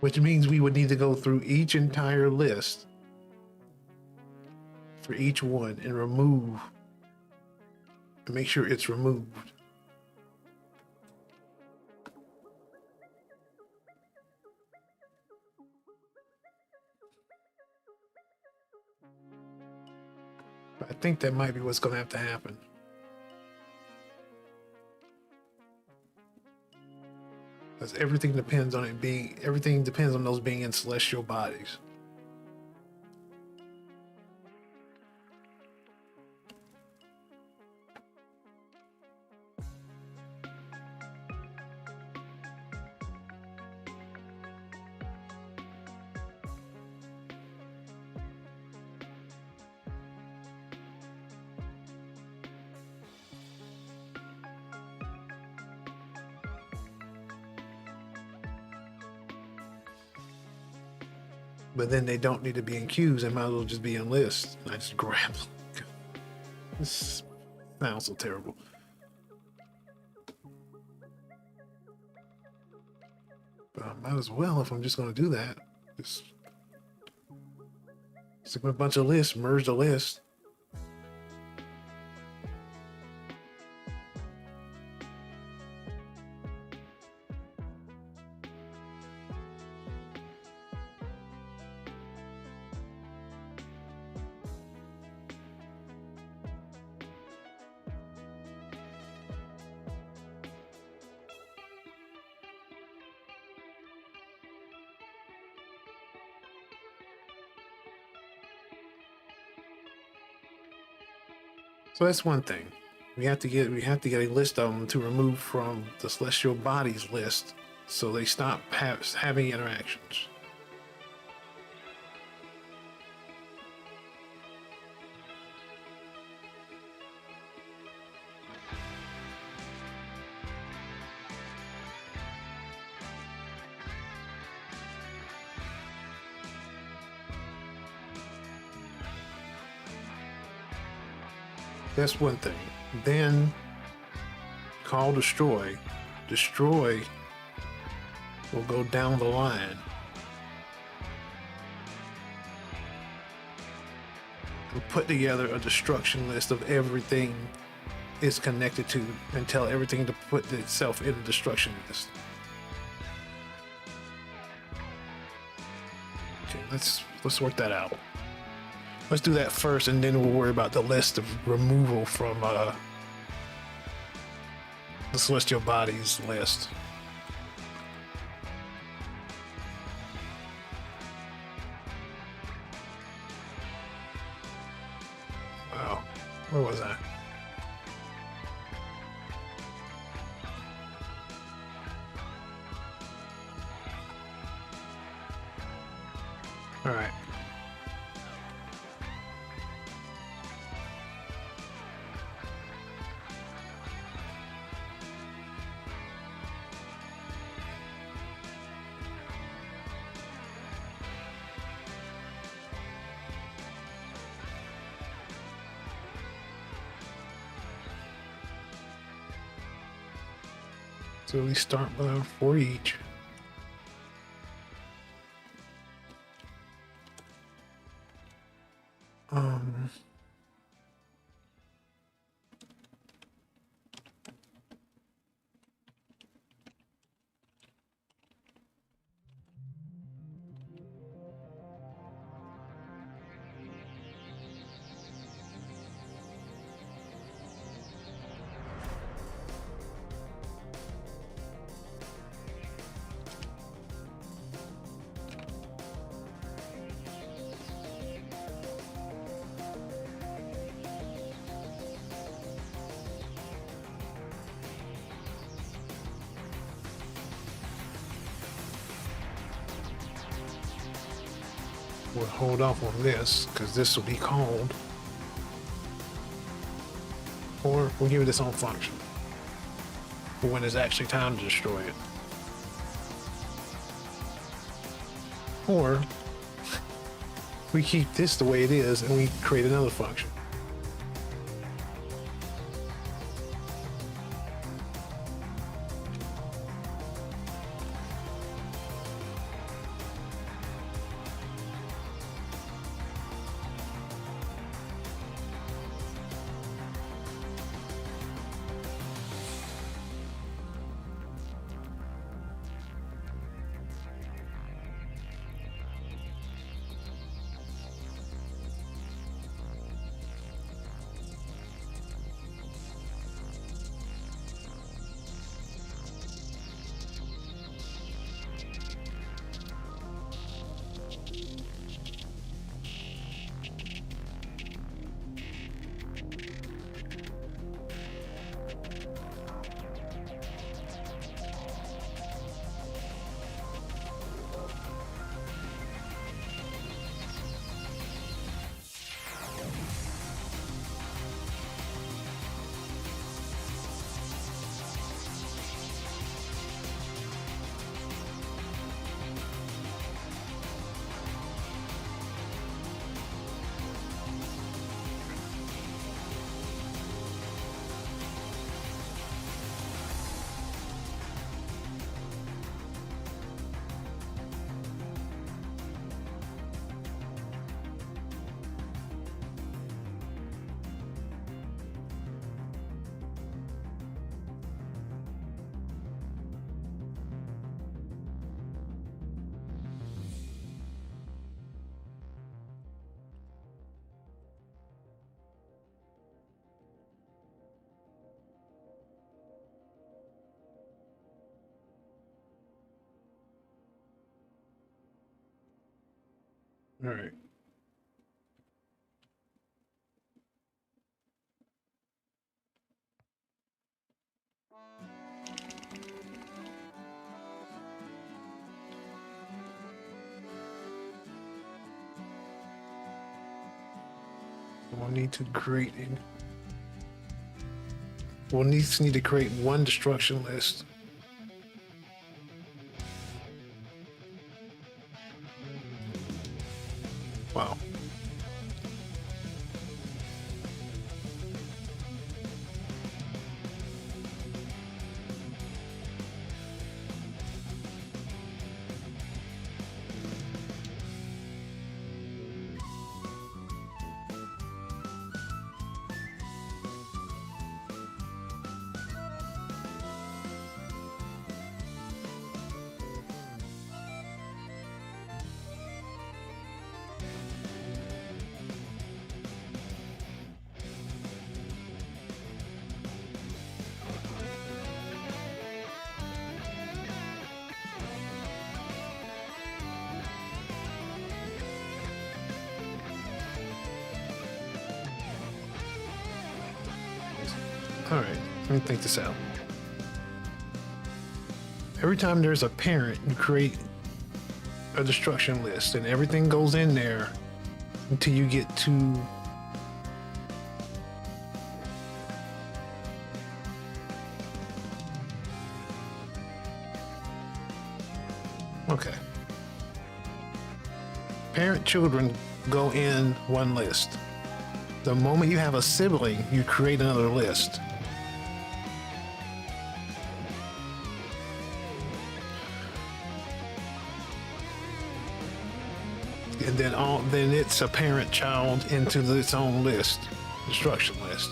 Which means we would need to go through each entire list for each one and remove and make sure it's removed. But I think that might be what's going to have to happen. Because everything depends on those being in celestial bodies. But then they don't need to be in queues. They might as well just be in lists. And I just grab them. This sounds so terrible. But I might as well if I'm just going to do that. Just stick with a bunch of lists, merge the list. So that's one thing. We have to get a list of them to remove from the celestial bodies list, so they stop having interactions. That's one thing. Then call destroy. Destroy will go down the line and put together a destruction list of everything it's connected to and tell everything to put itself in the destruction list. Okay, let's work that out. Let's do that first, and then we'll worry about the list of removal from the celestial bodies list. Wow, where was I? All right. So we start with 4 each. We'll hold off on this because this will be called, or we'll give it its own function for when it's actually time to destroy it. Or we keep this the way it is and we create another function. All right. We'll need to create we'll need to create one destruction list. Wow. All right, let me think this out. Every time there's a parent, you create a destruction list, and everything goes in there until you get to okay. Parent children go in one list. The moment you have a sibling, you create another list. And then it's a parent child into its own list, destruction list.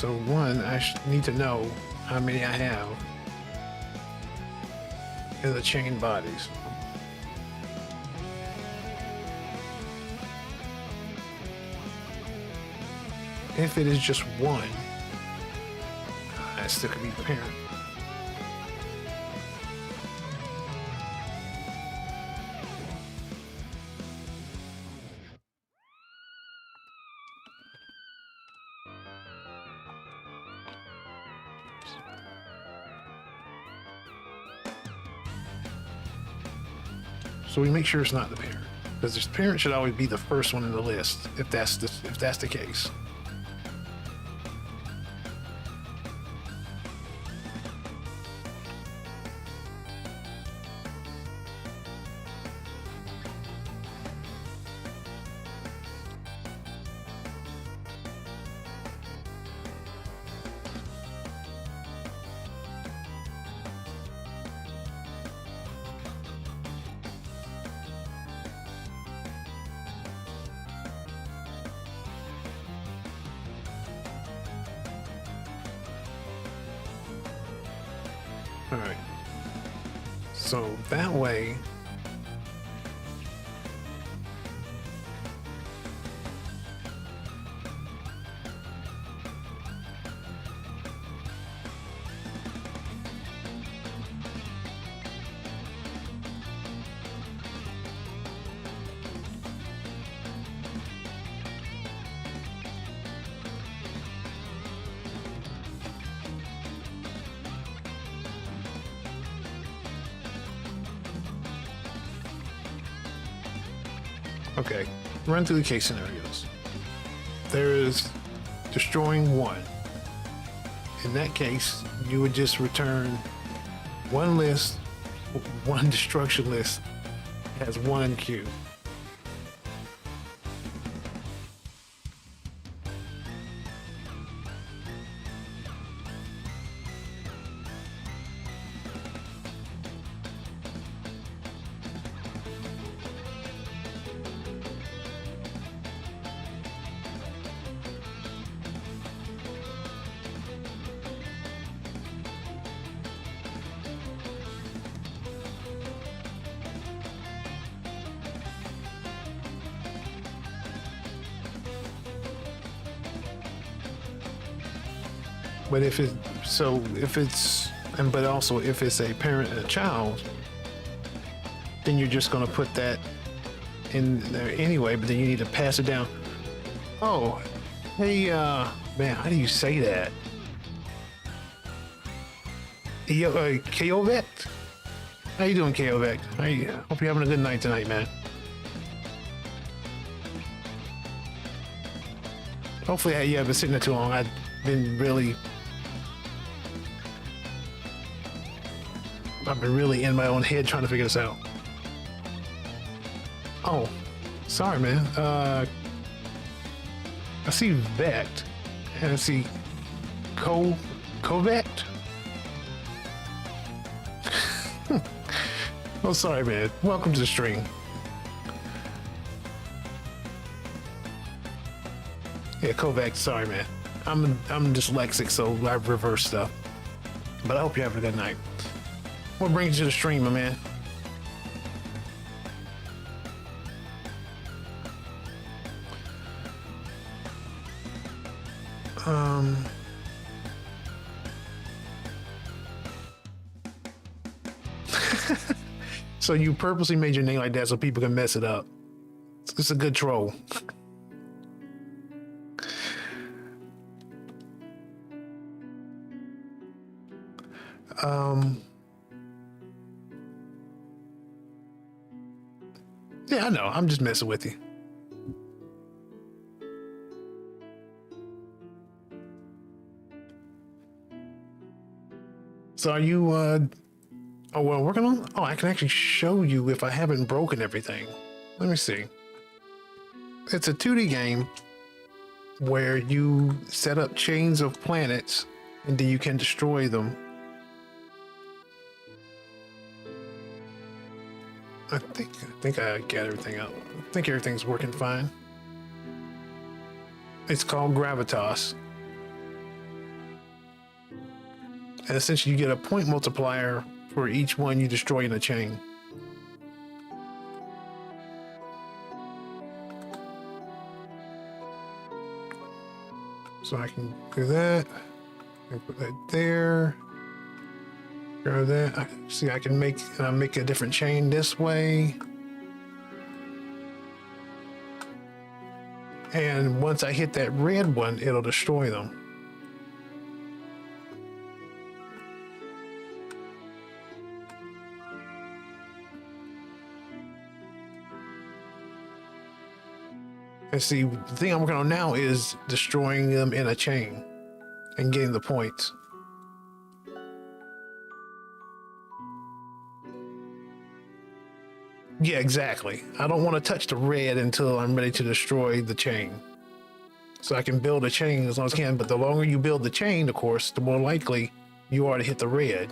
So one, I need to know how many I have in the chain bodies. If it is just one, I still could be the parent. So we make sure it's not the parent, because the parent should always be the first one in the list if that's the case. All right. So that way, okay, run through the case scenarios. There is destroying one. In that case, you would just return one list, one destruction list has one queue. But if it's a parent and a child, then you're just going to put that in there anyway, but then you need to pass it down. Oh, hey, man, how do you say that? Kovet? How you doing, Kovet? Hope you're having a good night tonight, man. Hopefully, you haven't been sitting there too long. I've been really in my own head trying to figure this out. Oh, sorry, man. I see Vect, and I see Covect. Oh, sorry, man. Welcome to the stream. Yeah, Kovac, sorry, man. I'm dyslexic, so I reverse stuff. But I hope you're having a good night. What brings you to the stream, my man? So you purposely made your name like that so people can mess it up. It's a good troll. Yeah, I know. I'm just messing with you. So are you, working on? Oh, I can actually show you if I haven't broken everything. Let me see. It's a 2D game where you set up chains of planets and then you can destroy them. I think I got everything out. I think everything's working fine. It's called Gravitas. And essentially you get a point multiplier for each one you destroy in a chain. So I can do that. I put that there. Grab that. See, I can make a different chain this way. And once I hit that red one, it'll destroy them. And see, the thing I'm working on now is destroying them in a chain and getting the points. Yeah, exactly. I don't want to touch the red until I'm ready to destroy the chain. So I can build a chain as long as I can, but the longer you build the chain, of course, the more likely you are to hit the red.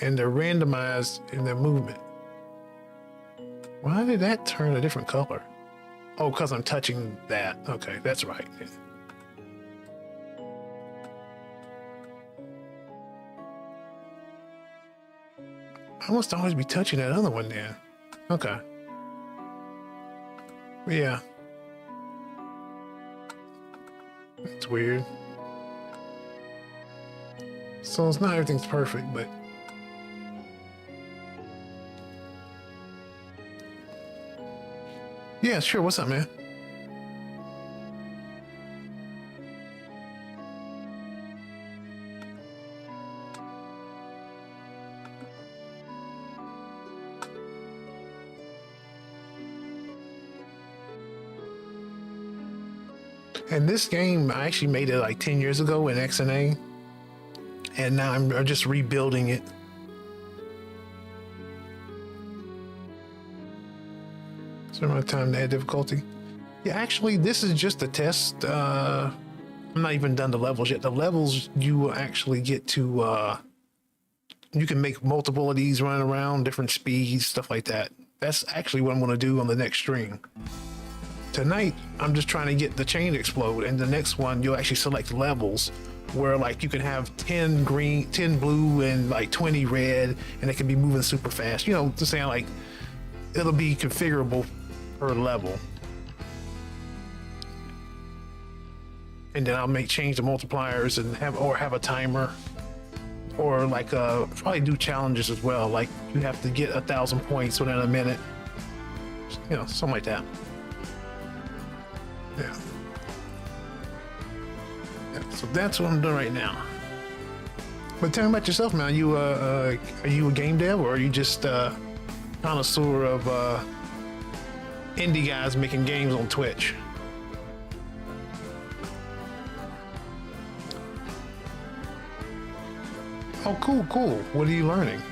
And they're randomized in their movement. Why did that turn a different color? Oh, because I'm touching that. Okay, that's right. I must always be touching that other one then. Okay. Yeah. That's weird. So it's not everything's perfect, but yeah, sure. What's up, man? And this game, I actually made it like 10 years ago in XNA, and now I'm just rebuilding it. So my time to add difficulty. Yeah, actually, this is just a test. I'm not even done the levels yet. The levels you will actually get to. You can make multiple of these running around, different speeds, stuff like that. That's actually what I'm going to do on the next stream. Tonight, I'm just trying to get the chain to explode, and the next one, you'll actually select levels where like you can have 10 green, 10 blue, and like 20 red, and it can be moving super fast. You know, just saying like it'll be configurable per level. And then I'll change the multipliers and have a timer, or like probably do challenges as well. Like you have to get 1,000 points within a minute. You know, something like that. Yeah. So that's what I'm doing right now. But tell me about yourself, man. Are you a game dev, or are you just a connoisseur of indie guys making games on Twitch? Oh, cool, cool. What are you learning?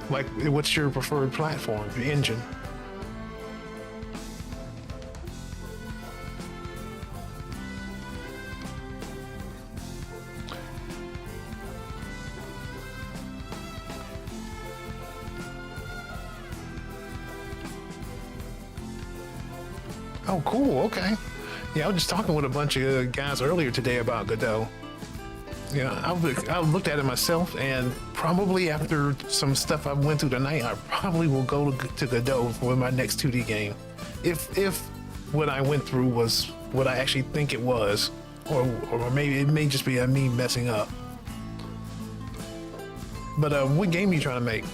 Like, what's your preferred platform, your engine? Oh, cool. Okay. Yeah, I was just talking with a bunch of guys earlier today about Godot. Yeah, I looked at it myself, and probably after some stuff I went through tonight, I probably will go to Godot for my next 2D game. If what I went through was what I actually think it was, or maybe it may just be me messing up. But what game are you trying to make?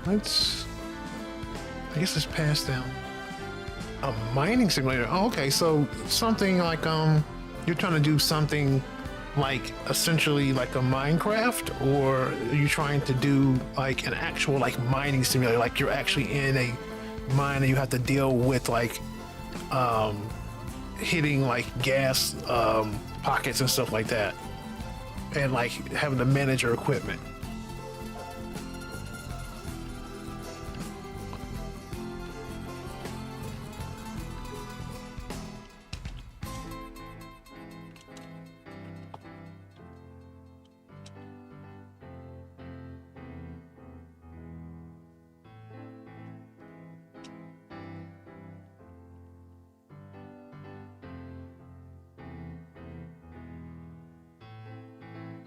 I guess let's pass down. A mining simulator. Oh, okay, so something like you're trying to do something like essentially like a Minecraft, or are you trying to do like an actual like mining simulator, like you're actually in a mine and you have to deal with like hitting like gas pockets and stuff like that, and like having to manage your equipment.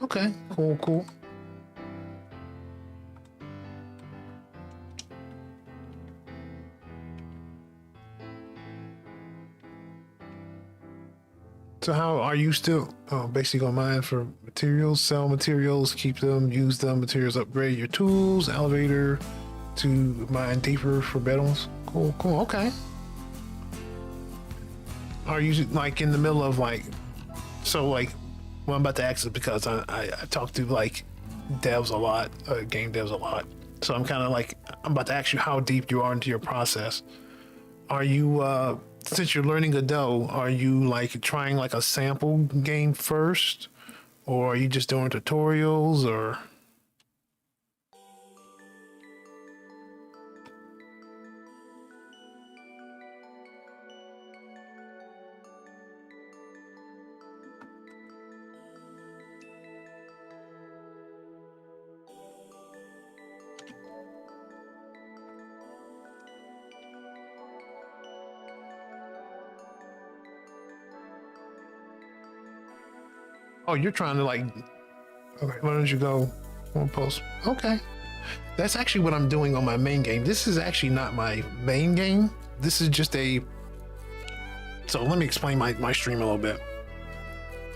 Okay, cool, cool. So how are you still basically gonna mine for materials, sell materials, keep them, use them, materials, upgrade your tools, elevator to mine deeper for metals? Cool, cool, okay. Are you like in the middle of like, so like, well, I'm about to ask is because I talk to like devs a lot, game devs a lot. So I'm kind of like, I'm about to ask you how deep you are into your process. Are you, since you're learning Godot, are you like trying like a sample game first? Or are you just doing tutorials or? Oh, you're trying to like, okay, why don't you go one post? Okay. That's actually what I'm doing on my main game. This is actually not my main game. This is just a, so let me explain my stream a little bit.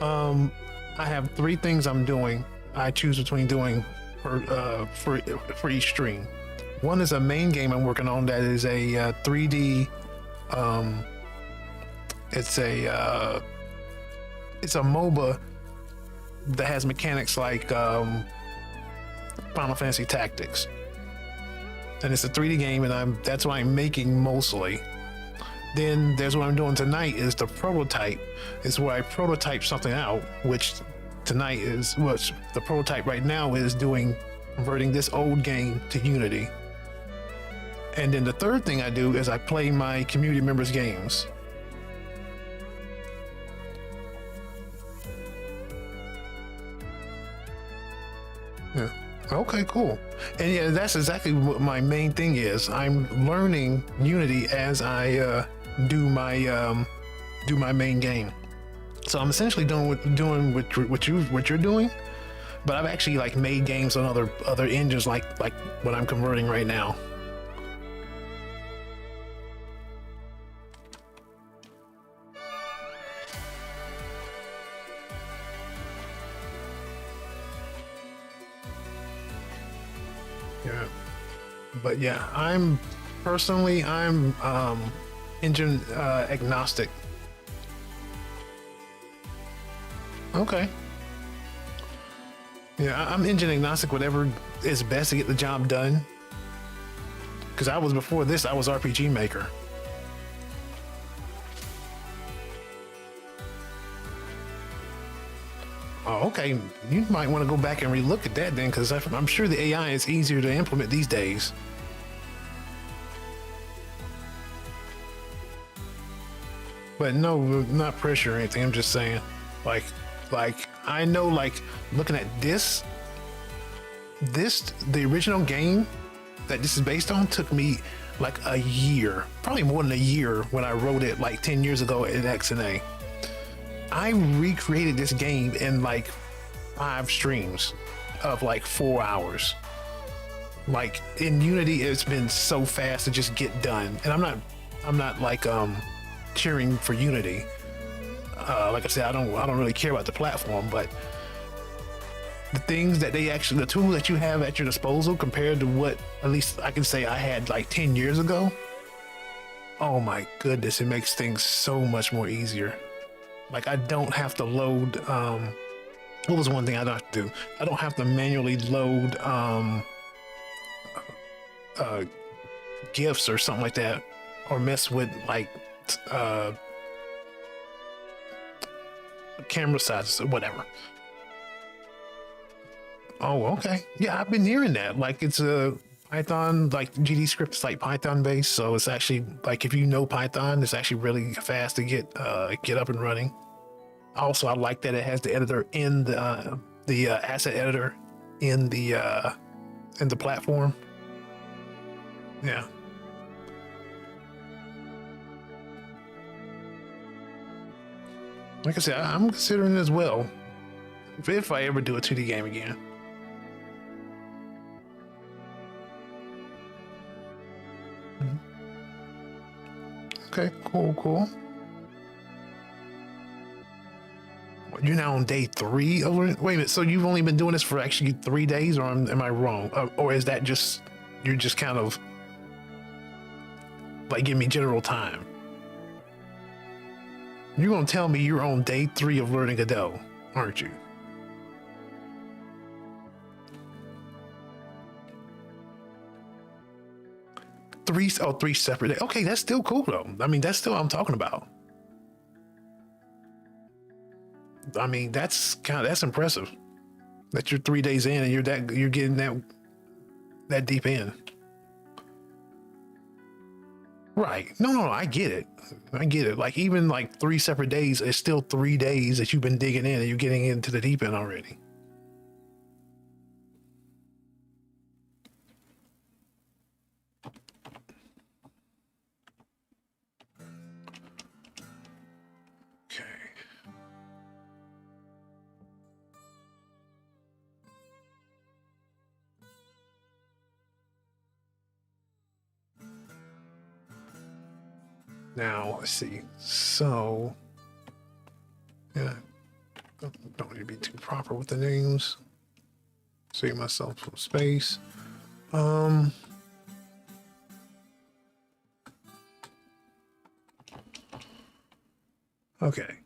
I have three things I'm doing. I choose between doing for each stream. One is a main game I'm working on that is a 3D, it's a MOBA that has mechanics like Final Fantasy Tactics, and it's a 3D game, and that's what I'm making mostly. Then there's what I'm doing tonight is the prototype. Is where I prototype something out, which tonight is what's the prototype right now is doing converting this old game to Unity. And then the third thing I do is I play my community members' games. Yeah. Okay, cool. And yeah, that's exactly what my main thing is. I'm learning Unity as I do my main game. So I'm essentially doing what you're doing, but I've actually like made games on other engines like what I'm converting right now. Yeah, but yeah, I'm engine agnostic. Okay. Yeah, I'm engine agnostic. Whatever is best to get the job done. Because before this, I was RPG Maker. Oh, okay. You might want to go back and relook at that then, because I'm sure the AI is easier to implement these days. But no, not pressure or anything. I'm just saying, like I know, like looking at this, the original game that this is based on took me like a year, probably more than a year when I wrote it like 10 years ago at XNA. I recreated this game in like 5 streams of like 4 hours. Like in Unity, it's been so fast to just get done. And I'm not like cheering for Unity. Like I said, I don't really care about the platform, but the things that the tools that you have at your disposal compared to what at least I can say I had like 10 years ago, Oh my goodness, it makes things so much more easier. Like I don't have to load what was one thing I don't have to do? I don't have to manually load uh gifts or something like that, or mess with like uh camera sizes or whatever. Oh, okay. Yeah, I've been hearing that. Like it's a Python, like GD script is like Python based, so it's actually like if you know Python, it's actually really fast to get up and running. Also, I like that it has the editor in the asset editor in the platform. Yeah. Like I said, I'm considering it as well. If I ever do a 2D game again. Okay, cool. You're now on day 3 of it? Wait a minute, so you've only been doing this for actually 3 days, or am I wrong? Or is that just, you're just kind of like giving me general time? You're gonna tell me you're on day 3 of learning Godot, aren't you? Three separate days. Okay, that's still cool though. I mean, that's still what I'm talking about. I mean, that's impressive. That you're 3 days in and you're getting that deep in. Right. No, I get it. Like even like 3 separate days, it's still 3 days that you've been digging in and you're getting into the deep end already. Okay. Now, let's see. So, yeah, don't need to be too proper with the names. Save myself some space. Okay.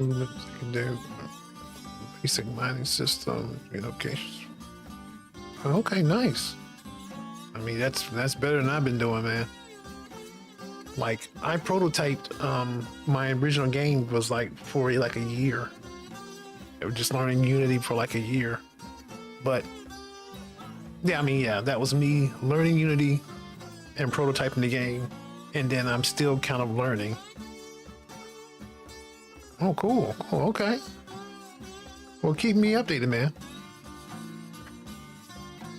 Movement, secondary, basic mining system, relocations. Okay, nice. I mean, that's better than I've been doing, man. Like I prototyped my original game was like for like a year. It was just learning Unity for like a year. But yeah, I mean, yeah, that was me learning Unity and prototyping the game, and then I'm still kind of learning. Oh, cool. Okay. Well, keep me updated, man.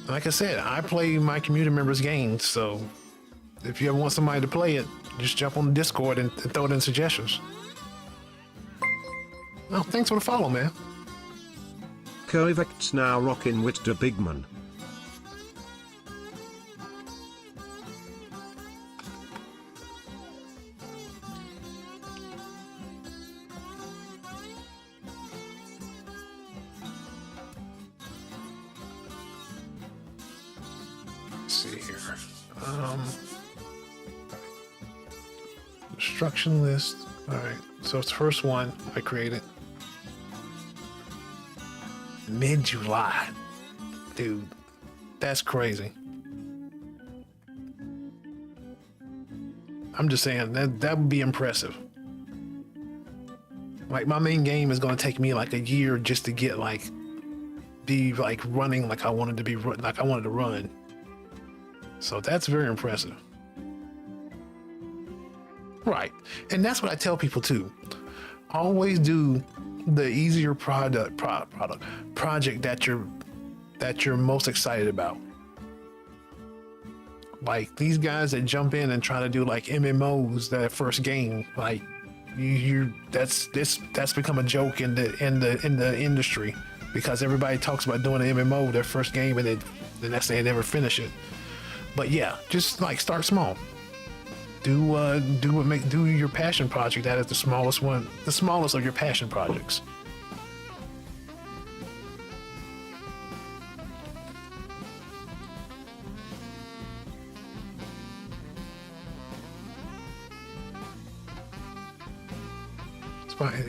Like I said, I play my community members' games, so if you ever want somebody to play it, just jump on the Discord and throw it in suggestions. Oh, thanks for the follow, man. Corvect's now rockin' with the big man. Let's see here. Instruction list. All right. So it's the first one I created. Mid-July. Dude, that's crazy. I'm just saying that would be impressive. Like my main game is going to take me like a year just to get be running like I wanted to run. So that's very impressive. Right. And that's what I tell people too. Always do the easier project that you're most excited about. Like these guys that jump in and try to do like MMOs that first game, like that's become a joke in the industry because everybody talks about doing an MMO their first game and then the next day they never finish it. But yeah, just like start small. do your passion project. That is the smallest one, the smallest of your passion projects.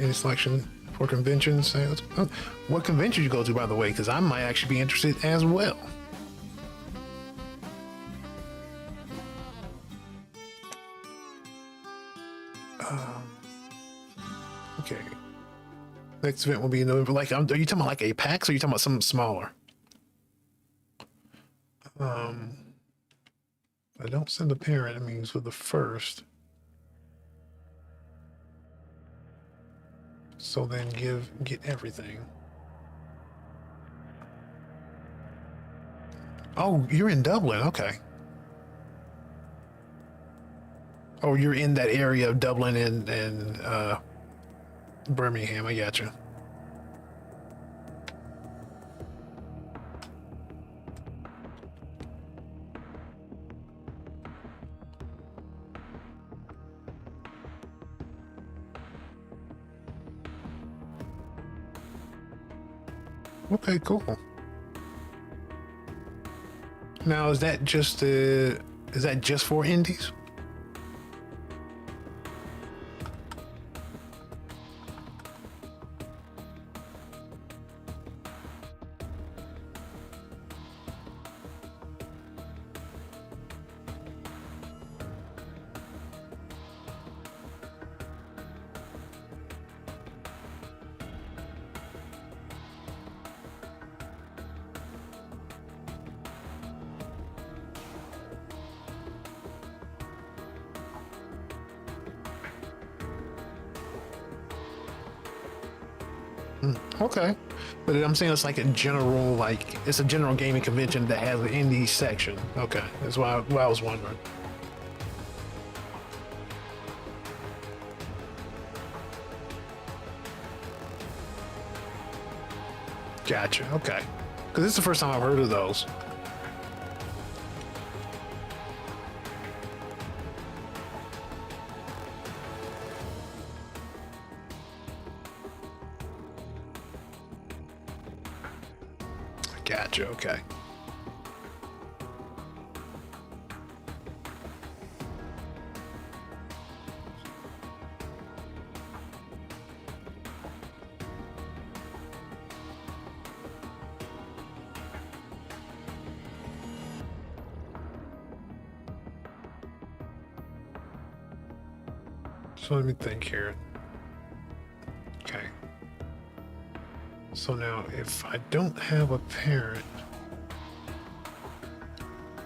Any selection for conventions? What convention you go to, by the way? Because I might actually be interested as well. Okay. Next event will be in November. Like, are you talking about like a PAX, or are you talking about something smaller? I don't send a parent. It means for the first. So then get everything. Oh, you're in Dublin. Okay. Oh, you're in that area of Dublin and Birmingham. I got you. Okay, cool. Now, is that just for indies? Okay, but I'm saying it's like a general, like it's a general gaming convention that has an indie section. Okay, that's why I was wondering. Gotcha. Okay, because this is the first time I've heard of those. Gotcha. Okay. So let me think here. Okay. So now, if I don't have a parent,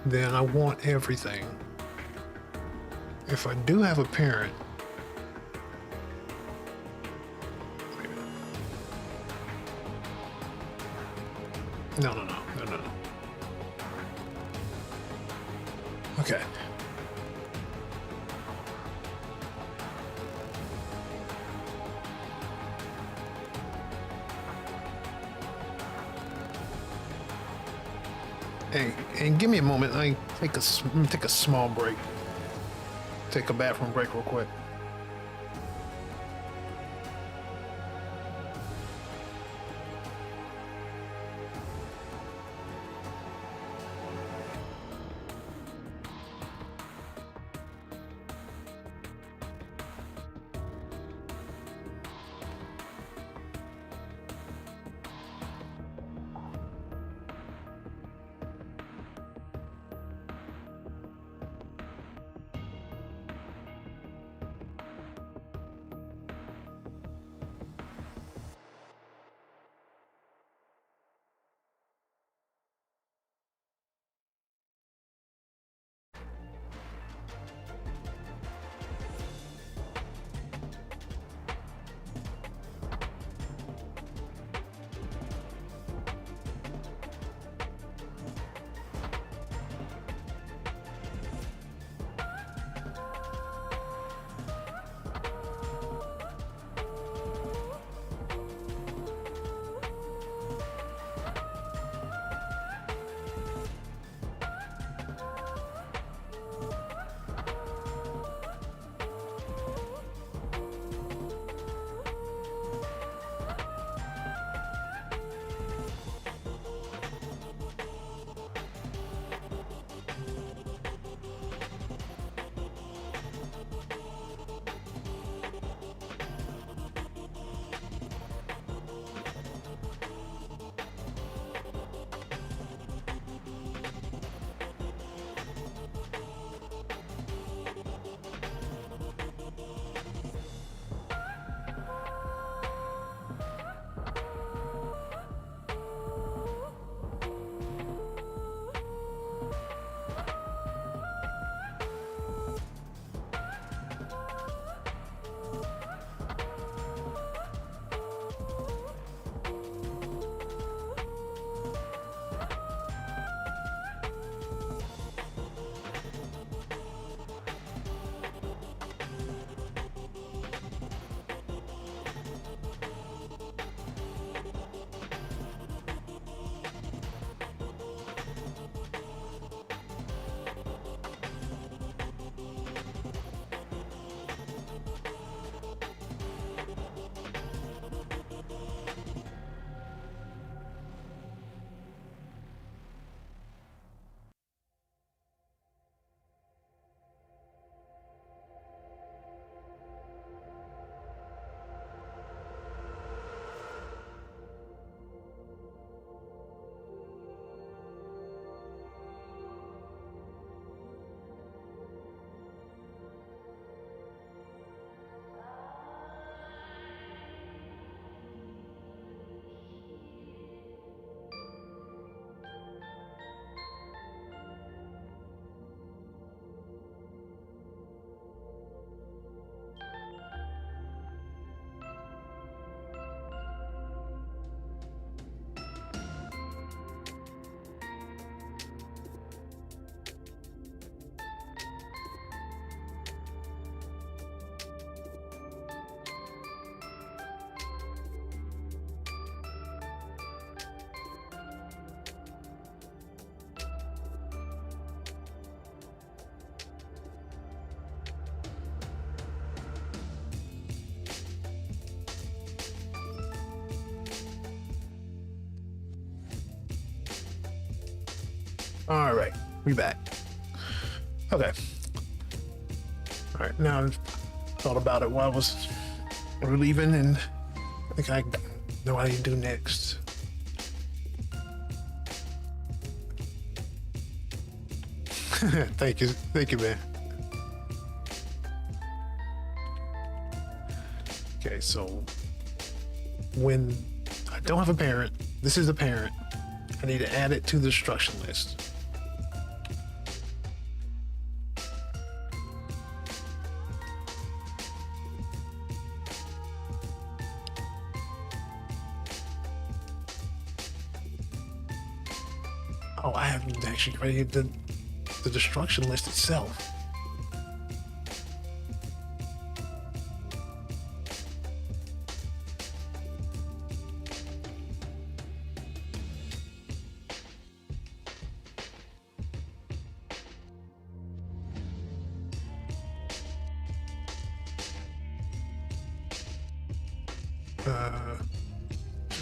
then I want everything. If I do have a parent, wait a minute. No. Okay. Hey, and give me a moment. Let me take a small break. Take a bathroom break real quick. All right, we back. Okay. All right, now I've thought about it while I was leaving, and I think I know what I need to do next. Thank you, man. Okay, so when I don't have a parent, this is a parent, I need to add it to the destruction list. Oh, I haven't actually created the destruction list itself.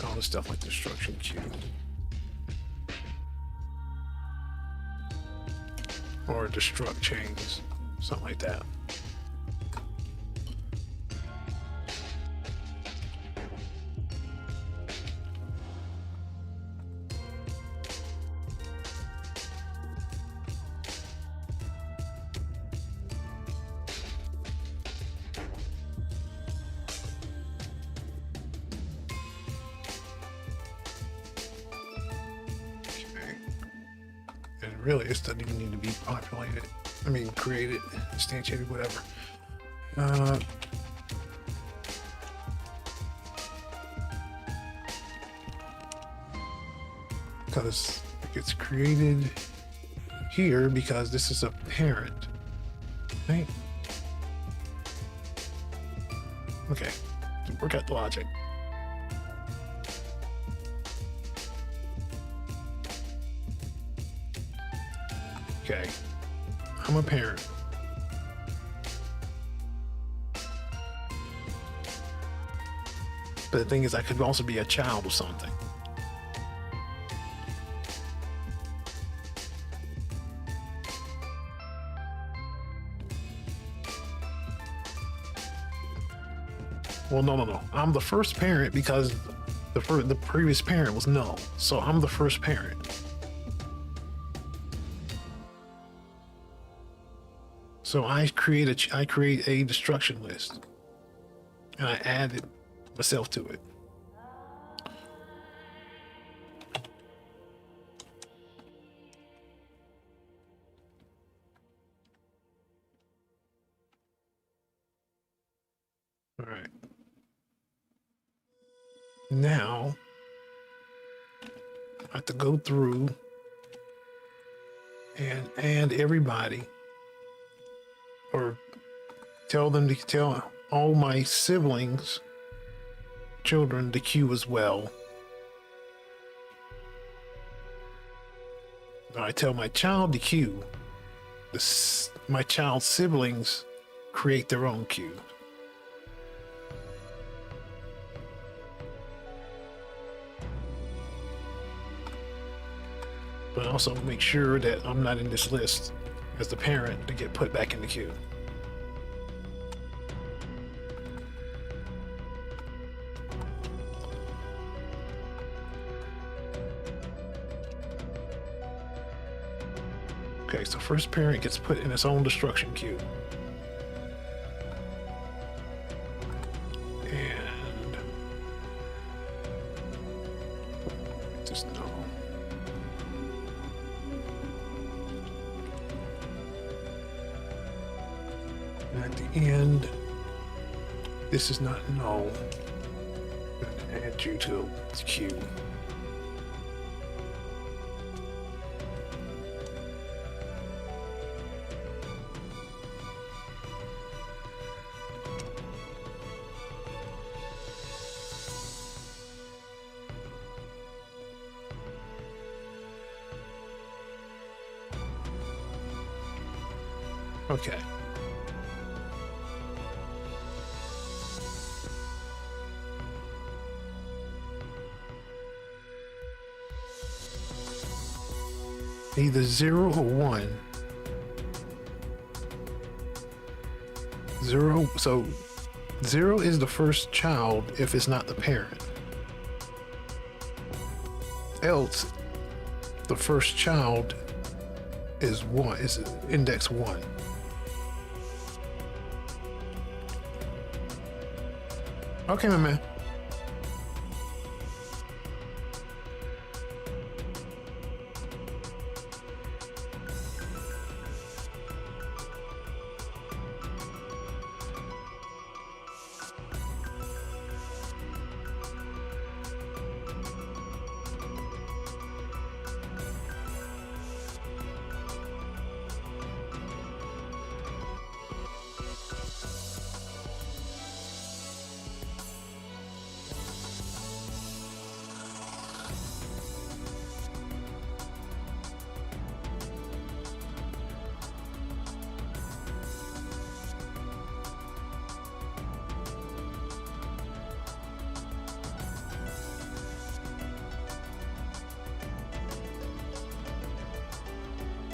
All the stuff like destruction queue. Or destruct chains, something like that. And really, this doesn't even need to be populated. I mean, created, instantiated, whatever. Because it gets created here because this is a parent, right? Okay, work out the logic. Okay, I'm a parent. But the thing is, I could also be a child of something. Well, no. I'm the first parent because the previous parent was null. So I'm the first parent. So I create a destruction list, and I added myself to it. All right. Now I have to go through and add everybody, or tell them to tell all my siblings, children, to queue as well. I tell my child to queue. My child's siblings create their own queue. But also make sure that I'm not in this list as the parent to get put back in the queue. Okay, so first parent gets put in its own destruction queue. And just no. And at the end, this is not null. I'm gonna add you to the queue. Okay. either 0 or 1. 0, so 0 is the first child if it's not the parent. Else, the first child is 1, is index 1. Okay, my man.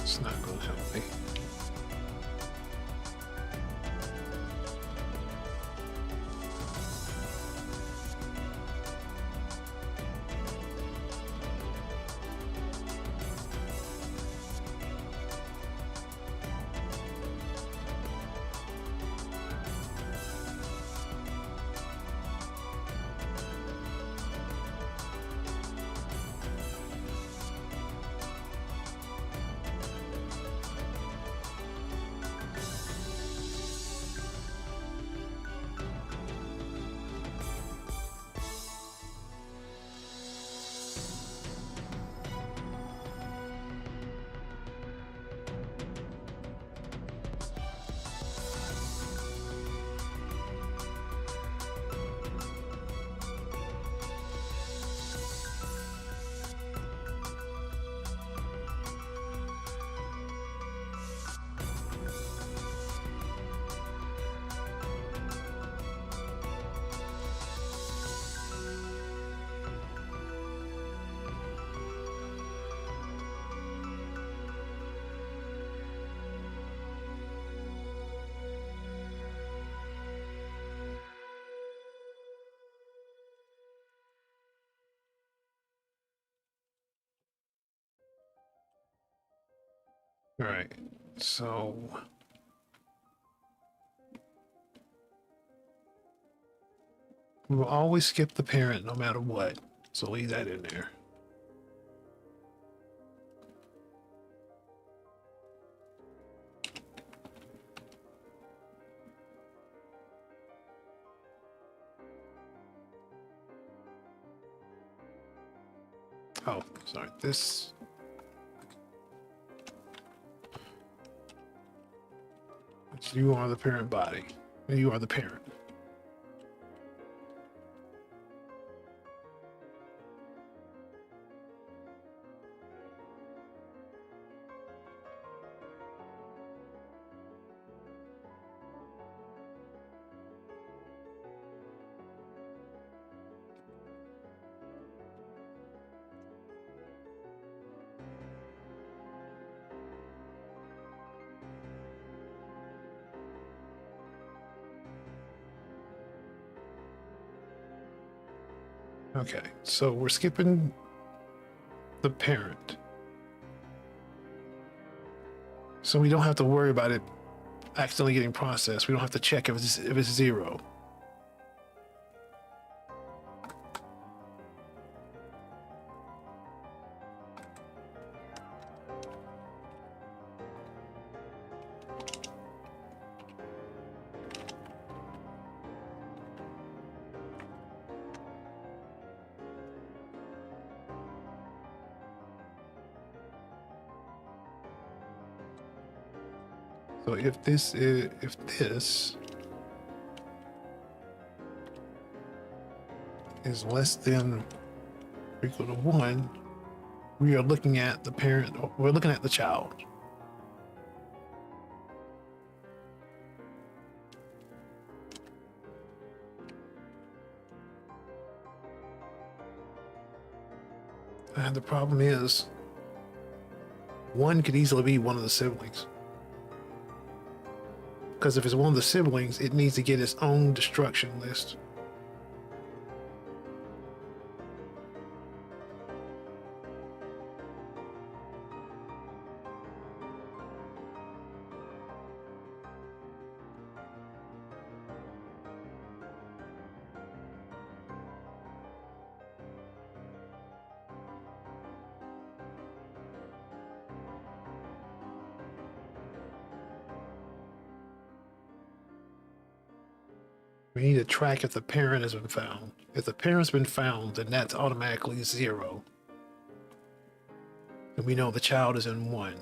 It's not going to help me. All right, so we will always skip the parent no matter what. So leave that in there. Oh, sorry. This. You are the parent body. You are the parent. Okay, so we're skipping the parent. So we don't have to worry about it accidentally getting processed. We don't have to check if it's 0. So if this is less than or equal to 1, we are looking at the parent, we're looking at the child. And the problem is One could easily be one of the siblings. Because if it's one of the siblings, it needs to get its own destruction list. We need to track if the parent has been found. If the parent's been found, then that's automatically 0. And we know the child is in 1.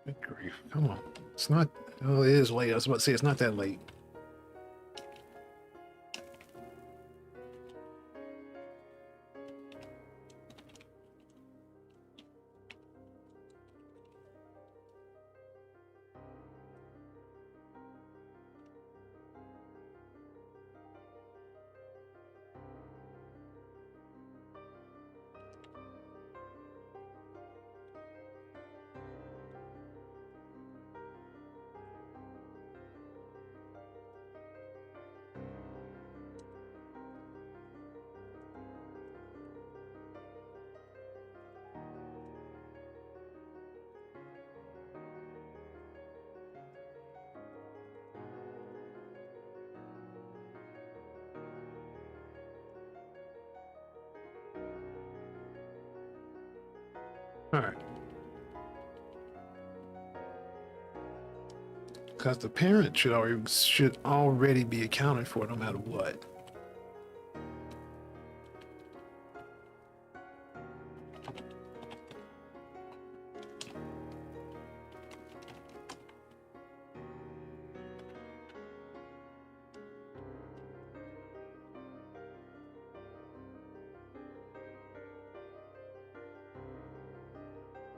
Good grief. Come on. It's not... Oh, it is late. I was about to say it's not that late. All right. Because the parent should already be accounted for no matter what.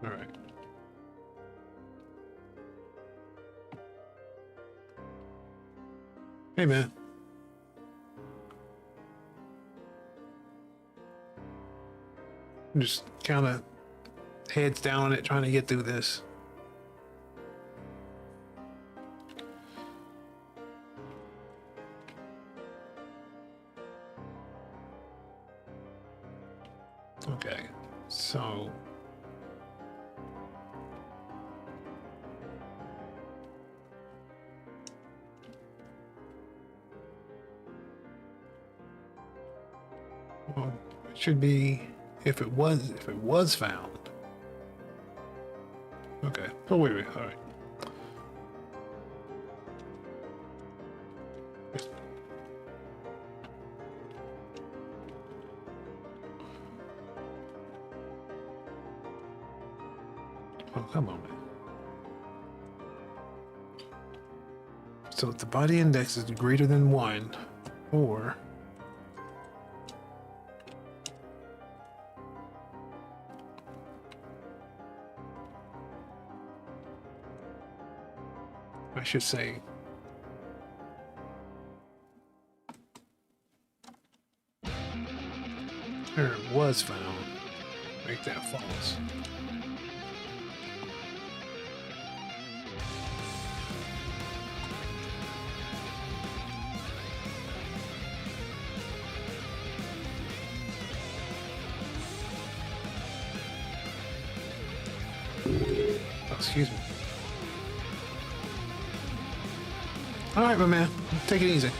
All right. Hey, man. Just kind of heads down on it, trying to get through this. Okay, so... Well, it should be if it was found. Okay. Oh wait, all right. Oh, come on, man. So if the body index is greater than 1, or I should say or it was found. Make that false. Oh, excuse me. All right, my man. Take it easy.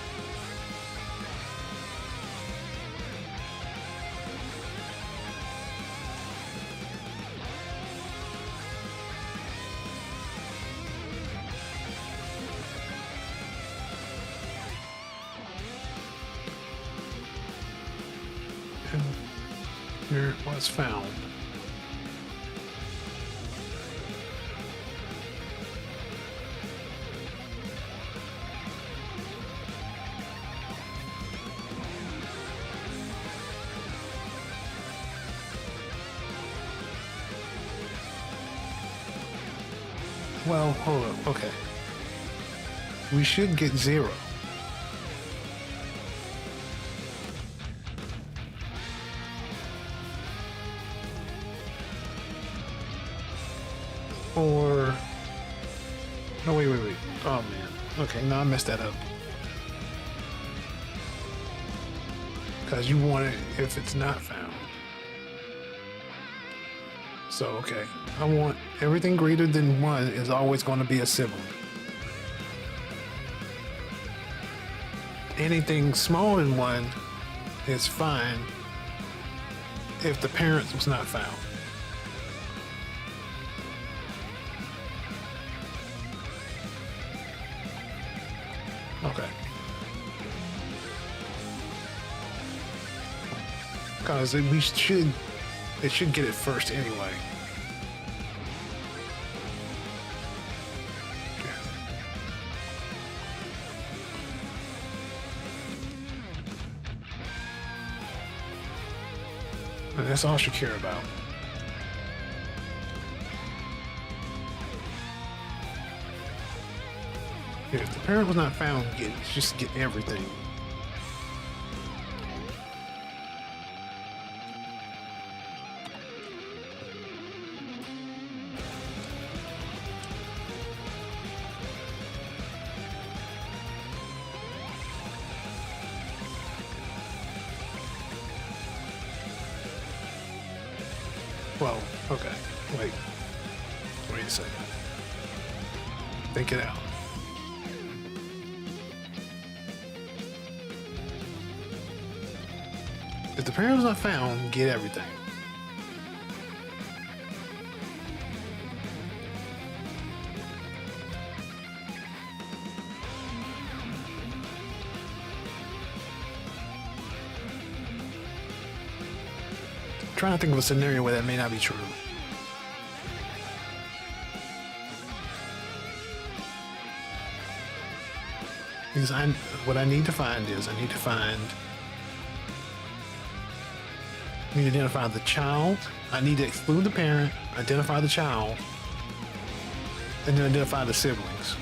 And here it was found. Well, hold on. Okay. We should get 0. Or no, wait. Oh man. Okay, no, I messed that up. Because you want it if it's not found. So okay, I want everything greater than 1 is always going to be a sibling. Anything smaller than 1 is fine if the parent was not found. Okay. Because it should get it first anyway. Okay. And that's all I should care about. If the parent was not found, just get everything. Well, okay. Wait a second. Think it out. If the parent was not found, get everything. Trying to think of a scenario where that may not be true. Because what I need to find is I need to identify the child. I need to exclude the parent, identify the child, and then identify the siblings.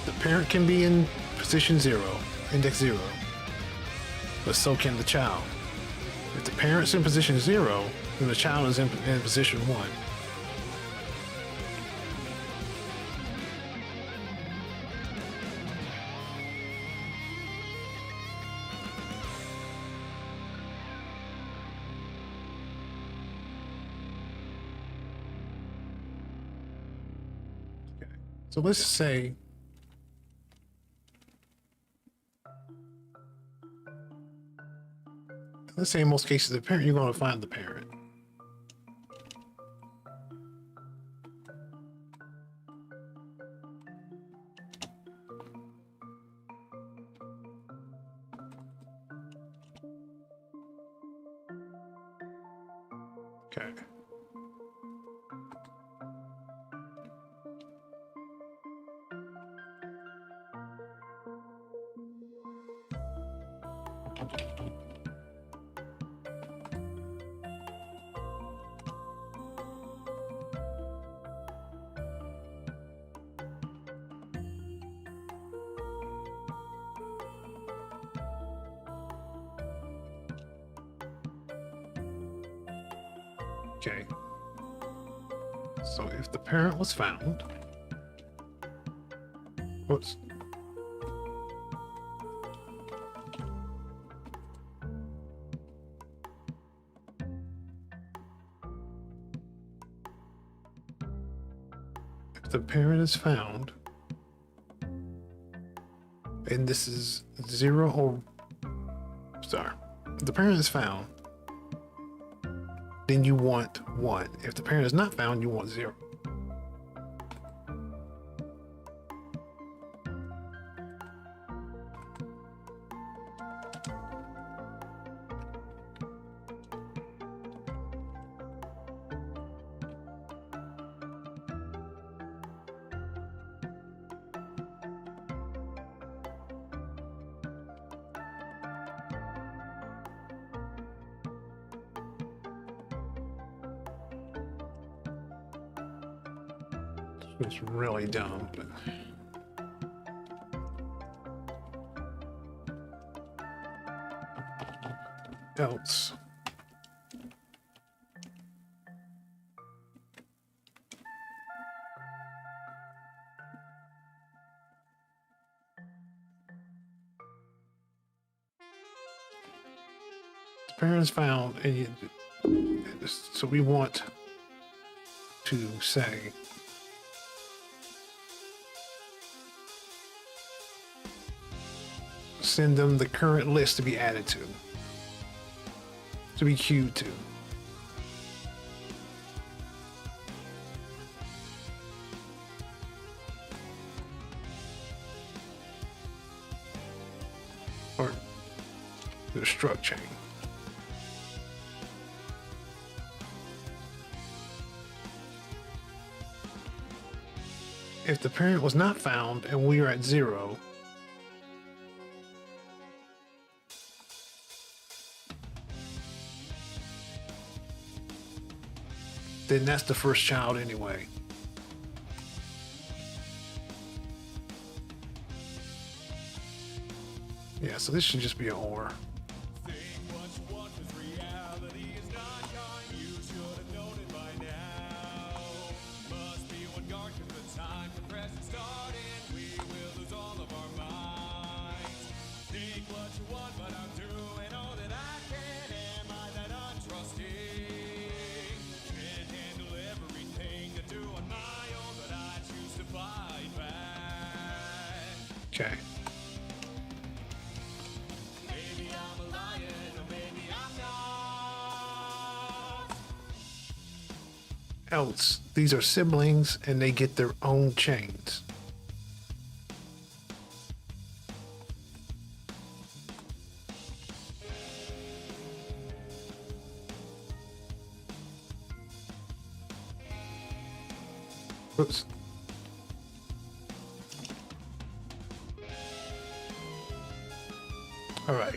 The parent can be in position 0, index 0, but so can the child. If the parent's in position 0, then the child is in position 1. So let's say in most cases the parent, you're going to find the parent. Okay. Okay. So if the parent was found, whoops. If the parent is found, and this is 0 or, sorry, if the parent is found, then you want 1. If the parent is not found, you want 0. It's really dumb, but else. parents found, and so we want to say send them the current list to be added to be queued to. Or the struct chain. If the parent was not found and we are at 0, then that's the first child anyway. Yeah, so this should just be an or. Okay. Maybe I'm a lion, or maybe I'm not. Else, these are siblings and they get their own chains. Oops. All right.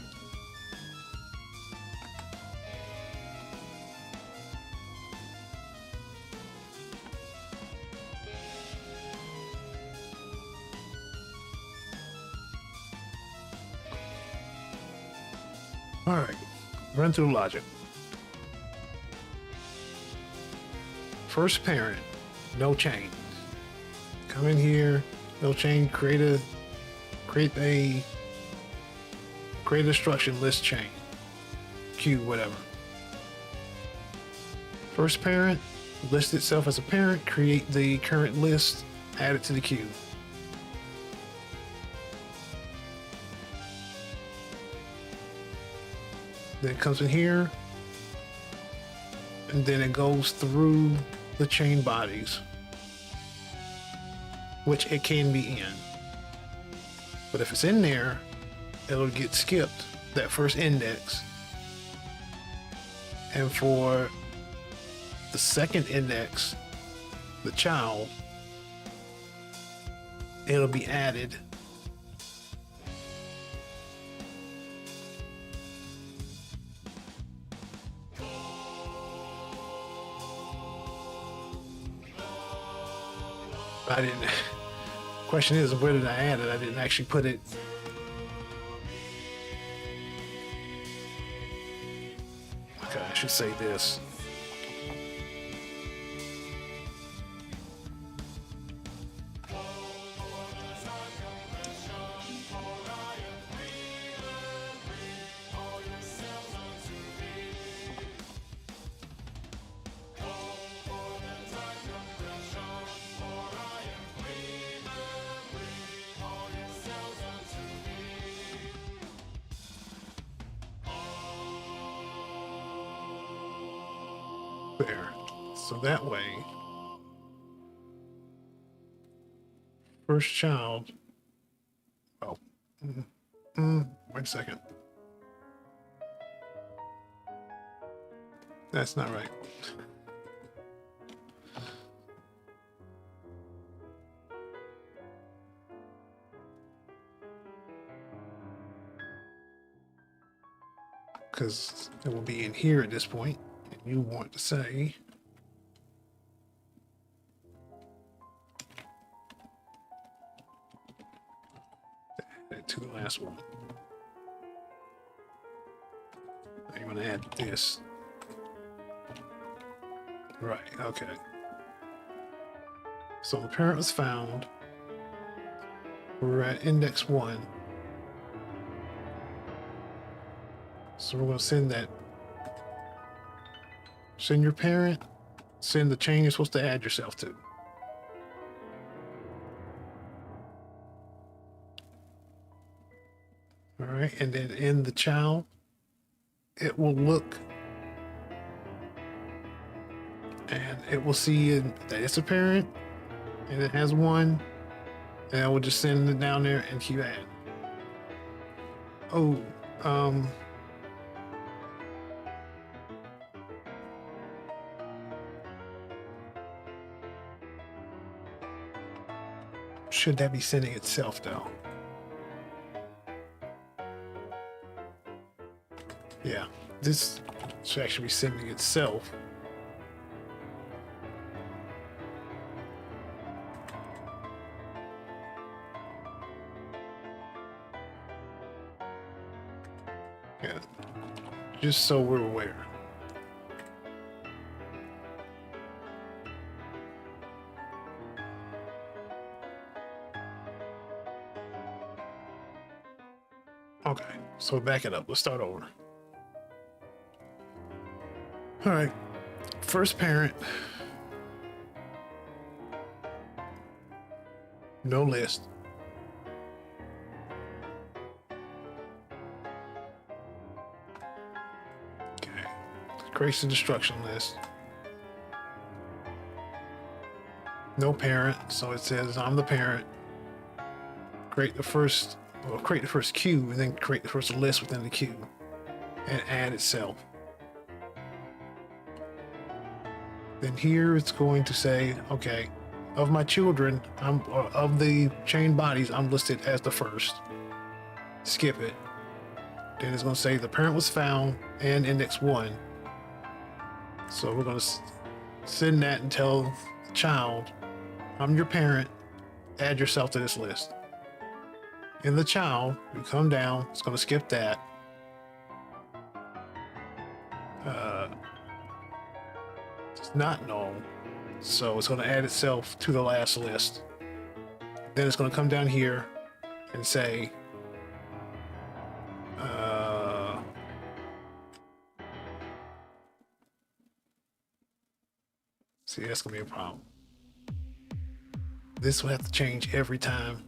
All right. Run through logic. First parent, no chains. Come in here, no chain, create a instruction list chain. Queue, whatever. First parent, list itself as a parent, create the current list, add it to the queue. Then it comes in here, and then it goes through the chain bodies, which it can be in. But if it's in there, it'll get skipped, that first index. And for the second index, the child, it'll be added. I didn't. Question is, where did I add it? I didn't actually put it. Okay, I should say this. There. So that way, first child. Oh, wait a second. That's not right. Because it will be in here at this point. You want to say add it to the last one. Now you want to add this. Right, okay. So the parent was found. We're at index 1. So we're going to send that Send your parent. Send the chain you're supposed to add yourself to. All right, and then in the child, it will look and it will see that it's a parent and it has one, and I will just send it down there and keep adding. Oh, should that be sending itself though? Yeah, this should actually be sending itself. Yeah, just so we're aware. Okay, so back it up. Let's start over. All right, first parent, no list. Okay, creates the destruction list. No parent, so it says I'm the parent. Create the first queue, and then create the first list within the queue, and add itself. Then here it's going to say, okay, of my children, of the chain bodies, I'm listed as the first. Skip it. Then it's going to say the parent was found and index 1. So we're going to send that and tell the child, I'm your parent, add yourself to this list. In the child, we come down, it's going to skip that. It's not known, so it's going to add itself to the last list. Then it's going to come down here and say, see, that's going to be a problem. This will have to change every time.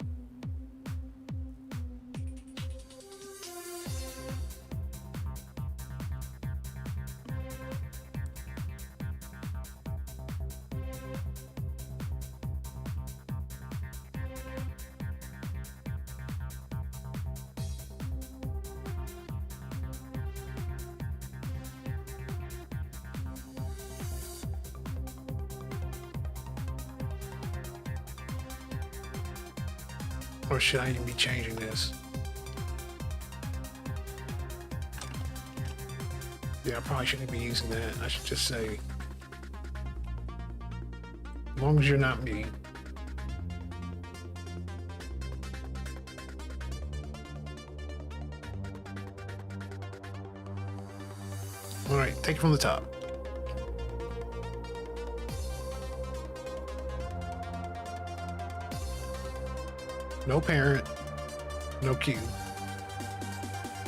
Or should I even be changing this? Yeah, I probably shouldn't be using that. I should just say, as long as you're not me. All right, take it from the top. No parent, no queue.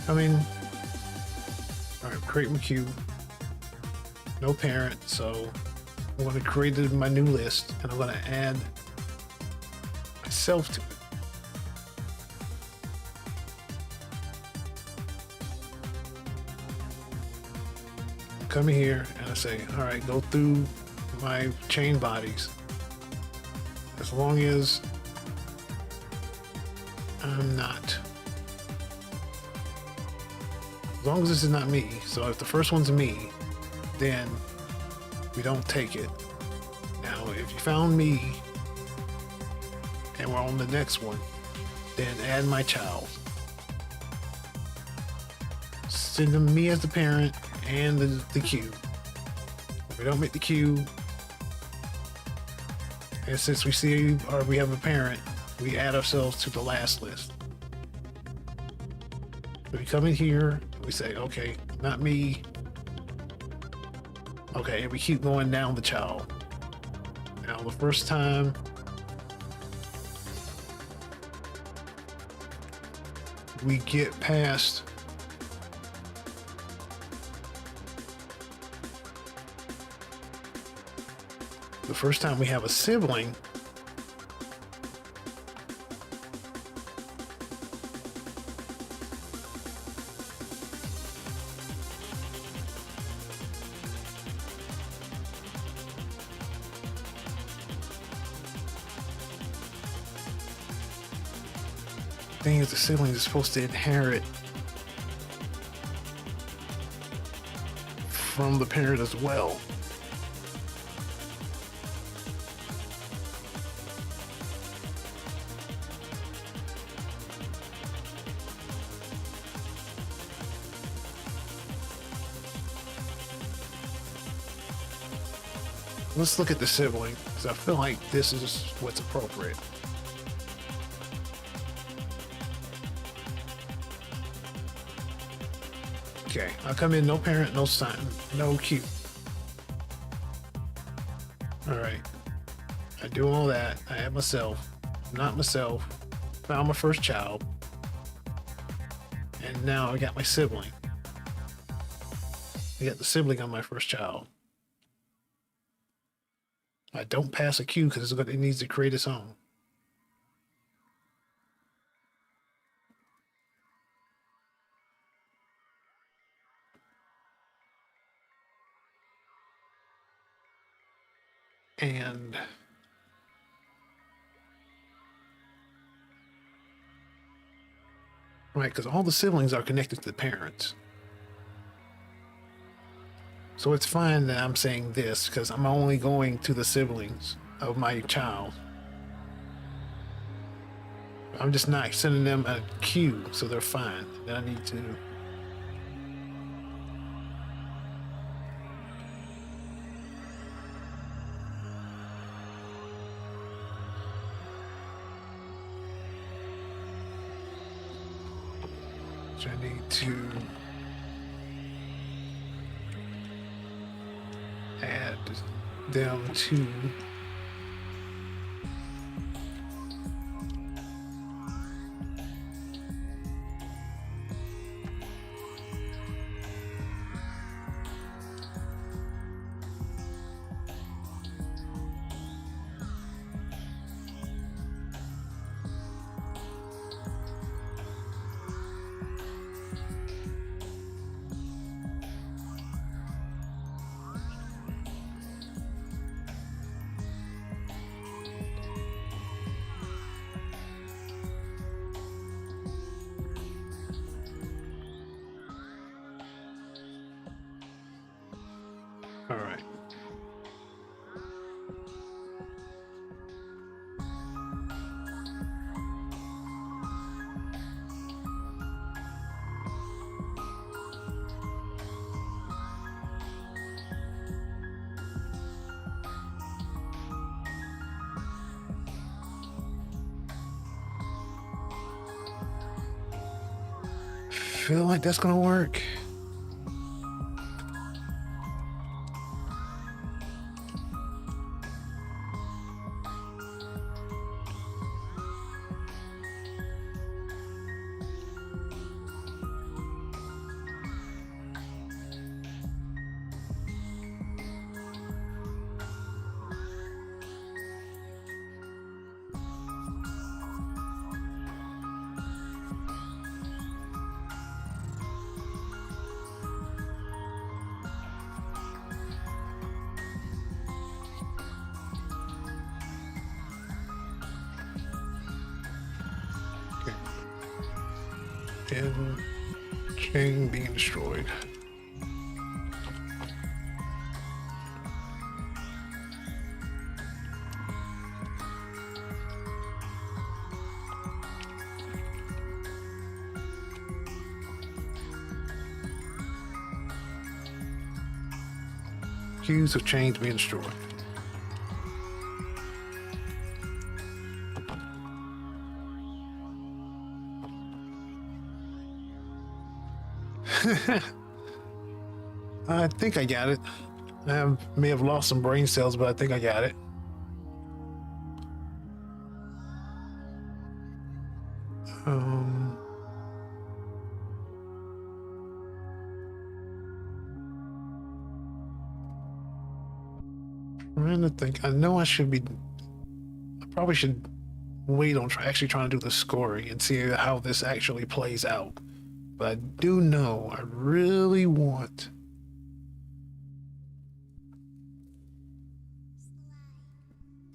All right, create my queue. No parent, so I'm going to create my new list, and I'm going to add myself to it. Come here, and I say, all right, go through my chain bodies. As long as I'm not. As long as this is not me. So if the first one's me, then we don't take it. Now, if you found me and we're on the next one, then add my child. Send them me as the parent and the queue. If we don't make the queue, and since we see or we have a parent, we add ourselves to the last list. We come in here, we say, okay, not me. Okay, and we keep going down the child. Now, the first time we get past The first time we have a sibling, thing is, the siblings are supposed to inherit from the parent as well. Let's look at the sibling, because I feel like this is what's appropriate. Okay, I come in, no parent, no son, no cue. All right, I do all that. I have myself, not myself, found my first child, and now I got my sibling. I got the sibling on my first child. I don't pass a cue because it needs to create its own. And right, because all the siblings are connected to the parents. So it's fine that I'm saying this because I'm only going to the siblings of my child. I'm just not sending them a cue, so they're fine. Then I need to. So I need to add them to all right. Feel like that's gonna work. And chain being destroyed. Cues of chains being destroyed. I think I got it. May have lost some brain cells, but I think I got it. Um, I'm trying to think. I know I should be. I probably should wait on actually trying to do the scoring and see how this actually plays out. But I do know I really want.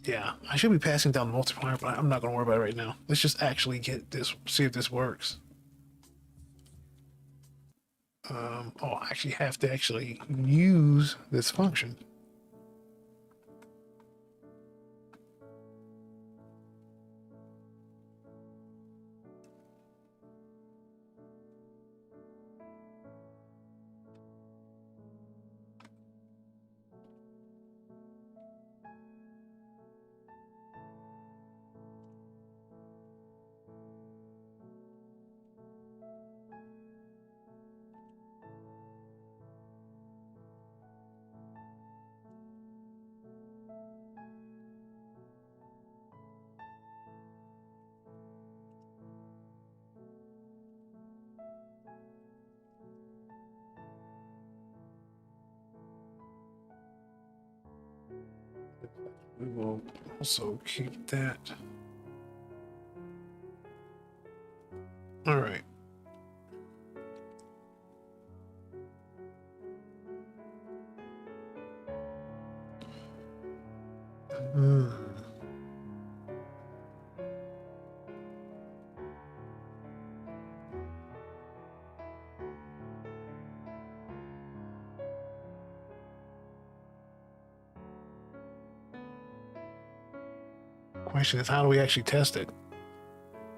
Yeah, I should be passing down the multiplier, but I'm not going to worry about it right now. Let's just actually get this, see if this works. Oh, I actually have to actually use this function. We will also keep that. All right. Hmm. Question is, how do we actually test it?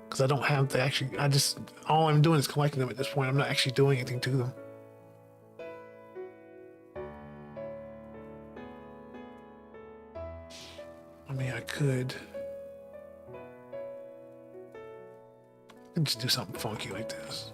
Because I don't have to actually. I just all I'm doing is collecting them at this point. I'm not actually doing anything to them. I mean, I could just do something funky like this.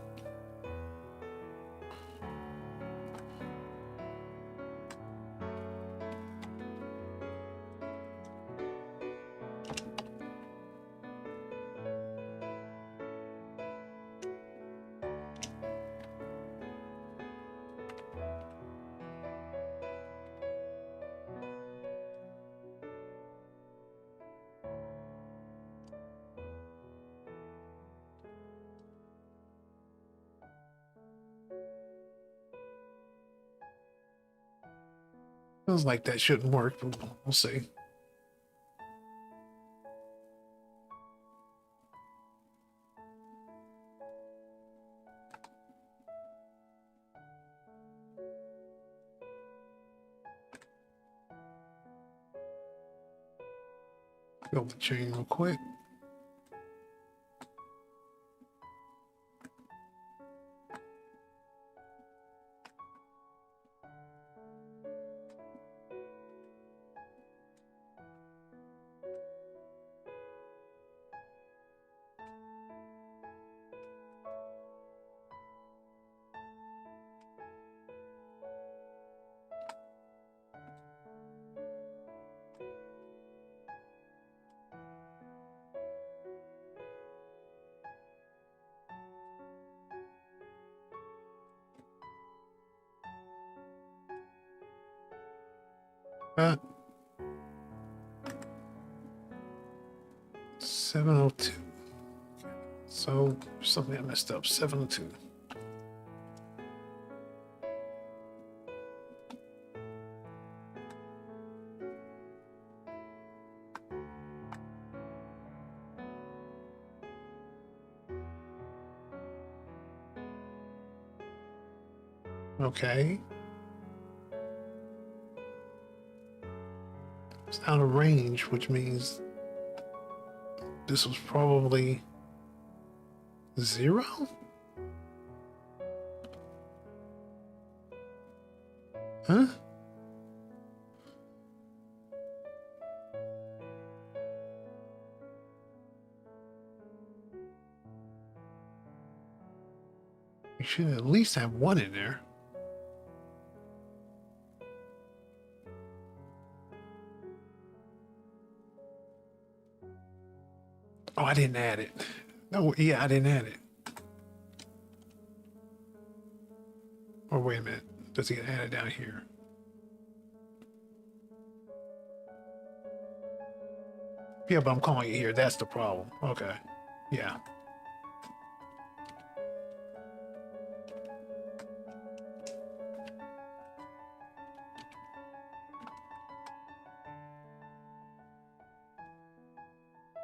Feels like that shouldn't work, but we'll see. Build the chain real quick. Uh, 702. So something I messed up. 702. Okay. It's out of range, which means this was probably 0? Huh? You should at least have 1 in there. Oh, I didn't add it. No, yeah, I didn't add it. Or wait a minute. Does it get added down here? Yeah, but I'm calling it here. That's the problem. Okay. Yeah.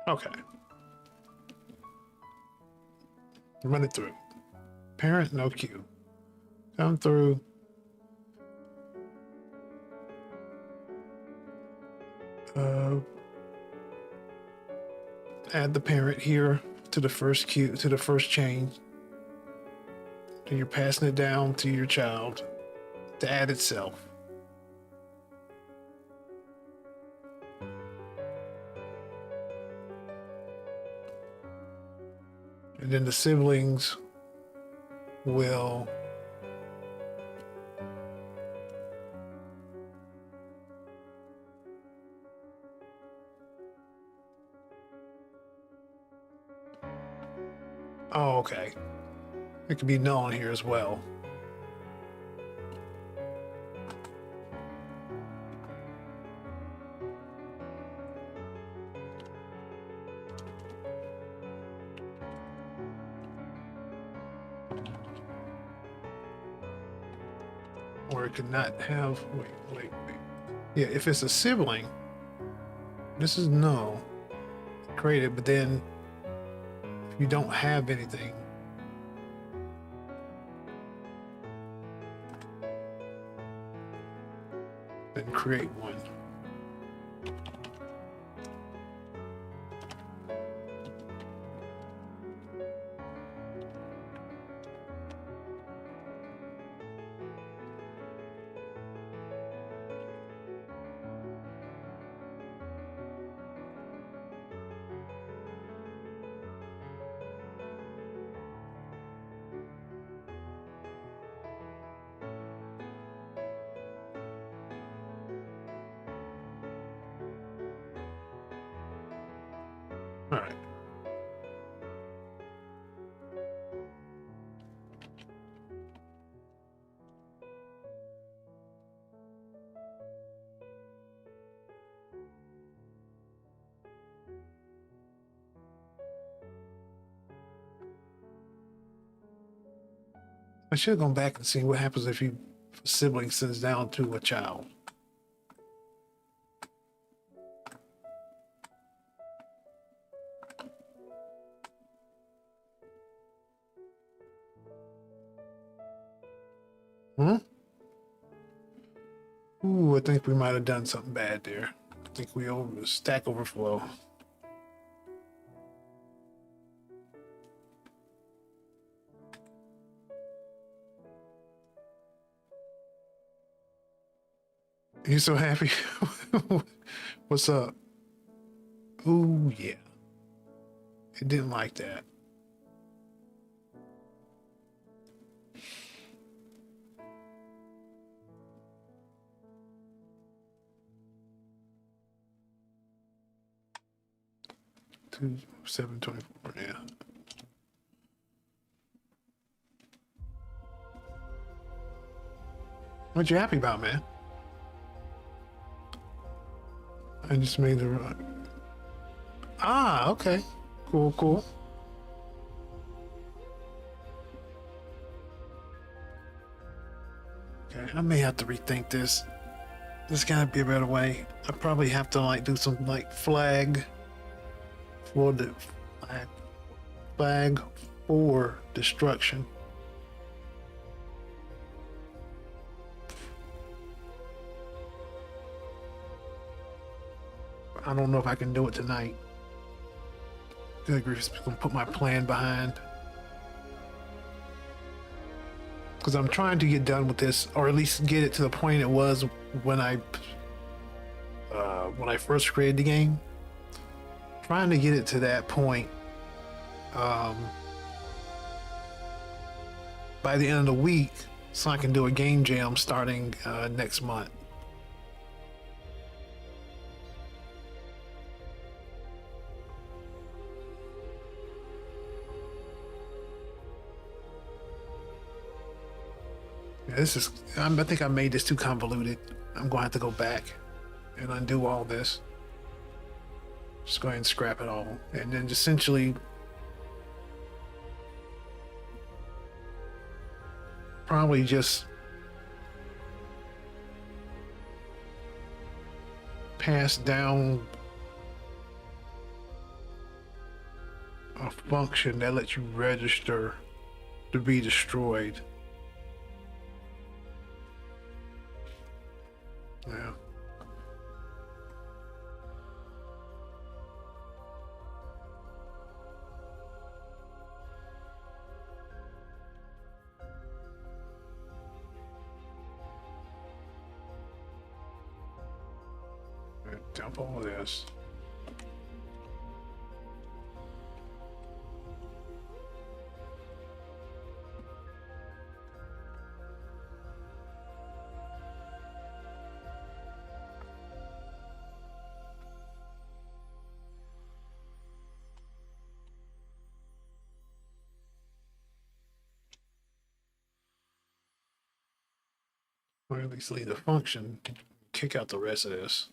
Okay. Run it through. Parent, no queue. Come through. Add the parent here to the first queue, to the first chain. Then you're passing it down to your child to add itself. And then the siblings will oh, okay. It could be known here as well. Or it could not have, wait. Yeah, if it's a sibling, this is no. Created, but then if you don't have anything, then create one. All right. I should have gone back and seen what happens if you sibling sends down to a child. Hmm? Ooh, I think we might have done something bad there. I think we over stack overflow. You so happy? What's up? Ooh, yeah. It didn't like that. Two, 724, yeah. What you happy about, man? I just made the right. Ah, okay. Cool. Okay, I may have to rethink this. There's gotta be a better way. I probably have to like do some like flag for the flag for destruction. I don't know if I can do it tonight. Good grief, I'm gonna put my plan behind. Because I'm trying to get done with this, or at least get it to the point it was when I first created the game. Trying to get it to that point by the end of the week, so I can do a game jam starting next month. This is, I think I made this too convoluted. I'm going to have to go back and undo all this. Just go ahead and scrap it all. And then essentially probably just pass down a function that lets you register to be destroyed. Yeah. Dump all of this. Or at least leave the function, kick out the rest of this.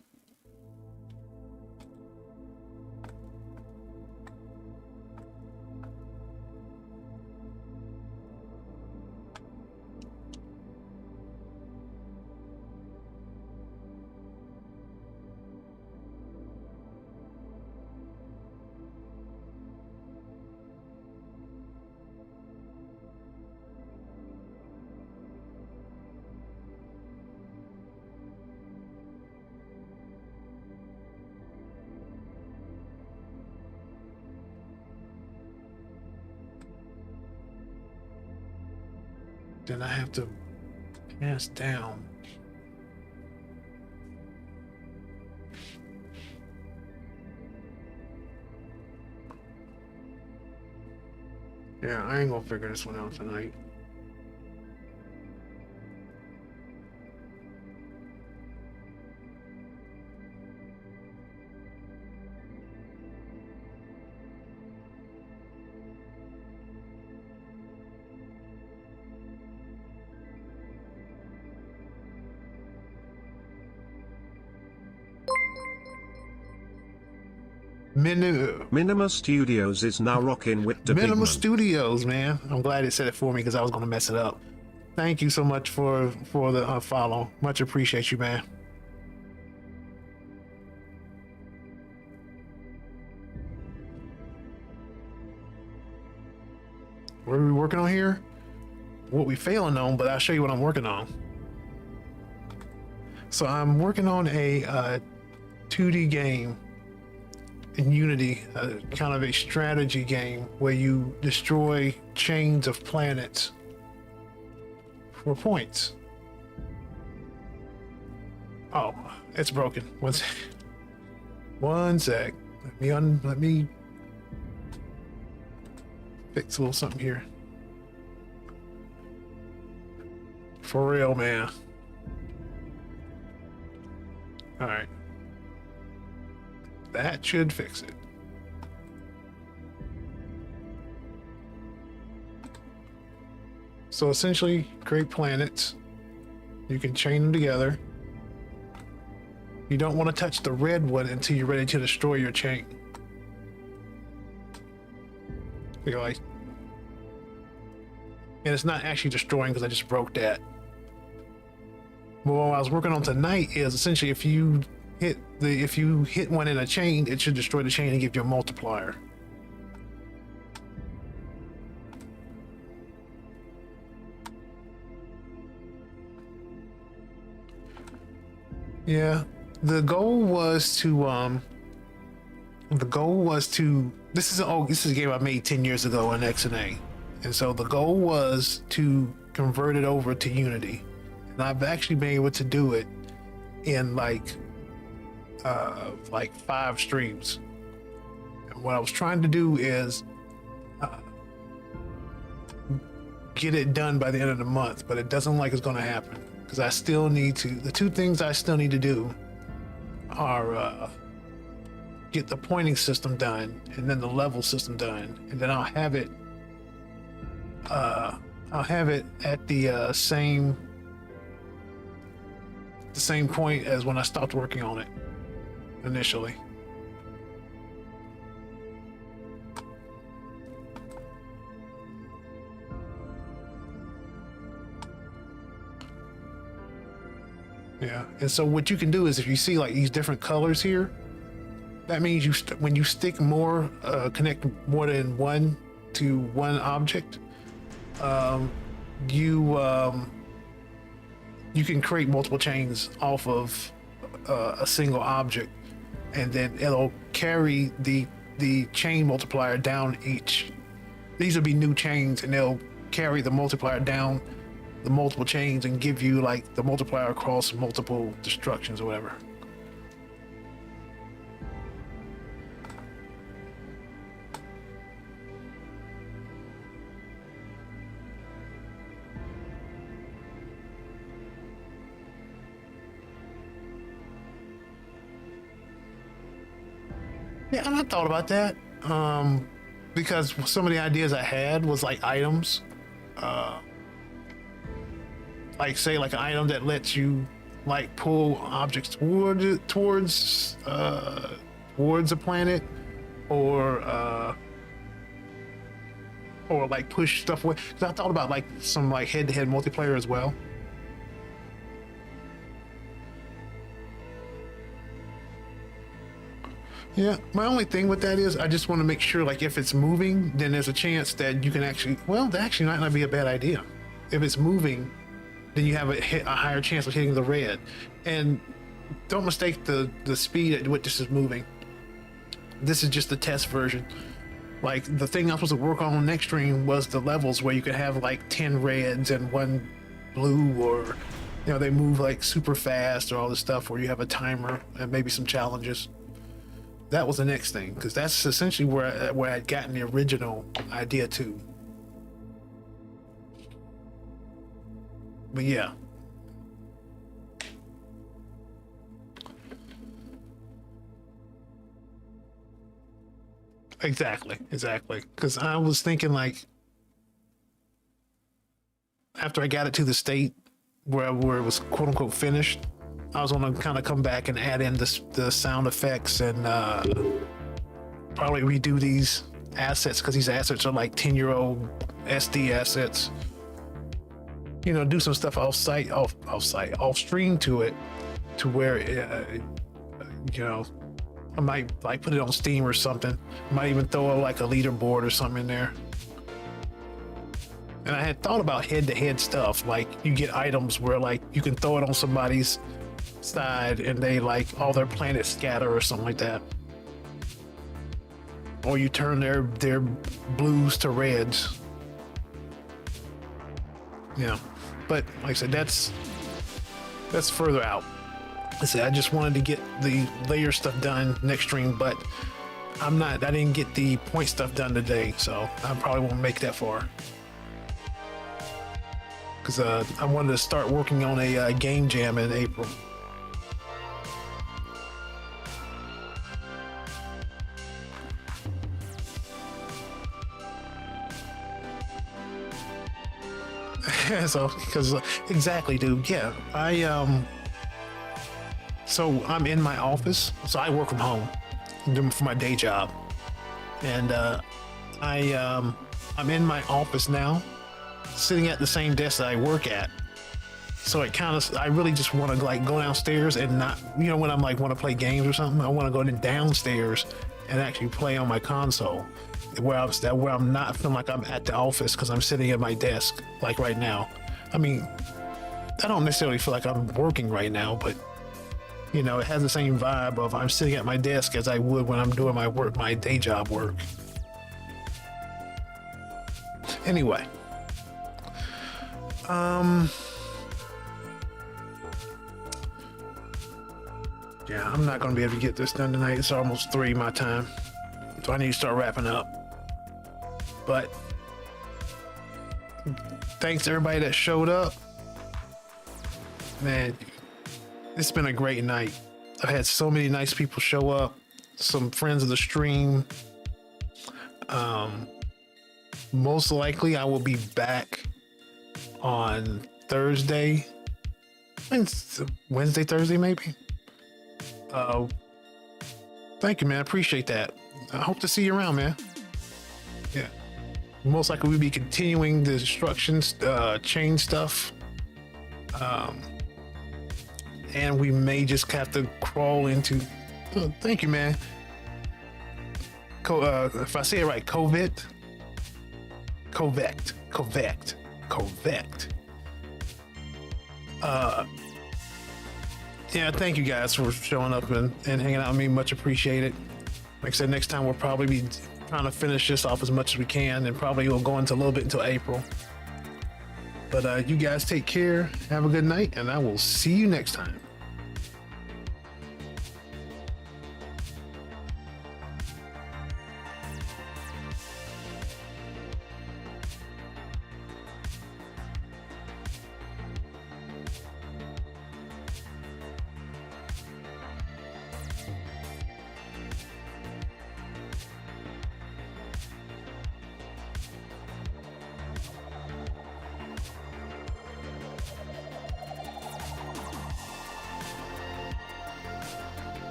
Then I have to pass down. Yeah, I ain't gonna figure this one out tonight. Minima Studios is now rocking with the big Minima man. Studios, man. I'm glad it said it for me because I was gonna mess it up. Thank you so much for the follow. Much appreciate you, man. What are we working on here? What we failing on, but I'll show you what I'm working on. So I'm working on a 2D game in Unity, kind of a strategy game where you destroy chains of planets for points. Oh, it's broken. One sec. Let me fix a little something here. For real, man. All right. That should fix it. So essentially, create planets. You can chain them together. You don't want to touch the red one until you're ready to destroy your chain. You're like, and it's not actually destroying because I just broke that. But what I was working on tonight is essentially if you hit one in a chain, it should destroy the chain and give you a multiplier. Yeah, the goal was to this is a game I made 10 years ago on XNA. And so the goal was to convert it over to Unity. And I've actually been able to do it in like 5 streams. And what I was trying to do is get it done by the end of the month, but it doesn't look like it's going to happen because I still need to. The 2 things I still need to do are get the pointing system done and then the level system done, and then I'll have it. I'll have it at the same point as when I stopped working on it initially. Yeah. And so what you can do is if you see like these different colors here, that means when you stick more, connect more than one to one object, you can create multiple chains off of a single object, and then it'll carry the chain multiplier down each. These will be new chains, and they'll carry the multiplier down the multiple chains and give you like the multiplier across multiple destructions or whatever. Yeah, and I thought about that because some of the ideas I had was like items, like say like an item that lets you like pull objects towards a planet, or like push stuff away. Because I thought about like some like head-to-head multiplayer as well. Yeah, my only thing with that is I just want to make sure, like, if it's moving, then there's a chance that you can actually, well, that actually might not be a bad idea. If it's moving, then you have a higher chance of hitting the red. And don't mistake the speed at which this is moving. This is just the test version. Like, the thing I'm supposed to work on next stream was the levels where you could have, like, 10 reds and 1 blue, or, you know, they move, like, super fast, or all this stuff where you have a timer and maybe some challenges. That was the next thing, because that's essentially where I'd gotten the original idea to. But yeah. Exactly. Because I was thinking, like, after I got it to the state where it was quote unquote finished, I was gonna kind of come back and add in the sound effects and probably redo these assets, because these assets are like 10-year-old SD assets. You know, do some stuff off stream to it, to where you know, I might like put it on Steam or something. I might even throw like a leaderboard or something in there. And I had thought about head-to-head stuff, like you get items where like you can throw it on somebody's side and they like all their planets scatter or something like that, or you turn their blues to reds. Yeah, but like I said, that's further out. I just wanted to get the layer stuff done next stream, but I didn't get the point stuff done today, so I probably won't make that far, because I wanted to start working on a game jam in April. So, because exactly, dude. Yeah, so I'm in my office. So I work from home for my day job, and I'm in my office now, sitting at the same desk that I work at. So it kind of, I really just want to like go downstairs and not, you know, when I'm like want to play games or something, I want to go downstairs and actually play on my console, where I'm not feeling like I'm at the office, because I'm sitting at my desk like right now. I mean, I don't necessarily feel like I'm working right now, but you know, it has the same vibe of I'm sitting at my desk as I would when I'm doing my day job work. Anyway, yeah, I'm not gonna be able to get this done tonight. It's almost 3 my time, so I need to start wrapping up. But thanks to everybody that showed up. Man, it's been a great night. I've had so many nice people show up, some friends of the stream. Most likely I will be back on Thursday, Wednesday, Thursday, maybe. Thank you, man. I appreciate that. I hope to see you around, man. Yeah. Most likely we'll be continuing the instructions, chain stuff. and we may just have to crawl into. Oh, thank you, man. If I say it right, Covect. Yeah, thank you guys for showing up and hanging out with me. Much appreciated. Like I said, next time we'll probably be trying to finish this off as much as we can, and probably we'll go into a little bit until April. But you guys take care, have a good night, and I will see you next time.